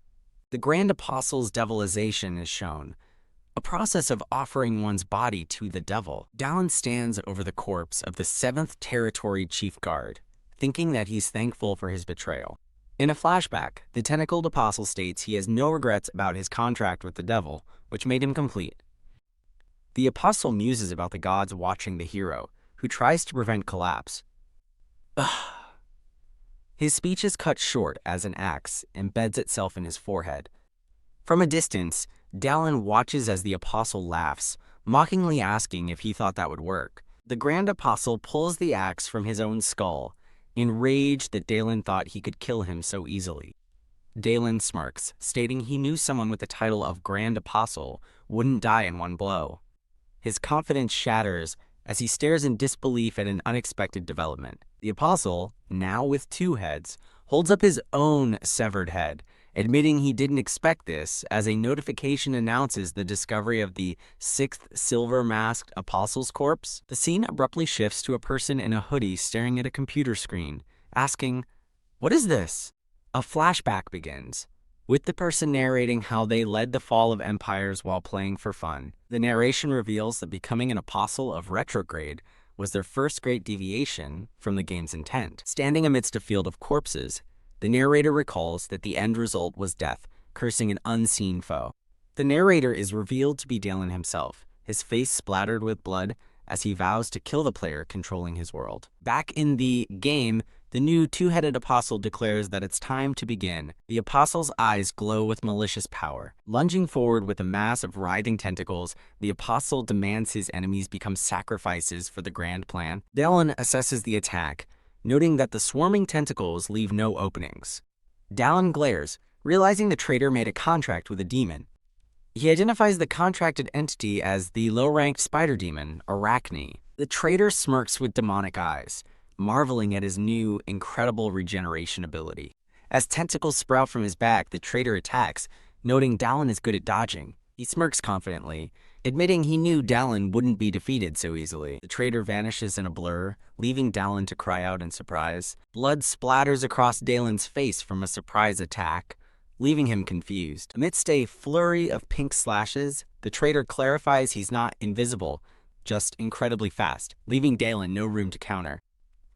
The Grand Apostle's devilization is shown, a process of offering one's body to the devil. Dalen stands over the corpse of the 7th Territory Chief Guard, thinking that he's thankful for his betrayal. In a flashback, the tentacled apostle states he has no regrets about his contract with the devil, which made him complete. The apostle muses about the gods watching the hero, who tries to prevent collapse. His speech is cut short as an axe embeds itself in his forehead. From a distance, Dalen watches as the apostle laughs, mockingly asking if he thought that would work. The Grand Apostle pulls the axe from his own skull, enraged that Dalen thought he could kill him so easily. Dalen smirks, stating he knew someone with the title of Grand Apostle wouldn't die in one blow. His confidence shatters as he stares in disbelief at an unexpected development. The apostle, now with 2 heads, holds up his own severed head, admitting he didn't expect this as a notification announces the discovery of the 6th silver-masked apostle's corpse. The scene abruptly shifts to a person in a hoodie staring at a computer screen, asking, "What is this?" A flashback begins, with the person narrating how they led the fall of empires while playing for fun. The narration reveals that becoming an apostle of retrograde was their first great deviation from the game's intent. Standing amidst a field of corpses, the narrator recalls that the end result was death, cursing an unseen foe. The narrator is revealed to be Dalen himself, his face splattered with blood as he vows to kill the player controlling his world. Back in the game, the new 2-headed apostle declares that it's time to begin. The apostle's eyes glow with malicious power. Lunging forward with a mass of writhing tentacles, the apostle demands his enemies become sacrifices for the grand plan. Dalen assesses the attack, noting that the swarming tentacles leave no openings. Dalen glares, realizing the traitor made a contract with a demon. He identifies the contracted entity as the low-ranked spider demon, Arachne. The traitor smirks with demonic eyes, marveling at his new, incredible regeneration ability. As tentacles sprout from his back, the traitor attacks, noting Dallin is good at dodging. He smirks confidently, admitting he knew Dallin wouldn't be defeated so easily. The traitor vanishes in a blur, leaving Dallin to cry out in surprise. Blood splatters across Dallin's face from a surprise attack, leaving him confused. Amidst a flurry of pink slashes, the traitor clarifies he's not invisible, just incredibly fast, leaving Dallin no room to counter.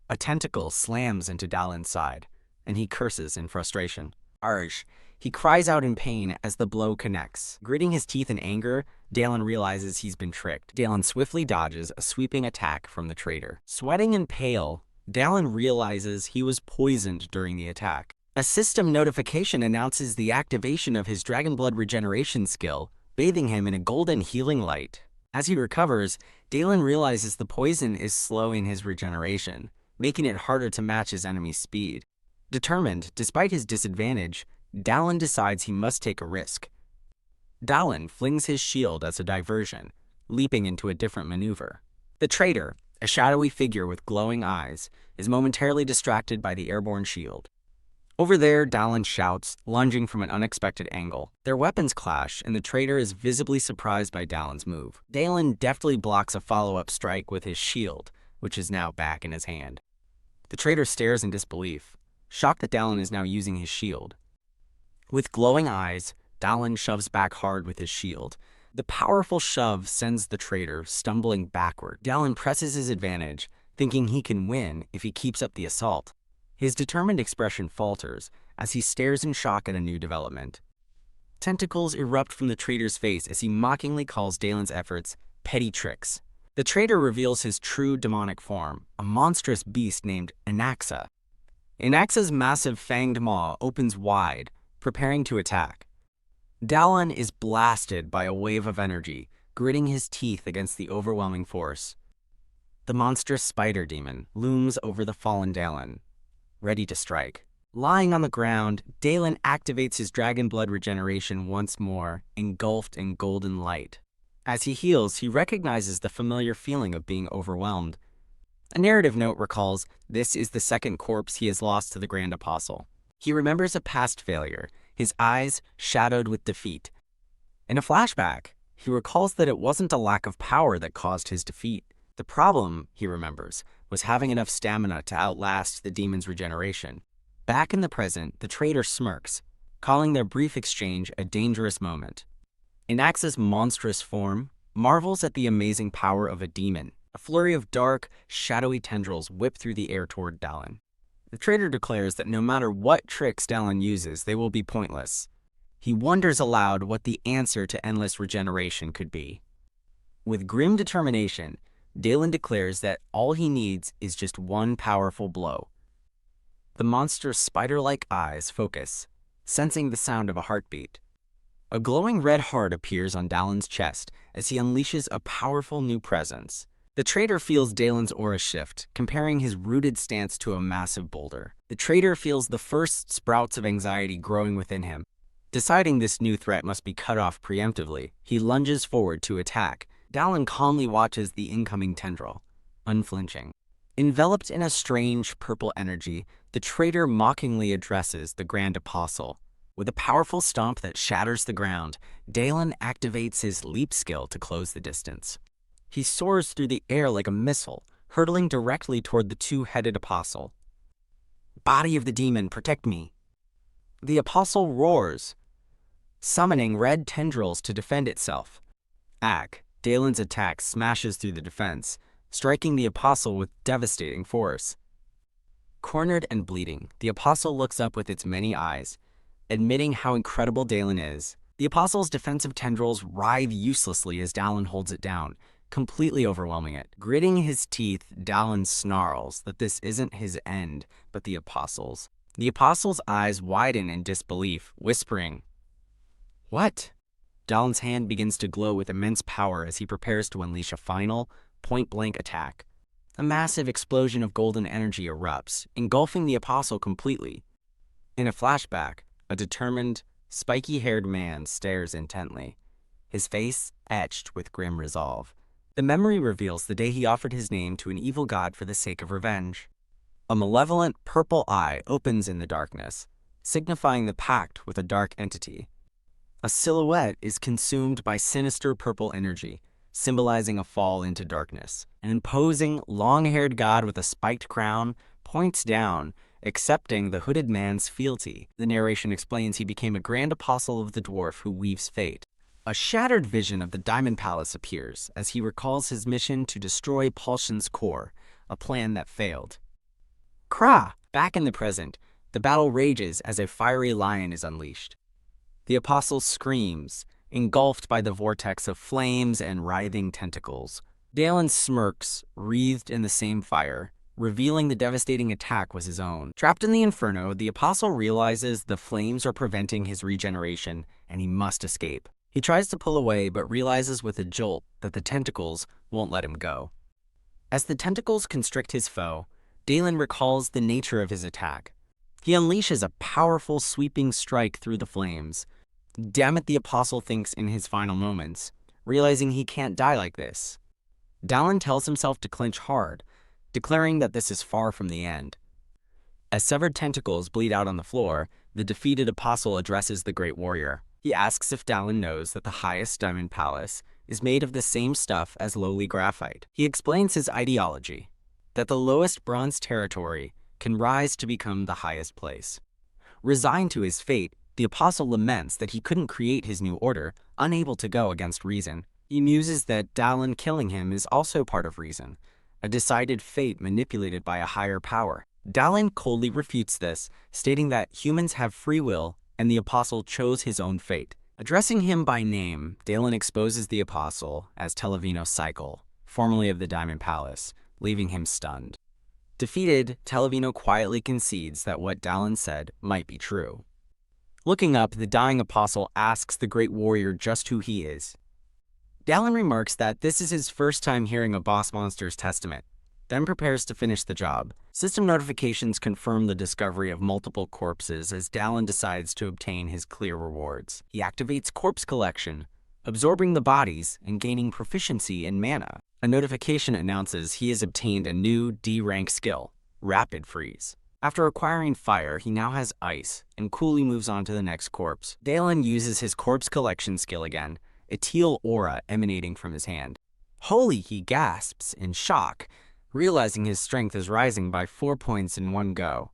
A tentacle slams into Dallin's side, and he curses in frustration. Arj! He cries out in pain as the blow connects. Gritting his teeth in anger, Dallin realizes he's been tricked. Dallin swiftly dodges a sweeping attack from the traitor. Sweating and pale, Dallin realizes he was poisoned during the attack. A system notification announces the activation of his dragon blood regeneration skill, bathing him in a golden healing light. As he recovers, Dallin realizes the poison is slowing his regeneration, making it harder to match his enemy's speed. Determined, despite his disadvantage, Dallin decides he must take a risk. Dallin flings his shield as a diversion, leaping into a different maneuver. The traitor, a shadowy figure with glowing eyes, is momentarily distracted by the airborne shield. Over there, Dallin shouts, lunging from an unexpected angle. Their weapons clash, and the traitor is visibly surprised by Dallin's move. Dallin deftly blocks a follow-up strike with his shield, which is now back in his hand. The traitor stares in disbelief, shocked that Dallin is now using his shield. With glowing eyes, Dallin shoves back hard with his shield. The powerful shove sends the traitor stumbling backward. Dallin presses his advantage, thinking he can win if he keeps up the assault. His determined expression falters as he stares in shock at a new development. Tentacles erupt from the traitor's face as he mockingly calls Dallin's efforts petty tricks. The traitor reveals his true demonic form, a monstrous beast named Anaxa. Anaxa's massive fanged maw opens wide, preparing to attack. Dallin is blasted by a wave of energy, gritting his teeth against the overwhelming force. The monstrous spider demon looms over the fallen Dallin, ready to strike. Lying on the ground, Dallin activates his dragon blood regeneration once more, engulfed in golden light. As he heals, he recognizes the familiar feeling of being overwhelmed. A narrative note recalls this is the second corpse he has lost to the Grand Apostle. He remembers a past failure, his eyes shadowed with defeat. In a flashback, he recalls that it wasn't a lack of power that caused his defeat. The problem, he remembers, was having enough stamina to outlast the demon's regeneration. Back in the present, the traitor smirks, calling their brief exchange a dangerous moment. Anaxa's monstrous form marvels at the amazing power of a demon. A flurry of dark, shadowy tendrils whip through the air toward Dallin. The traitor declares that no matter what tricks Dallin uses, they will be pointless. He wonders aloud what the answer to endless regeneration could be. With grim determination, Dallin declares that all he needs is just one powerful blow. The monster's spider-like eyes focus, sensing the sound of a heartbeat. A glowing red heart appears on Dallin's chest as he unleashes a powerful new presence. The traitor feels Dallin's aura shift, comparing his rooted stance to a massive boulder. The traitor feels the first sprouts of anxiety growing within him. Deciding this new threat must be cut off preemptively, he lunges forward to attack. Dallin calmly watches the incoming tendril, unflinching. Enveloped in a strange purple energy, the traitor mockingly addresses the Grand Apostle. With a powerful stomp that shatters the ground, Dallin activates his leap skill to close the distance. He soars through the air like a missile, hurtling directly toward the two-headed apostle. Body of the demon, protect me! The apostle roars, summoning red tendrils to defend itself. Dallin's attack smashes through the defense, striking the apostle with devastating force. Cornered and bleeding, the apostle looks up with its many eyes, admitting how incredible Dallin is. The apostle's defensive tendrils writhe uselessly as Dallin holds it down, completely overwhelming it. Gritting his teeth, Dallin snarls that this isn't his end, but the apostle's. The apostle's eyes widen in disbelief, whispering, "What?" Dallin's hand begins to glow with immense power as he prepares to unleash a final, point-blank attack. A massive explosion of golden energy erupts, engulfing the apostle completely. In a flashback, a determined, spiky-haired man stares intently. his face etched with grim resolve. The memory reveals the day he offered his name to an evil god for the sake of revenge. A malevolent purple eye opens in the darkness, signifying the pact with a dark entity. A silhouette is consumed by sinister purple energy, symbolizing a fall into darkness. An imposing, long-haired god with a spiked crown points down, accepting the hooded man's fealty. The narration explains he became a grand apostle of the dwarf who weaves fate. A shattered vision of the Diamond Palace appears as he recalls his mission to destroy Paulshan's core, a plan that failed. Kra! Back in the present, the battle rages as a fiery lion is unleashed. The apostle screams, engulfed by the vortex of flames and writhing tentacles. Dalen smirks, wreathed in the same fire, revealing the devastating attack was his own. Trapped in the inferno, the apostle realizes the flames are preventing his regeneration, and he must escape. He tries to pull away, but realizes with a jolt that the tentacles won't let him go. As the tentacles constrict his foe, Dalen recalls the nature of his attack. He unleashes a powerful, sweeping strike through the flames. Damn it, the apostle thinks in his final moments, realizing he can't die like this. Dalen tells himself to clench hard, declaring that this is far from the end. As severed tentacles bleed out on the floor, the defeated apostle addresses the great warrior. He asks if Dalen knows that the highest Diamond Palace is made of the same stuff as lowly graphite. He explains his ideology, that the lowest bronze territory can rise to become the highest place. Resigned to his fate, the apostle laments that he couldn't create his new order, unable to go against reason. He muses that Dalen killing him is also part of reason, a decided fate manipulated by a higher power. Dalen coldly refutes this, stating that humans have free will and the apostle chose his own fate. Addressing him by name, Dalen exposes the apostle as Televino Cycle, formerly of the Diamond Palace, leaving him stunned. Defeated, Televino quietly concedes that what Dalen said might be true. Looking up, the dying apostle asks the great warrior just who he is. Dalen remarks that this is his first time hearing a boss monster's testament, then prepares to finish the job. System notifications confirm the discovery of multiple corpses as Dalen decides to obtain his clear rewards. He activates Corpse Collection, absorbing the bodies and gaining proficiency in mana. A notification announces he has obtained a new D-rank skill, Rapid Freeze. After acquiring fire, he now has ice, and coolly moves on to the next corpse. Dalen uses his Corpse Collection skill again, a teal aura emanating from his hand. Holy, he gasps in shock, realizing his strength is rising by 4 points in one go.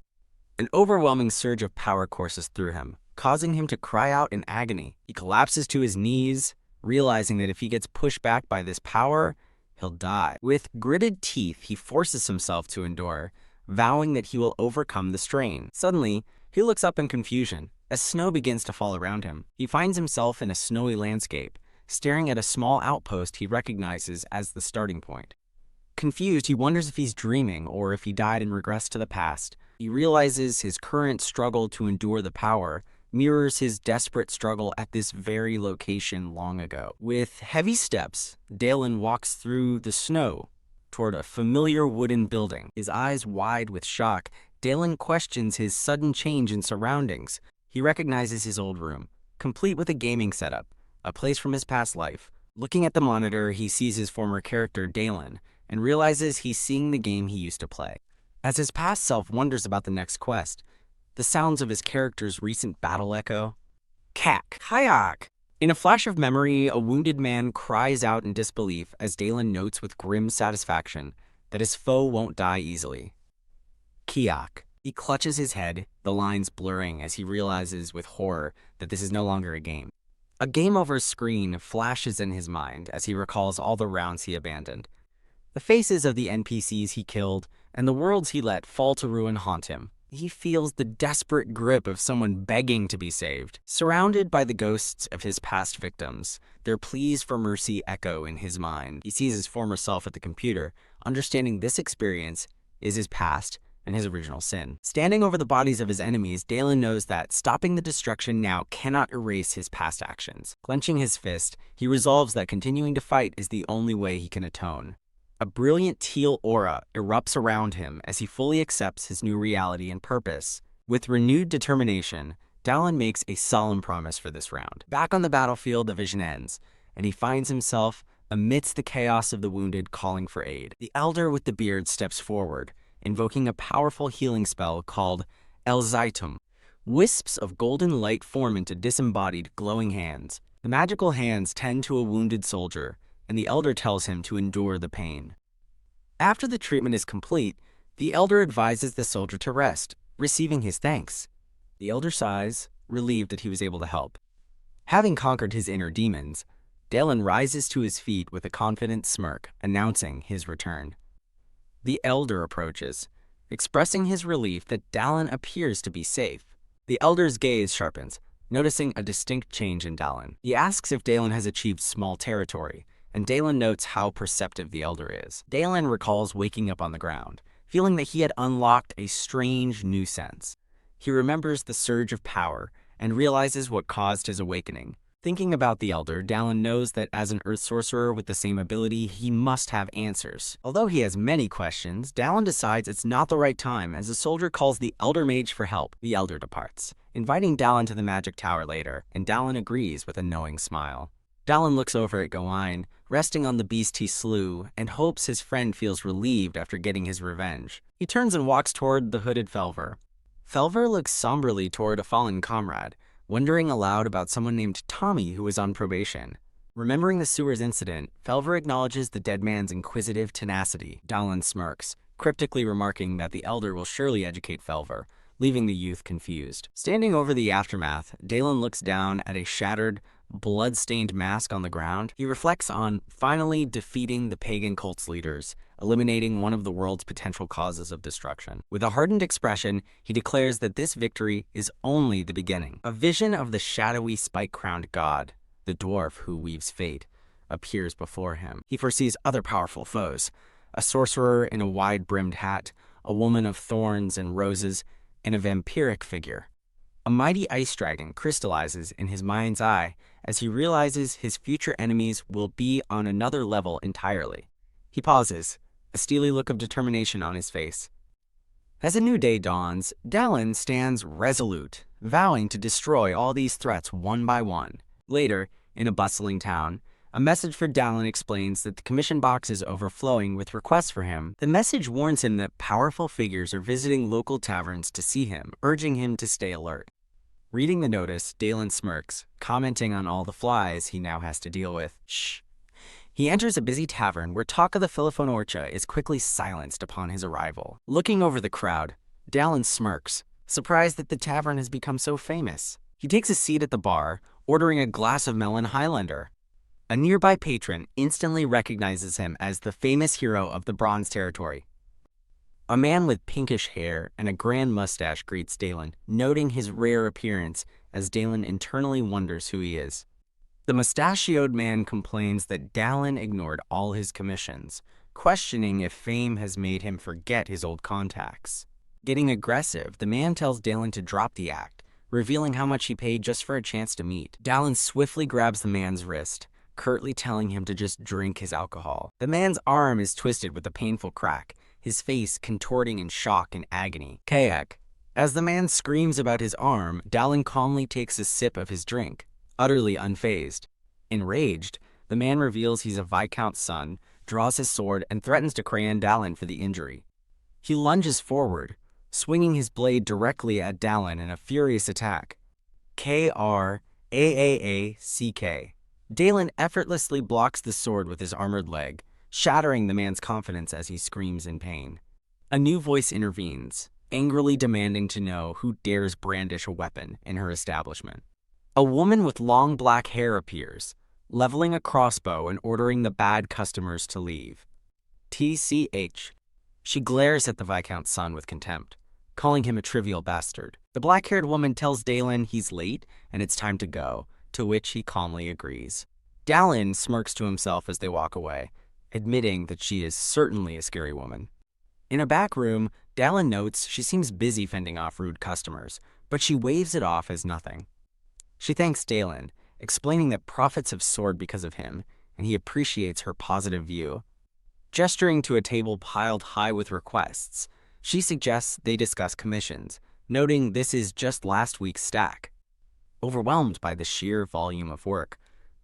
An overwhelming surge of power courses through him, causing him to cry out in agony. He collapses to his knees, realizing that if he gets pushed back by this power, he'll die. With gritted teeth, he forces himself to endure, vowing that he will overcome the strain. Suddenly, he looks up in confusion as snow begins to fall around him. He finds himself in a snowy landscape, staring at a small outpost he recognizes as the starting point. Confused, he wonders if he's dreaming or if he died and regressed to the past. He realizes his current struggle to endure the power mirrors his desperate struggle at this very location long ago. With heavy steps, Dalen walks through the snow toward a familiar wooden building. His eyes wide with shock, Dalen questions his sudden change in surroundings. He recognizes his old room, complete with a gaming setup, a place from his past life. Looking at the monitor, he sees his former character, Dalen, and realizes he's seeing the game he used to play. As his past self wonders about the next quest, the sounds of his character's recent battle echo. Kak, Hayak! In a flash of memory, a wounded man cries out in disbelief as Dalen notes with grim satisfaction that his foe won't die easily. Kiak. He clutches his head, the lines blurring as he realizes with horror that this is no longer a game. A game over screen flashes in his mind as he recalls all the rounds he abandoned. The faces of the NPCs he killed and the worlds he let fall to ruin haunt him. He feels the desperate grip of someone begging to be saved. Surrounded by the ghosts of his past victims, their pleas for mercy echo in his mind. He sees his former self at the computer, understanding this experience is his past and his original sin. Standing over the bodies of his enemies, Dalen knows that stopping the destruction now cannot erase his past actions. Clenching his fist, he resolves that continuing to fight is the only way he can atone. A brilliant teal aura erupts around him as he fully accepts his new reality and purpose. With renewed determination, Dalen makes a solemn promise for this round. Back on the battlefield, the vision ends, and he finds himself amidst the chaos of the wounded calling for aid. The elder with the beard steps forward, invoking a powerful healing spell called El Zaitum. Wisps of golden light form into disembodied, glowing hands. The magical hands tend to a wounded soldier, and the elder tells him to endure the pain. After the treatment is complete, the elder advises the soldier to rest, receiving his thanks. The elder sighs, relieved that he was able to help. Having conquered his inner demons, Dalen rises to his feet with a confident smirk, announcing his return. The elder approaches, expressing his relief that Dalen appears to be safe. The elder's gaze sharpens, noticing a distinct change in Dalen. He asks if Dalen has achieved small territory, and Dalen notes how perceptive the elder is. Dalen recalls waking up on the ground, feeling that he had unlocked a strange new sense. He remembers the surge of power and realizes what caused his awakening. Thinking about the elder, Dalen knows that as an earth sorcerer with the same ability, he must have answers. Although he has many questions, Dalen decides it's not the right time as the soldier calls the elder mage for help. The elder departs, inviting Dalen to the magic tower later, and Dalen agrees with a knowing smile. Dalen looks over at Gawain, resting on the beast he slew, and hopes his friend feels relieved after getting his revenge. He turns and walks toward the hooded Felver. Felver looks somberly toward a fallen comrade, wondering aloud about someone named Tommy who was on probation. Remembering the sewers incident, Felver acknowledges the dead man's inquisitive tenacity. Dalen smirks, cryptically remarking that the elder will surely educate Felver, leaving the youth confused. Standing over the aftermath, Dalen looks down at a shattered, blood-stained mask on the ground. He reflects on finally defeating the pagan cult's leaders, eliminating one of the world's potential causes of destruction. With a hardened expression, he declares that this victory is only the beginning. A vision of the shadowy, spike-crowned god, the dwarf who weaves fate, appears before him. He foresees other powerful foes, a sorcerer in a wide-brimmed hat, a woman of thorns and roses, and a vampiric figure. A mighty ice dragon crystallizes in his mind's eye as he realizes his future enemies will be on another level entirely. He pauses, a steely look of determination on his face. As a new day dawns, Dalen stands resolute, vowing to destroy all these threats one by one. Later, in a bustling town, a message for Dalen explains that the commission box is overflowing with requests for him. The message warns him that powerful figures are visiting local taverns to see him, urging him to stay alert. Reading the notice, Dalen smirks, commenting on all the flies he now has to deal with. Shh. He enters a busy tavern where talk of the Philofonorcha is quickly silenced upon his arrival. Looking over the crowd, Dalen smirks, surprised that the tavern has become so famous. He takes a seat at the bar, ordering a glass of melon Highlander. A nearby patron instantly recognizes him as the famous hero of the Bronze Territory. A man with pinkish hair and a grand mustache greets Dalen, noting his rare appearance as Dalen internally wonders who he is. The mustachioed man complains that Dalen ignored all his commissions, questioning if fame has made him forget his old contacts. Getting aggressive, the man tells Dalen to drop the act, revealing how much he paid just for a chance to meet. Dalen swiftly grabs the man's wrist, curtly telling him to just drink his alcohol. The man's arm is twisted with a painful crack, his face contorting in shock and agony. Kayak. As the man screams about his arm, Dalen calmly takes a sip of his drink, utterly unfazed. Enraged, the man reveals he's a Viscount's son, draws his sword, and threatens to crayon Dalen for the injury. He lunges forward, swinging his blade directly at Dalen in a furious attack. K-R-A-A-A-C-K. Dalen effortlessly blocks the sword with his armored leg, shattering the man's confidence as he screams in pain. A new voice intervenes, angrily demanding to know who dares brandish a weapon in her establishment. A woman with long black hair appears, leveling a crossbow and ordering the bad customers to leave. TCH. She glares at the Viscount's son with contempt, calling him a trivial bastard. The black-haired woman tells Dalen he's late and it's time to go, to which he calmly agrees. Dalen smirks to himself as they walk away, admitting that she is certainly a scary woman. In a back room, Dalen notes she seems busy fending off rude customers, but she waves it off as nothing. She thanks Dalen, explaining that profits have soared because of him, and he appreciates her positive view. Gesturing to a table piled high with requests, she suggests they discuss commissions, noting this is just last week's stack. Overwhelmed by the sheer volume of work,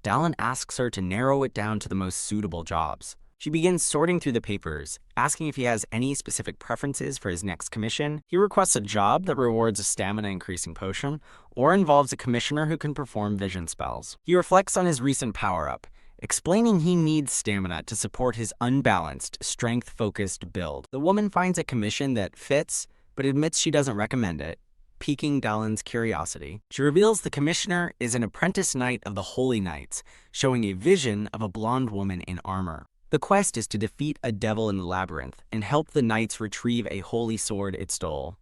Dallin asks her to narrow it down to the most suitable jobs. She begins sorting through the papers, asking if he has any specific preferences for his next commission. He requests a job that rewards a stamina-increasing potion, or involves a commissioner who can perform vision spells. He reflects on his recent power-up, explaining he needs stamina to support his unbalanced, strength-focused build. The woman finds a commission that fits, but admits she doesn't recommend it, piquing Dallin's curiosity. She reveals the commissioner is an apprentice knight of the Holy Knights, showing a vision of a blonde woman in armor. The quest is to defeat a devil in the labyrinth and help the knights retrieve a holy sword it stole.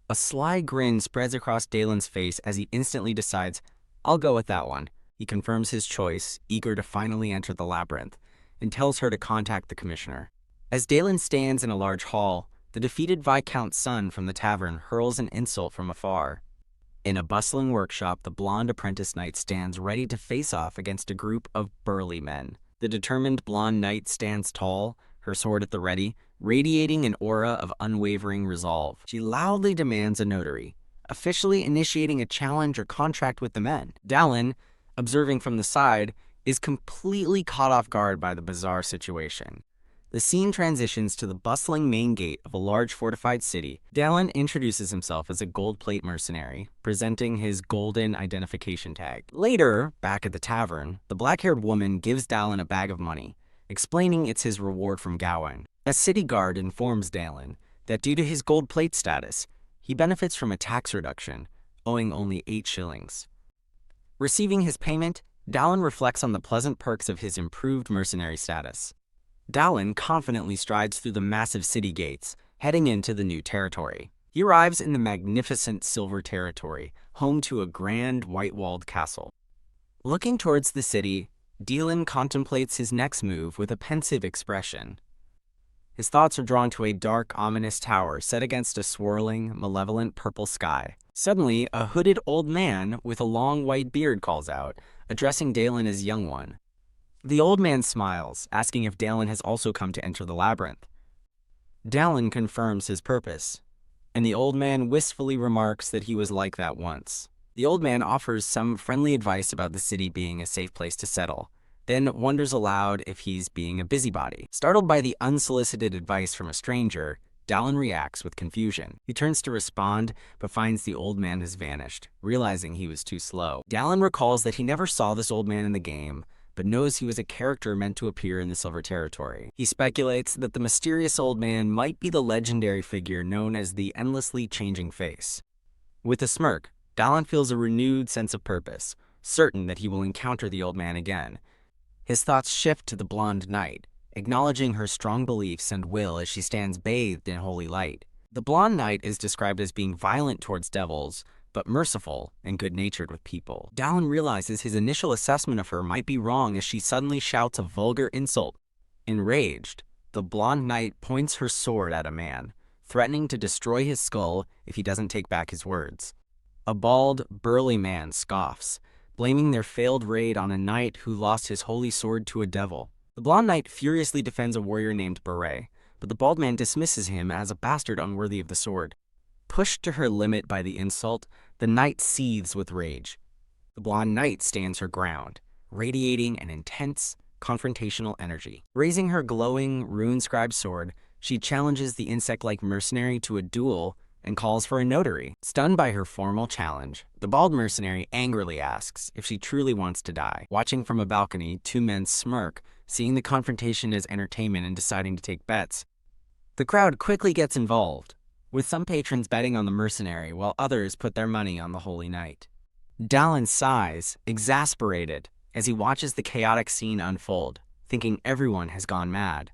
A sly grin spreads across Dallin's face as he instantly decides, "I'll go with that one." He confirms his choice, eager to finally enter the labyrinth, and tells her to contact the commissioner. As Dallin stands in a large hall, the defeated Viscount's son from the tavern hurls an insult from afar. In a bustling workshop, the blonde apprentice knight stands ready to face off against a group of burly men. The determined blonde knight stands tall, her sword at the ready, radiating an aura of unwavering resolve. She loudly demands a notary, officially initiating a challenge or contract with the men. Dallin, observing from the side, is completely caught off guard by the bizarre situation. The scene transitions to the bustling main gate of a large fortified city. Dallin introduces himself as a gold plate mercenary, presenting his golden identification tag. Later, back at the tavern, the black-haired woman gives Dallin a bag of money, explaining it's his reward from Gawain. A city guard informs Dallin that due to his gold plate status, he benefits from a tax reduction, owing only 8 shillings. Receiving his payment, Dallin reflects on the pleasant perks of his improved mercenary status. Dallin confidently strides through the massive city gates, heading into the new territory. He arrives in the magnificent Silver Territory, home to a grand white-walled castle. Looking towards the city, Dallin contemplates his next move with a pensive expression. His thoughts are drawn to a dark, ominous tower set against a swirling, malevolent purple sky. Suddenly, a hooded old man with a long white beard calls out, addressing Dallin as young one. The old man smiles, asking if Dallin has also come to enter the labyrinth. Dallin confirms his purpose, and the old man wistfully remarks that he was like that once. The old man offers some friendly advice about the city being a safe place to settle, then wonders aloud if he's being a busybody. Startled by the unsolicited advice from a stranger, Dallin reacts with confusion. He turns to respond, but finds the old man has vanished, realizing he was too slow. Dallin recalls that he never saw this old man in the game, but knows he was a character meant to appear in the Silver Territory. He speculates that the mysterious old man might be the legendary figure known as the Endlessly Changing Face. With a smirk, Dallin feels a renewed sense of purpose, certain that he will encounter the old man again. His thoughts shift to the blonde knight, acknowledging her strong beliefs and will as she stands bathed in holy light. The blonde knight is described as being violent towards devils, but merciful and good-natured with people. Dallin realizes his initial assessment of her might be wrong as she suddenly shouts a vulgar insult. Enraged, the blonde knight points her sword at a man, threatening to destroy his skull if he doesn't take back his words. A bald, burly man scoffs, blaming their failed raid on a knight who lost his holy sword to a devil. The blonde knight furiously defends a warrior named Beret, but the bald man dismisses him as a bastard unworthy of the sword. Pushed to her limit by the insult, the knight seethes with rage. The blonde knight stands her ground, radiating an intense, confrontational energy. Raising her glowing, rune-scribed sword, she challenges the insect-like mercenary to a duel and calls for a notary. Stunned by her formal challenge, the bald mercenary angrily asks if she truly wants to die. Watching from a balcony, 2 men smirk, seeing the confrontation as entertainment and deciding to take bets. The crowd quickly gets involved, with some patrons betting on the mercenary while others put their money on the holy knight. Dallin sighs, exasperated, as he watches the chaotic scene unfold, thinking everyone has gone mad.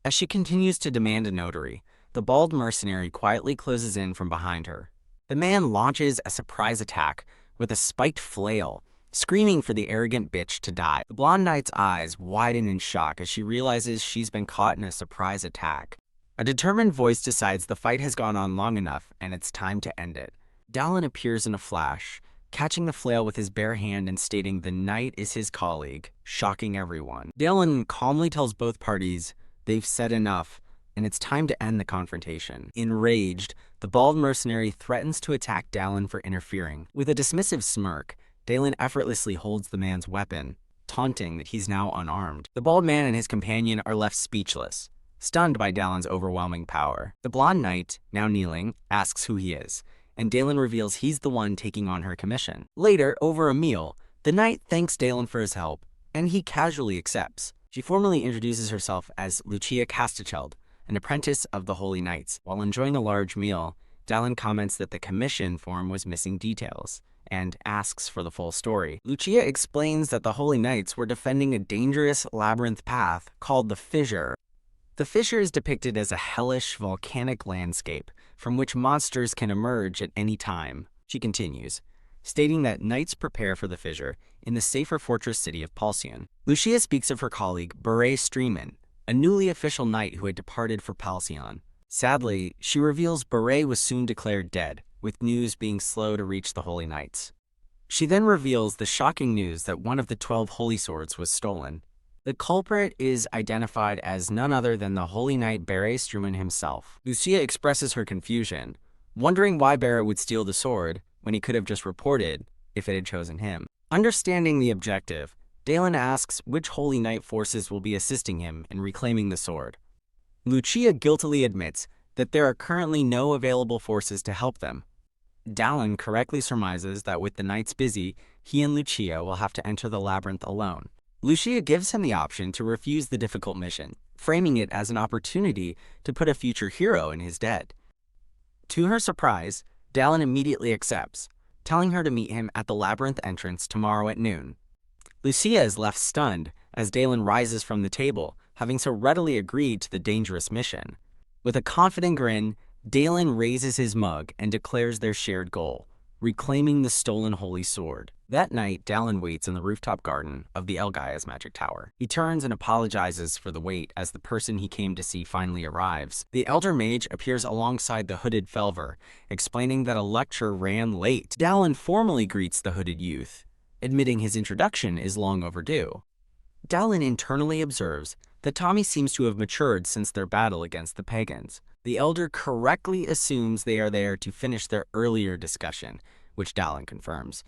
As she continues to demand a notary, the bald mercenary quietly closes in from behind her. The man launches a surprise attack with a spiked flail, screaming for the arrogant bitch to die. The blonde knight's eyes widen in shock as she realizes she's been caught in a surprise attack. A determined voice decides the fight has gone on long enough and it's time to end it. Dallin appears in a flash, catching the flail with his bare hand and stating the knight is his colleague, shocking everyone. Dallin calmly tells both parties they've said enough and it's time to end the confrontation. Enraged, the bald mercenary threatens to attack Dallin for interfering. With a dismissive smirk, Dalen effortlessly holds the man's weapon, taunting that he's now unarmed. The bald man and his companion are left speechless, stunned by Dalen's overwhelming power. The blonde knight, now kneeling, asks who he is, and Dalen reveals he's the one taking on her commission. Later, over a meal, the knight thanks Dalen for his help, and he casually accepts. She formally introduces herself as Lucia Casticheld, an apprentice of the Holy Knights. While enjoying a large meal, Dalen comments that the commission form was missing details, and asks for the full story. Lucia explains that the Holy Knights were defending a dangerous labyrinth path called the Fissure. The Fissure is depicted as a hellish volcanic landscape from which monsters can emerge at any time. She continues, stating that knights prepare for the Fissure in the safer fortress city of Palsion. Lucia speaks of her colleague Beret Streeman, a newly official knight who had departed for Palsion. Sadly, she reveals Beret was soon declared dead, with news being slow to reach the Holy Knights. She then reveals the shocking news that one of the 12 holy swords was stolen. The culprit is identified as none other than the Holy Knight Beret Struman himself. Lucia expresses her confusion, wondering why Beret would steal the sword when he could have just reported if it had chosen him. Understanding the objective, Dalen asks which Holy Knight forces will be assisting him in reclaiming the sword. Lucia guiltily admits that there are currently no available forces to help them. Dalen correctly surmises that with the knights busy, he and Lucia will have to enter the labyrinth alone. Lucia gives him the option to refuse the difficult mission, framing it as an opportunity to put a future hero in his stead. To her surprise, Dalen immediately accepts, telling her to meet him at the labyrinth entrance tomorrow at noon. Lucia is left stunned as Dalen rises from the table, having so readily agreed to the dangerous mission. With a confident grin, Dalen raises his mug and declares their shared goal, reclaiming the stolen holy sword. That night, Dalen waits in the rooftop garden of the Elgaia's magic tower. He turns and apologizes for the wait as the person he came to see finally arrives. The elder mage appears alongside the hooded Felver, explaining that a lecture ran late. Dalen formally greets the hooded youth, admitting his introduction is long overdue. Dalen internally observes that Tommy seems to have matured since their battle against the pagans. The elder correctly assumes they are there to finish their earlier discussion, which Dalen confirms.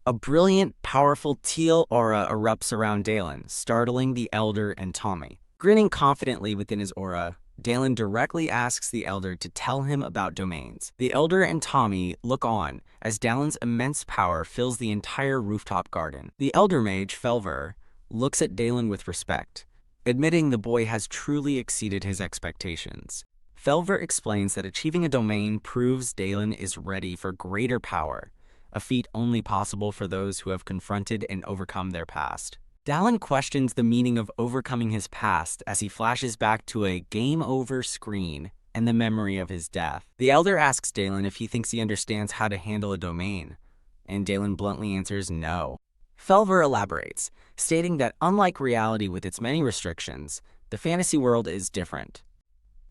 A brilliant, powerful teal aura erupts around Dalen, startling the elder and Tommy. Grinning confidently within his aura, Dalen directly asks the elder to tell him about domains. The elder and Tommy look on as Dalen's immense power fills the entire rooftop garden. The elder mage, Felver, looks at Dalen with respect, admitting the boy has truly exceeded his expectations. Felver explains that achieving a domain proves Dalen is ready for greater power, a feat only possible for those who have confronted and overcome their past. Dalen questions the meaning of overcoming his past as he flashes back to a game over screen and the memory of his death. The elder asks Dalen if he thinks he understands how to handle a domain, and Dalen bluntly answers no. Felver elaborates, stating that unlike reality with its many restrictions, the fantasy world is different.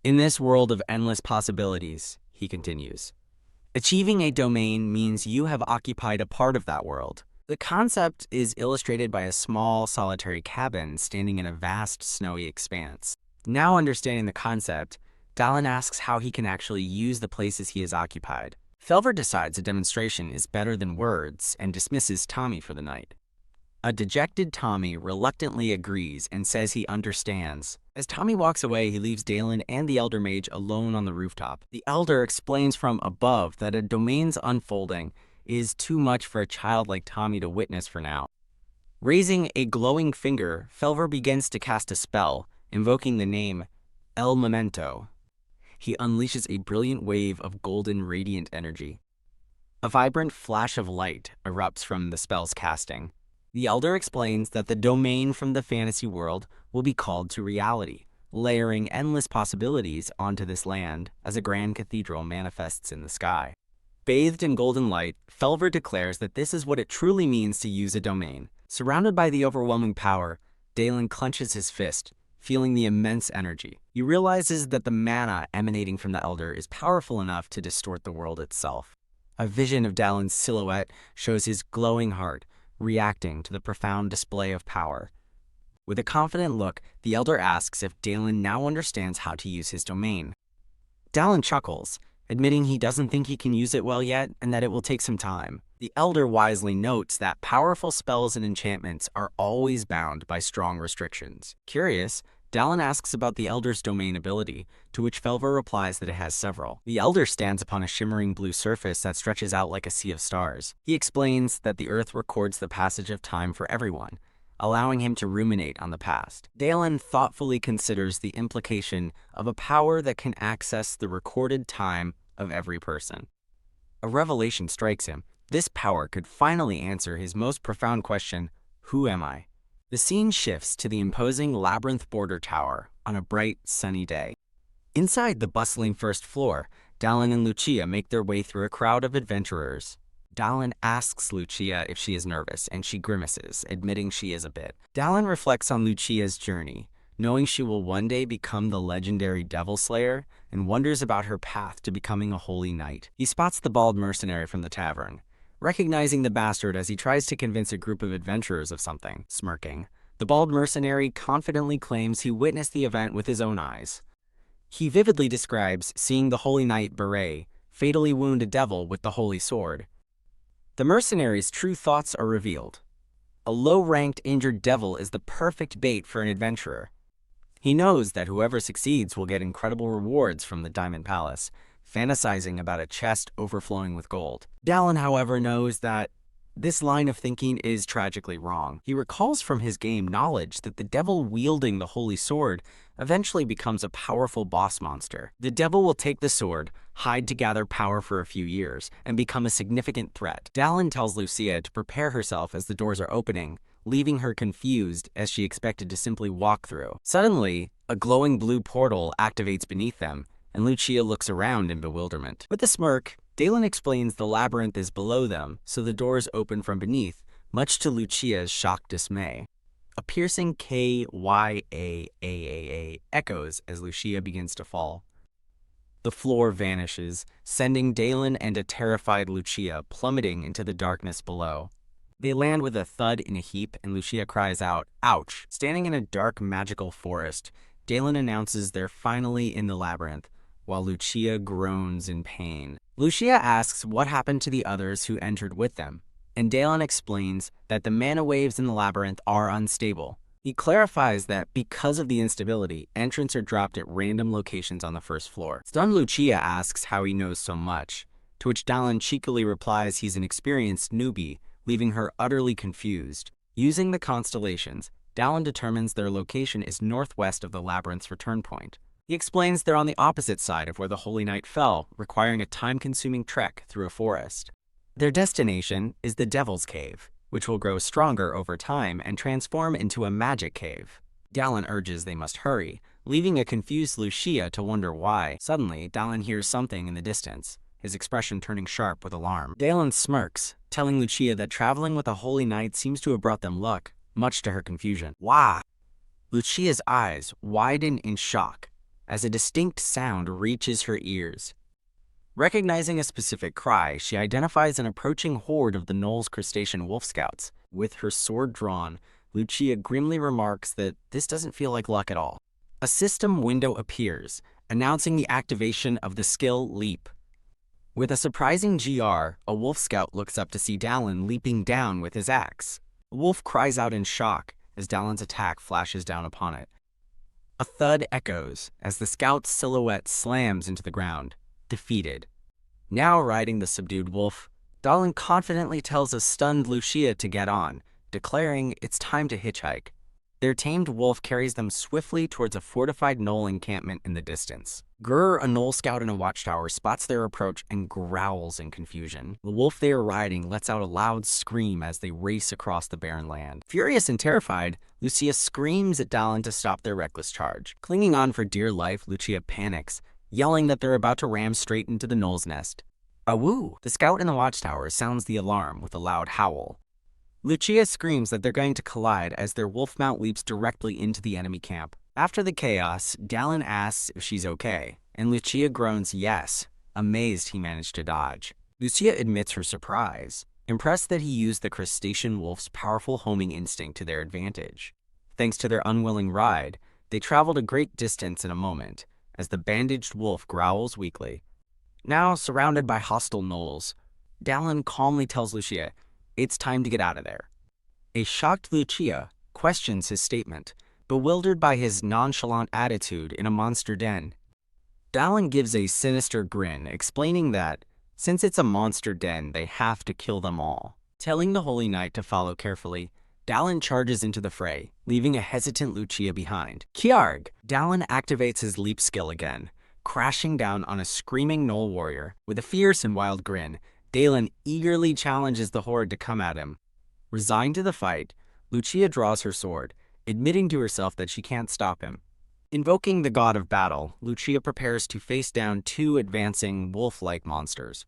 In this world of endless possibilities, he continues, achieving a domain means you have occupied a part of that world. The concept is illustrated by a small, solitary cabin standing in a vast, snowy expanse. Now understanding the concept, Dalen asks how he can actually use the places he has occupied. Felver decides a demonstration is better than words and dismisses Tommy for the night. A dejected Tommy reluctantly agrees and says he understands. As Tommy walks away, he leaves Dalen and the elder mage alone on the rooftop. The elder explains from above that a domain's unfolding is too much for a child like Tommy to witness for now. Raising a glowing finger, Felver begins to cast a spell, invoking the name El Memento. He unleashes a brilliant wave of golden radiant energy. A vibrant flash of light erupts from the spell's casting. The elder explains that the domain from the fantasy world will be called to reality, layering endless possibilities onto this land as a grand cathedral manifests in the sky. Bathed in golden light, Felver declares that this is what it truly means to use a domain. Surrounded by the overwhelming power, Dalen clenches his fist, feeling the immense energy. He realizes that the mana emanating from the elder is powerful enough to distort the world itself. A vision of Dalen's silhouette shows his glowing heart, reacting to the profound display of power. With a confident look, the elder asks if Dalen now understands how to use his domain. Dalen chuckles, admitting he doesn't think he can use it well yet and that it will take some time. The elder wisely notes that powerful spells and enchantments are always bound by strong restrictions. Curious, Dallin asks about the elder's domain ability, to which Felver replies that it has several. The elder stands upon a shimmering blue surface that stretches out like a sea of stars. He explains that the earth records the passage of time for everyone, allowing him to ruminate on the past. Dallin thoughtfully considers the implication of a power that can access the recorded time of every person. A revelation strikes him. This power could finally answer his most profound question, who am I? The scene shifts to the imposing labyrinth border tower on a bright, sunny day. Inside the bustling first floor, Dallin and Lucia make their way through a crowd of adventurers. Dallin asks Lucia if she is nervous, and she grimaces, admitting she is a bit. Dallin reflects on Lucia's journey, knowing she will one day become the legendary Devil Slayer, and wonders about her path to becoming a holy knight. He spots the bald mercenary from the tavern, recognizing the bastard as he tries to convince a group of adventurers of something. Smirking, the bald mercenary confidently claims he witnessed the event with his own eyes. He vividly describes seeing the holy knight Beret fatally wound a devil with the holy sword. The mercenary's true thoughts are revealed. A low-ranked injured devil is the perfect bait for an adventurer. He knows that whoever succeeds will get incredible rewards from the Diamond Palace, fantasizing about a chest overflowing with gold. Dallin, however, knows that this line of thinking is tragically wrong. He recalls from his game knowledge that the devil wielding the holy sword eventually becomes a powerful boss monster. The devil will take the sword, hide to gather power for a few years, and become a significant threat. Dallin tells Lucia to prepare herself as the doors are opening, leaving her confused as she expected to simply walk through. Suddenly, a glowing blue portal activates beneath them, and Lucia looks around in bewilderment. With a smirk, Dallin explains the labyrinth is below them, so the doors open from beneath, much to Lucia's shocked dismay. A piercing K-Y-A-A-A-A echoes as Lucia begins to fall. The floor vanishes, sending Dallin and a terrified Lucia plummeting into the darkness below. They land with a thud in a heap, and Lucia cries out, "Ouch!" Standing in a dark, magical forest, Dallin announces they're finally in the labyrinth, while Lucia groans in pain. Lucia asks what happened to the others who entered with them, and Dallin explains that the mana waves in the labyrinth are unstable. He clarifies that because of the instability, entrants are dropped at random locations on the first floor. Stunned Lucia asks how he knows so much, to which Dallin cheekily replies he's an experienced newbie, leaving her utterly confused. Using the constellations, Dallin determines their location is northwest of the labyrinth's return point. He explains they're on the opposite side of where the Holy Knight fell, requiring a time-consuming trek through a forest. Their destination is the Devil's Cave, which will grow stronger over time and transform into a magic cave. Dallin urges they must hurry, leaving a confused Lucia to wonder why. Suddenly, Dallin hears something in the distance, his expression turning sharp with alarm. Dallin smirks, telling Lucia that traveling with a Holy Knight seems to have brought them luck, much to her confusion. Wah! Lucia's eyes widen in shock as a distinct sound reaches her ears. Recognizing a specific cry, she identifies an approaching horde of the Knoll's crustacean wolf scouts. With her sword drawn, Lucia grimly remarks that this doesn't feel like luck at all. A system window appears, announcing the activation of the skill Leap. With a surprising GR, a wolf scout looks up to see Dallin leaping down with his axe. The wolf cries out in shock as Dallin's attack flashes down upon it. A thud echoes as the scout's silhouette slams into the ground, defeated. Now riding the subdued wolf, Dallin confidently tells a stunned Lucia to get on, declaring it's time to hitchhike. Their tamed wolf carries them swiftly towards a fortified Knoll encampment in the distance. Grr, a Knoll scout in a watchtower, spots their approach and growls in confusion. The wolf they are riding lets out a loud scream as they race across the barren land. Furious and terrified, Lucia screams at Dallin to stop their reckless charge. Clinging on for dear life, Lucia panics, yelling that they're about to ram straight into the Knoll's nest. Awoo! The scout in the watchtower sounds the alarm with a loud howl. Lucia screams that they're going to collide as their wolf mount leaps directly into the enemy camp. After the chaos, Dallin asks if she's okay, and Lucia groans yes, amazed he managed to dodge. Lucia admits her surprise, impressed that he used the crustacean wolf's powerful homing instinct to their advantage. Thanks to their unwilling ride, they traveled a great distance in a moment, as the bandaged wolf growls weakly. Now surrounded by hostile gnolls, Dallin calmly tells Lucia, "It's time to get out of there." A shocked Lucia questions his statement, bewildered by his nonchalant attitude in a monster den. Dallin gives a sinister grin, explaining that, since it's a monster den, they have to kill them all. Telling the Holy Knight to follow carefully, Dallin charges into the fray, leaving a hesitant Lucia behind. Kiarg! Dallin activates his leap skill again, crashing down on a screaming gnoll warrior. With a fierce and wild grin, Dallin eagerly challenges the horde to come at him. Resigned to the fight, Lucia draws her sword, admitting to herself that she can't stop him. Invoking the god of battle, Lucia prepares to face down two advancing wolf-like monsters.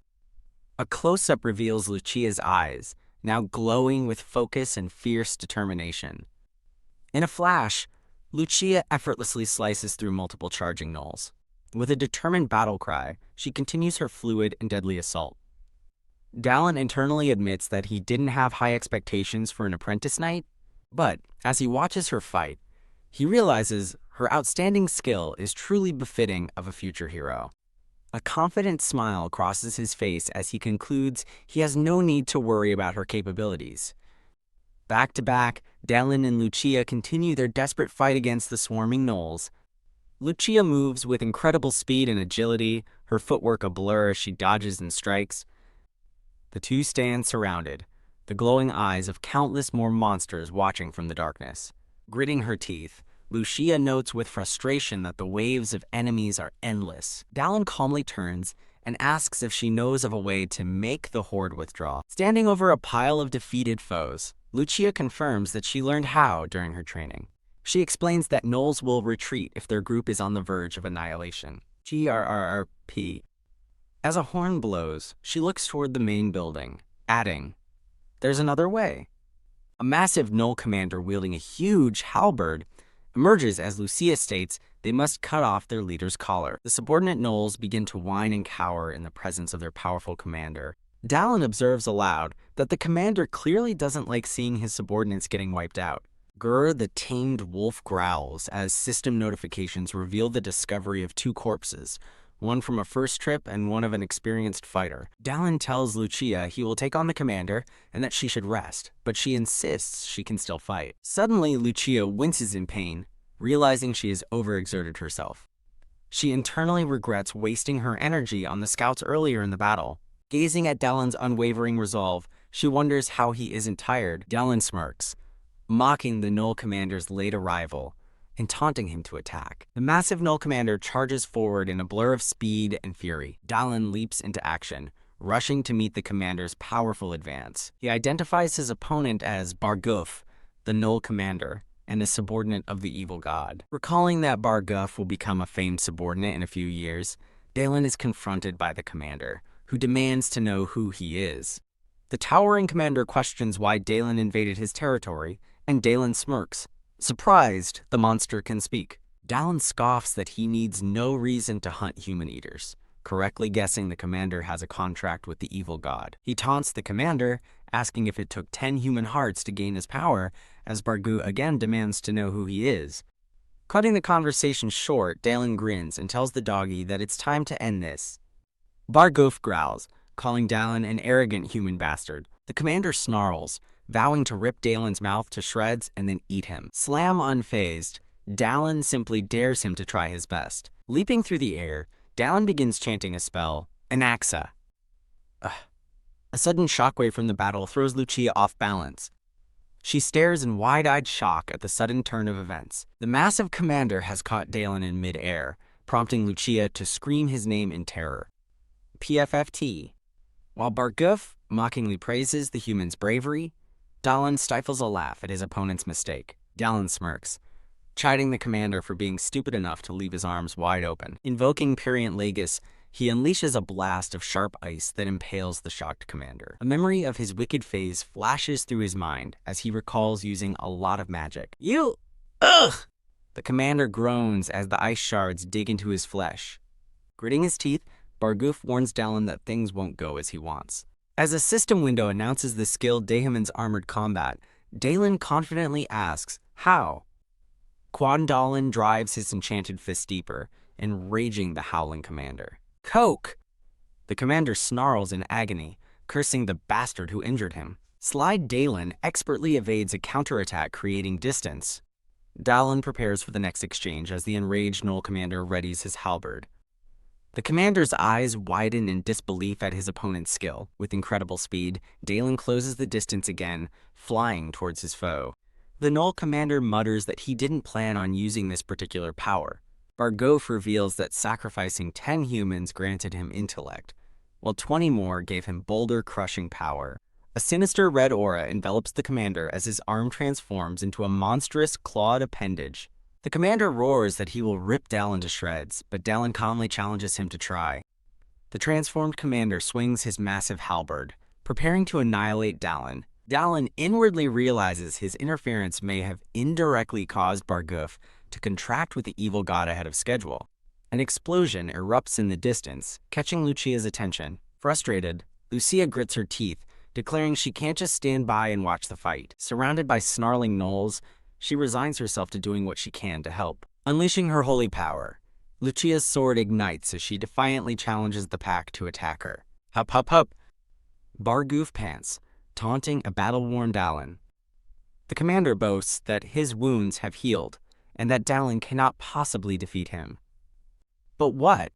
A close-up reveals Lucia's eyes, now glowing with focus and fierce determination. In a flash, Lucia effortlessly slices through multiple charging gnolls. With a determined battle cry, she continues her fluid and deadly assault. Dallin internally admits that he didn't have high expectations for an apprentice knight, but as he watches her fight, he realizes her outstanding skill is truly befitting of a future hero. A confident smile crosses his face as he concludes he has no need to worry about her capabilities. Back to back, Dallin and Lucia continue their desperate fight against the swarming gnolls. Lucia moves with incredible speed and agility, her footwork a blur as she dodges and strikes. The two stand surrounded, the glowing eyes of countless more monsters watching from the darkness. Gritting her teeth, Lucia notes with frustration that the waves of enemies are endless. Dallin calmly turns and asks if she knows of a way to make the horde withdraw. Standing over a pile of defeated foes, Lucia confirms that she learned how during her training. She explains that gnolls will retreat if their group is on the verge of annihilation. GRRRP. As a horn blows, she looks toward the main building, adding, "There's another way." A massive gnoll commander wielding a huge halberd emerges as Lucia states they must cut off their leader's collar. The subordinate gnolls begin to whine and cower in the presence of their powerful commander. Dallin observes aloud that the commander clearly doesn't like seeing his subordinates getting wiped out. Gur, the tamed wolf, growls as system notifications reveal the discovery of two corpses, one from a first trip and one of an experienced fighter. Dallin tells Lucia he will take on the commander and that she should rest, but she insists she can still fight. Suddenly, Lucia winces in pain, realizing she has overexerted herself. She internally regrets wasting her energy on the scouts earlier in the battle. Gazing at Dallin's unwavering resolve, she wonders how he isn't tired. Dallin smirks, mocking the gnoll commander's late arrival and taunting him to attack. The massive gnoll commander charges forward in a blur of speed and fury. Dallin leaps into action, rushing to meet the commander's powerful advance. He identifies his opponent as Barguf, the gnoll commander, and a subordinate of the evil god. Recalling that Barguf will become a famed subordinate in a few years, Dallin is confronted by the commander, who demands to know who he is. The towering commander questions why Dallin invaded his territory, and Dallin smirks. Surprised, the monster can speak. Dallin scoffs that he needs no reason to hunt human eaters, correctly guessing the commander has a contract with the evil god. He taunts the commander, asking if it took 10 human hearts to gain his power, as Bargu again demands to know who he is. Cutting the conversation short, Dallin grins and tells the doggy that it's time to end this. Barguf growls, calling Dallin an arrogant human bastard. The commander snarls, vowing to rip Dallin's mouth to shreds and then eat him. Slam unfazed, Dallin simply dares him to try his best. Leaping through the air, Dallin begins chanting a spell, Anaxa. A sudden shockwave from the battle throws Lucia off balance. She stares in wide-eyed shock at the sudden turn of events. The massive commander has caught Dallin in mid-air, prompting Lucia to scream his name in terror. PFFT. While Barguf mockingly praises the human's bravery, Dallin stifles a laugh at his opponent's mistake. Dallin smirks, chiding the commander for being stupid enough to leave his arms wide open. Invoking Pyrrhant Lagus, he unleashes a blast of sharp ice that impales the shocked commander. A memory of his wicked phase flashes through his mind as he recalls using a lot of magic. Ugh! The commander groans as the ice shards dig into his flesh. Gritting his teeth, Barguf warns Dallin that things won't go as he wants. As a system window announces the skill Dahamon's armored combat, Dallin confidently asks, how? Dallin drives his enchanted fist deeper, enraging the howling commander. Coke! The commander snarls in agony, cursing the bastard who injured him. Sly Dalen expertly evades a counterattack, creating distance. Dalen prepares for the next exchange as the enraged Null commander readies his halberd. The commander's eyes widen in disbelief at his opponent's skill. With incredible speed, Dalen closes the distance again, flying towards his foe. The Null commander mutters that he didn't plan on using this particular power. Bargof reveals that sacrificing 10 humans granted him intellect, while 20 more gave him boulder-crushing power. A sinister red aura envelops the commander as his arm transforms into a monstrous clawed appendage. The commander roars that he will rip Dalen to shreds, but Dalen calmly challenges him to try. The transformed commander swings his massive halberd, preparing to annihilate Dalen. Dalen inwardly realizes his interference may have indirectly caused Bargof to contract with the evil god ahead of schedule. An explosion erupts in the distance, catching Lucia's attention. Frustrated, Lucia grits her teeth, declaring she can't just stand by and watch the fight. Surrounded by snarling gnolls, she resigns herself to doing what she can to help. Unleashing her holy power, Lucia's sword ignites as she defiantly challenges the pack to attack her. Hup hup hup! Bargof pants, taunting a battle-worn Dalen. The commander boasts that his wounds have healed, and that Dalen cannot possibly defeat him. But what?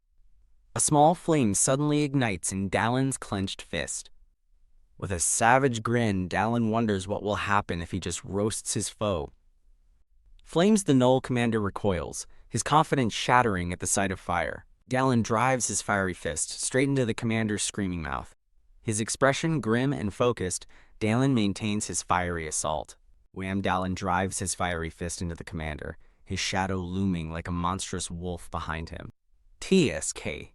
A small flame suddenly ignites in Dalen's clenched fist. With a savage grin, Dalen wonders what will happen if he just roasts his foe. Flames the Null commander recoils, his confidence shattering at the sight of fire. Dalen drives his fiery fist straight into the commander's screaming mouth. His expression grim and focused, Dalen maintains his fiery assault. Wham! Dalen drives his fiery fist into the commander, his shadow looming like a monstrous wolf behind him. TSK.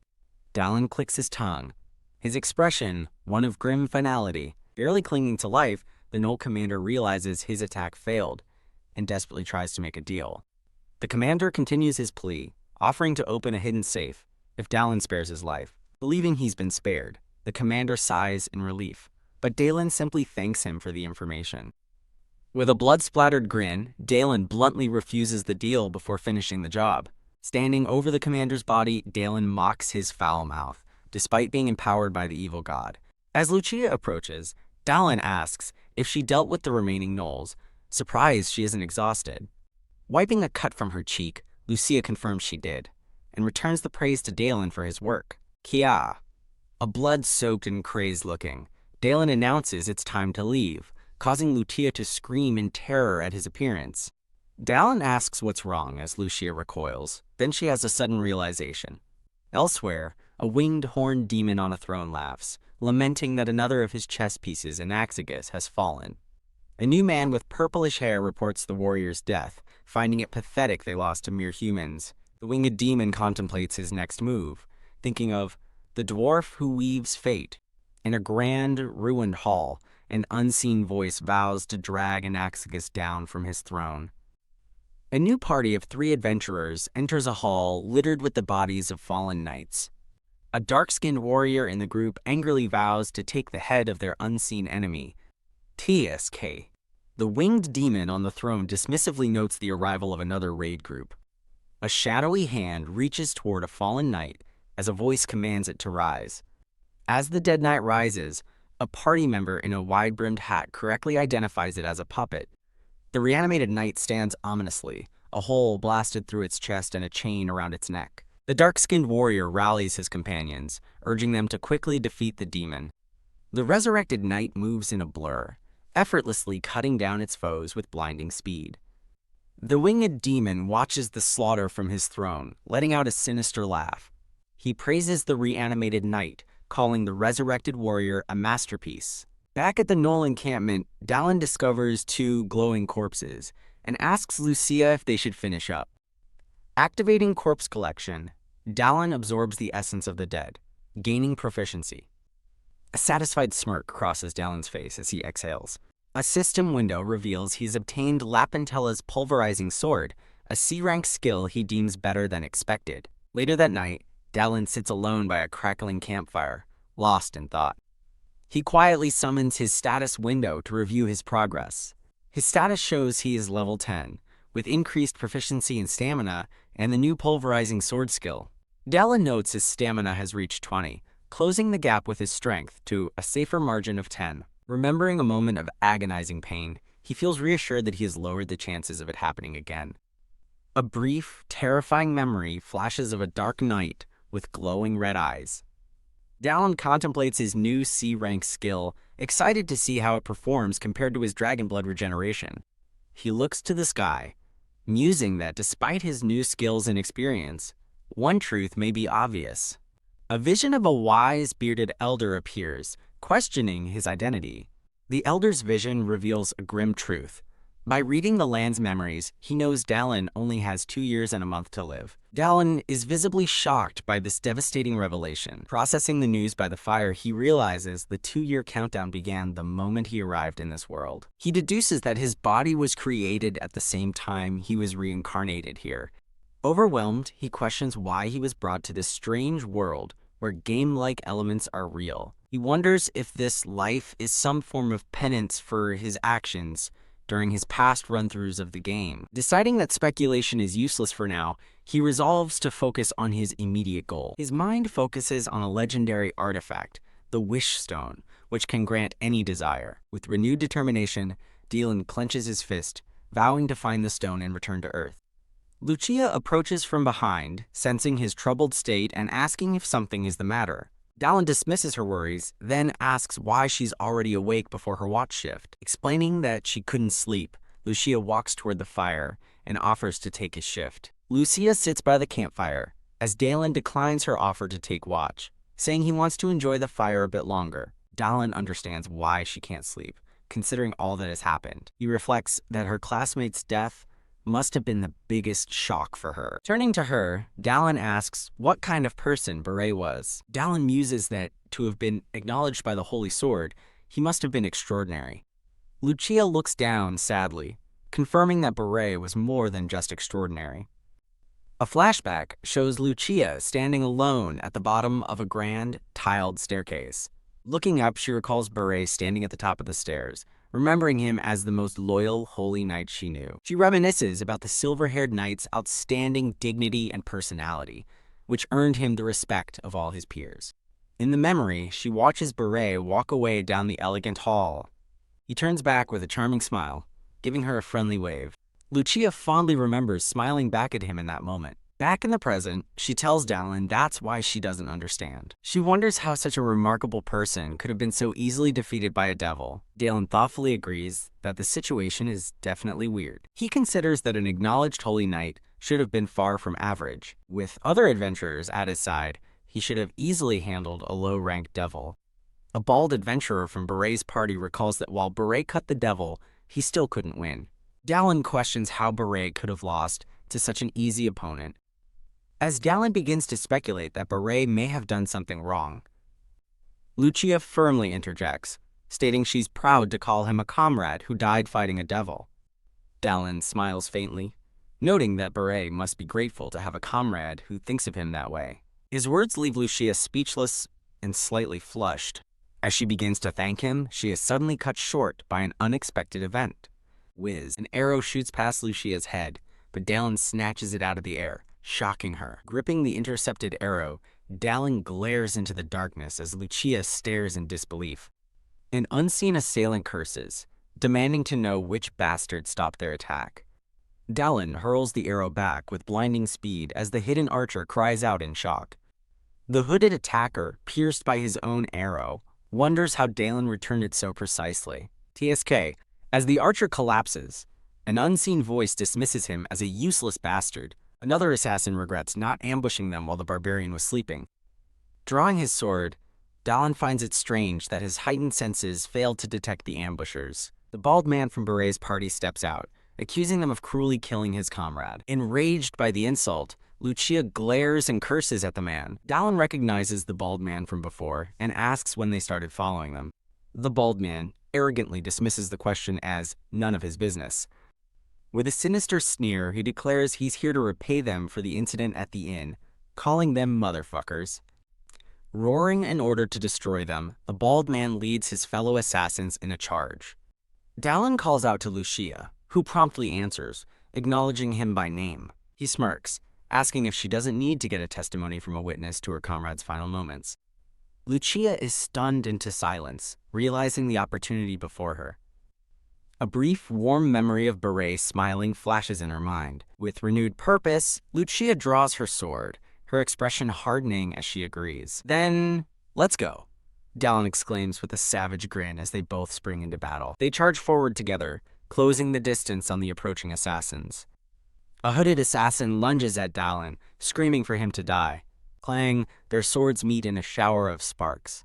Dalen clicks his tongue. His expression, one of grim finality. Barely clinging to life, the Null commander realizes his attack failed and desperately tries to make a deal. The commander continues his plea, offering to open a hidden safe if Dalen spares his life. Believing he's been spared, the commander sighs in relief, but Dalen simply thanks him for the information. With a blood-splattered grin, Dalen bluntly refuses the deal before finishing the job. Standing over the commander's body, Dalen mocks his foul mouth, despite being empowered by the evil god. As Lucia approaches, Dalen asks if she dealt with the remaining gnolls, surprised she isn't exhausted. Wiping a cut from her cheek, Lucia confirms she did, and returns the praise to Dalen for his work. Kia. A blood-soaked and crazed-looking, Dalen announces it's time to leave, causing Lucia to scream in terror at his appearance. Dalen asks what's wrong as Lucia recoils. Then she has a sudden realization. Elsewhere, a winged horned demon on a throne laughs, lamenting that another of his chess pieces, Anaxagus, has fallen. A new man with purplish hair reports the warrior's death, finding it pathetic they lost to mere humans. The winged demon contemplates his next move, thinking of the dwarf who weaves fate. In a grand, ruined hall, an unseen voice vows to drag Anaxagus down from his throne. A new party of 3 adventurers enters a hall littered with the bodies of fallen knights. A dark-skinned warrior in the group angrily vows to take the head of their unseen enemy. TSK. The winged demon on the throne dismissively notes the arrival of another raid group. A shadowy hand reaches toward a fallen knight as a voice commands it to rise. As the dead knight rises, a party member in a wide-brimmed hat correctly identifies it as a puppet. The reanimated knight stands ominously, a hole blasted through its chest and a chain around its neck. The dark-skinned warrior rallies his companions, urging them to quickly defeat the demon. The resurrected knight moves in a blur, effortlessly cutting down its foes with blinding speed. The winged demon watches the slaughter from his throne, letting out a sinister laugh. He praises the reanimated knight, calling the resurrected warrior a masterpiece. Back at the Null encampment, Dalen discovers 2 glowing corpses and asks Lucia if they should finish up. Activating Corpse Collection, Dalen absorbs the essence of the dead, gaining proficiency. A satisfied smirk crosses Dalen's face as he exhales. A system window reveals he's obtained Lapentella's pulverizing sword, a C-rank skill he deems better than expected. Later that night, Dalen sits alone by a crackling campfire, lost in thought. He quietly summons his status window to review his progress. His status shows he is level 10, with increased proficiency in stamina and the new pulverizing sword skill. Dalen notes his stamina has reached 20, closing the gap with his strength to a safer margin of 10. Remembering a moment of agonizing pain, he feels reassured that he has lowered the chances of it happening again. A brief, terrifying memory flashes of a dark knight with glowing red eyes. Dallin contemplates his new C-rank skill, excited to see how it performs compared to his dragon blood regeneration. He looks to the sky, musing that despite his new skills and experience, one truth may be obvious. A vision of a wise, bearded elder appears, questioning his identity. The elder's vision reveals a grim truth. By reading the land's memories, he knows Dallin only has 2 years and a month to live. Dallin is visibly shocked by this devastating revelation. Processing the news by the fire, he realizes the 2-year countdown began the moment he arrived in this world. He deduces that his body was created at the same time he was reincarnated here. Overwhelmed, he questions why he was brought to this strange world where game-like elements are real. He wonders if this life is some form of penance for his actions during his past run-throughs of the game. Deciding that speculation is useless for now, he resolves to focus on his immediate goal. His mind focuses on a legendary artifact, the Wish Stone, which can grant any desire. With renewed determination, Dallin clenches his fist, vowing to find the stone and return to Earth. Lucia approaches from behind, sensing his troubled state and asking if something is the matter. Dallin dismisses her worries, then asks why she's already awake before her watch shift. Explaining that she couldn't sleep, Lucia walks toward the fire and offers to take his shift. Lucia sits by the campfire, as Dallin declines her offer to take watch, saying he wants to enjoy the fire a bit longer. Dallin understands why she can't sleep, considering all that has happened. He reflects that her classmate's death must have been the biggest shock for her. Turning to her, Dallin asks what kind of person Beret was. Dallin muses that, to have been acknowledged by the Holy Sword, he must have been extraordinary. Lucia looks down sadly, confirming that Beret was more than just extraordinary. A flashback shows Lucia standing alone at the bottom of a grand, tiled staircase. Looking up, she recalls Beret standing at the top of the stairs, remembering him as the most loyal holy knight she knew. She reminisces about the silver-haired knight's outstanding dignity and personality, which earned him the respect of all his peers. In the memory, she watches Beret walk away down the elegant hall. He turns back with a charming smile, giving her a friendly wave. Lucia fondly remembers smiling back at him in that moment. Back in the present, she tells Dallin that's why she doesn't understand. She wonders how such a remarkable person could have been so easily defeated by a devil. Dallin thoughtfully agrees that the situation is definitely weird. He considers that an acknowledged holy knight should have been far from average. With other adventurers at his side, he should have easily handled a low-ranked devil. A bald adventurer from Beret's party recalls that while Beret cut the devil, he still couldn't win. Dallin questions how Beret could have lost to such an easy opponent. As Dallin begins to speculate that Beret may have done something wrong, Lucia firmly interjects, stating she's proud to call him a comrade who died fighting a devil. Dallin smiles faintly, noting that Beret must be grateful to have a comrade who thinks of him that way. His words leave Lucia speechless and slightly flushed. As she begins to thank him, she is suddenly cut short by an unexpected event. Whiz, an arrow shoots past Lucia's head, but Dallin snatches it out of the air, shocking her. Gripping the intercepted arrow, Dallin glares into the darkness as Lucia stares in disbelief. An unseen assailant curses, demanding to know which bastard stopped their attack. Dallin hurls the arrow back with blinding speed as the hidden archer cries out in shock. The hooded attacker, pierced by his own arrow, wonders how Dallin returned it so precisely. TSK, as the archer collapses, an unseen voice dismisses him as a useless bastard. Another assassin regrets not ambushing them while the barbarian was sleeping. Drawing his sword, Dallin finds it strange that his heightened senses failed to detect the ambushers. The bald man from Beret's party steps out, accusing them of cruelly killing his comrade. Enraged by the insult, Lucia glares and curses at the man. Dallin recognizes the bald man from before and asks when they started following them. The bald man arrogantly dismisses the question as none of his business. With a sinister sneer, he declares he's here to repay them for the incident at the inn, calling them motherfuckers. Roaring in order to destroy them, the bald man leads his fellow assassins in a charge. Dallin calls out to Lucia, who promptly answers, acknowledging him by name. He smirks, asking if she doesn't need to get a testimony from a witness to her comrade's final moments. Lucia is stunned into silence, realizing the opportunity before her. A brief, warm memory of Beret smiling flashes in her mind. With renewed purpose, Lucia draws her sword, her expression hardening as she agrees. "Then, let's go," Dallin exclaims with a savage grin as they both spring into battle. They charge forward together, closing the distance on the approaching assassins. A hooded assassin lunges at Dallin, screaming for him to die. Clang, their swords meet in a shower of sparks.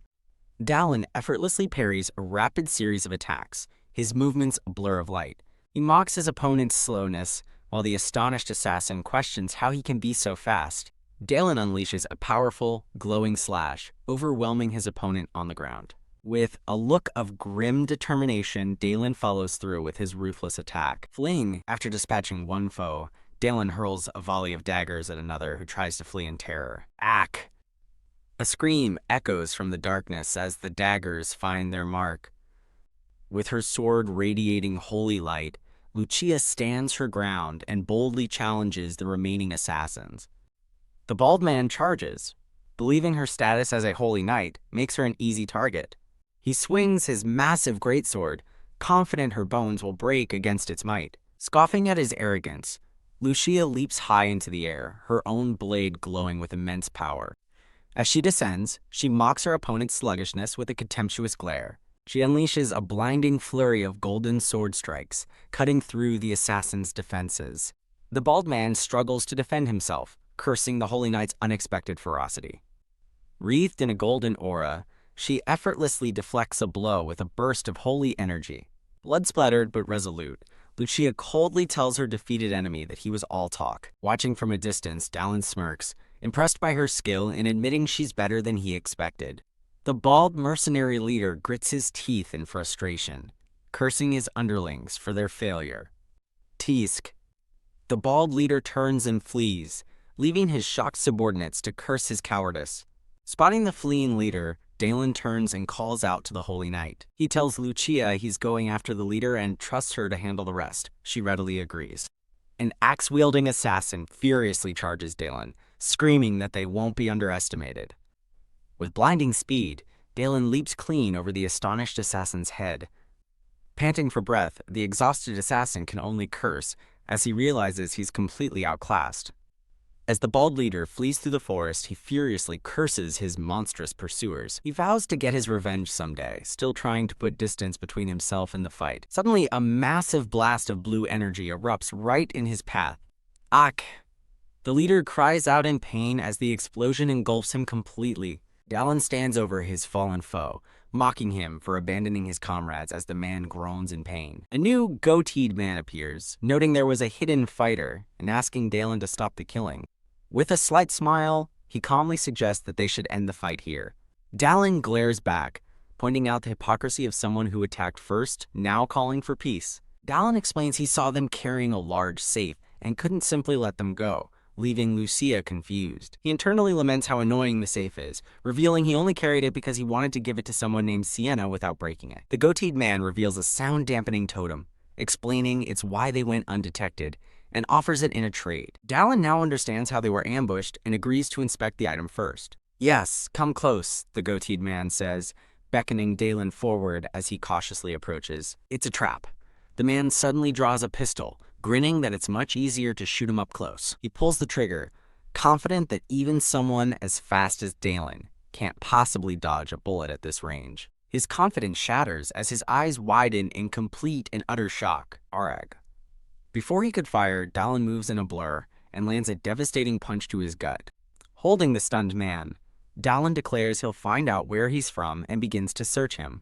Dallin effortlessly parries a rapid series of attacks, his movements a blur of light. He mocks his opponent's slowness, while the astonished assassin questions how he can be so fast. Dallin unleashes a powerful, glowing slash, overwhelming his opponent on the ground. With a look of grim determination, Dallin follows through with his ruthless attack. Fleeing after dispatching one foe, Dallin hurls a volley of daggers at another who tries to flee in terror. Ack! A scream echoes from the darkness as the daggers find their mark. With her sword radiating holy light, Lucia stands her ground and boldly challenges the remaining assassins. The bald man charges, believing her status as a holy knight makes her an easy target. He swings his massive greatsword, confident her bones will break against its might. Scoffing at his arrogance, Lucia leaps high into the air, her own blade glowing with immense power. As she descends, she mocks her opponent's sluggishness with a contemptuous glare. She unleashes a blinding flurry of golden sword strikes, cutting through the assassin's defenses. The bald man struggles to defend himself, cursing the Holy Knight's unexpected ferocity. Wreathed in a golden aura, she effortlessly deflects a blow with a burst of holy energy. Blood-splattered but resolute, Lucia coldly tells her defeated enemy that he was all talk. Watching from a distance, Dallin smirks, impressed by her skill in admitting she's better than he expected. The bald mercenary leader grits his teeth in frustration, cursing his underlings for their failure. Tisk. The bald leader turns and flees, leaving his shocked subordinates to curse his cowardice. Spotting the fleeing leader, Dallin turns and calls out to the Holy Knight. He tells Lucia he's going after the leader and trusts her to handle the rest. She readily agrees. An axe-wielding assassin furiously charges Dallin, screaming that they won't be underestimated. With blinding speed, Dallin leaps clean over the astonished assassin's head. Panting for breath, the exhausted assassin can only curse as he realizes he's completely outclassed. As the bald leader flees through the forest, he furiously curses his monstrous pursuers. He vows to get his revenge someday, still trying to put distance between himself and the fight. Suddenly, a massive blast of blue energy erupts right in his path. Ack! The leader cries out in pain as the explosion engulfs him completely. Dallin stands over his fallen foe, mocking him for abandoning his comrades as the man groans in pain. A new goateed man appears, noting there was a hidden fighter and asking Dallin to stop the killing. With a slight smile, he calmly suggests that they should end the fight here. Dallin glares back, pointing out the hypocrisy of someone who attacked first, now calling for peace. Dallin explains he saw them carrying a large safe and couldn't simply let them go, leaving Lucia confused. He internally laments how annoying the safe is, revealing he only carried it because he wanted to give it to someone named Sienna without breaking it. The goateed man reveals a sound-dampening totem, explaining it's why they went undetected, and offers it in a trade. Dallin now understands how they were ambushed and agrees to inspect the item first. "Yes, come close," the goateed man says, beckoning Dallin forward as he cautiously approaches. It's a trap. The man suddenly draws a pistol, grinning that it's much easier to shoot him up close. He pulls the trigger, confident that even someone as fast as Dallin can't possibly dodge a bullet at this range. His confidence shatters as his eyes widen in complete and utter shock. Arag. Before he could fire, Dallin moves in a blur and lands a devastating punch to his gut. Holding the stunned man, Dallin declares he'll find out where he's from and begins to search him.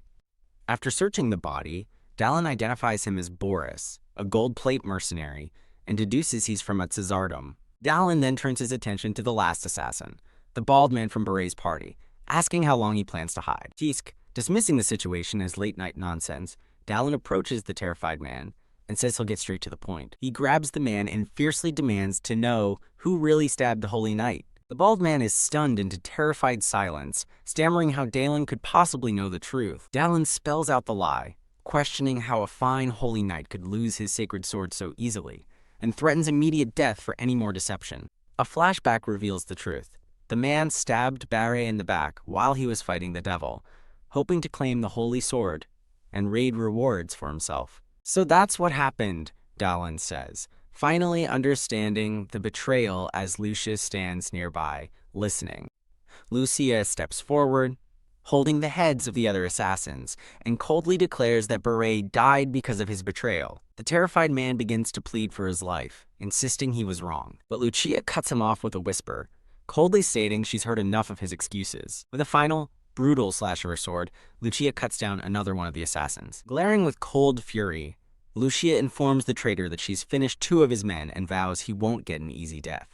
After searching the body, Dallin identifies him as Boris, a gold plate mercenary, and deduces he's from a Tsardom. Dallin then turns his attention to the last assassin, the bald man from Beret's party, asking how long he plans to hide. Tisk, dismissing the situation as late-night nonsense, Dallin approaches the terrified man and says he'll get straight to the point. He grabs the man and fiercely demands to know who really stabbed the Holy Knight. The bald man is stunned into terrified silence, stammering how Dallin could possibly know the truth. Dallin spells out the lie, questioning how a fine Holy Knight could lose his sacred sword so easily, and threatens immediate death for any more deception. A flashback reveals the truth. The man stabbed Barre in the back while he was fighting the devil, hoping to claim the holy sword and raid rewards for himself. So that's what happened, Dallin says, finally understanding the betrayal as Lucia stands nearby, listening. Lucia steps forward, holding the heads of the other assassins, and coldly declares that Barre died because of his betrayal. The terrified man begins to plead for his life, insisting he was wrong. But Lucia cuts him off with a whisper, coldly stating she's heard enough of his excuses. With a final, brutal slash of her sword, Lucia cuts down another one of the assassins. Glaring with cold fury, Lucia informs the traitor that she's finished 2 of his men and vows he won't get an easy death.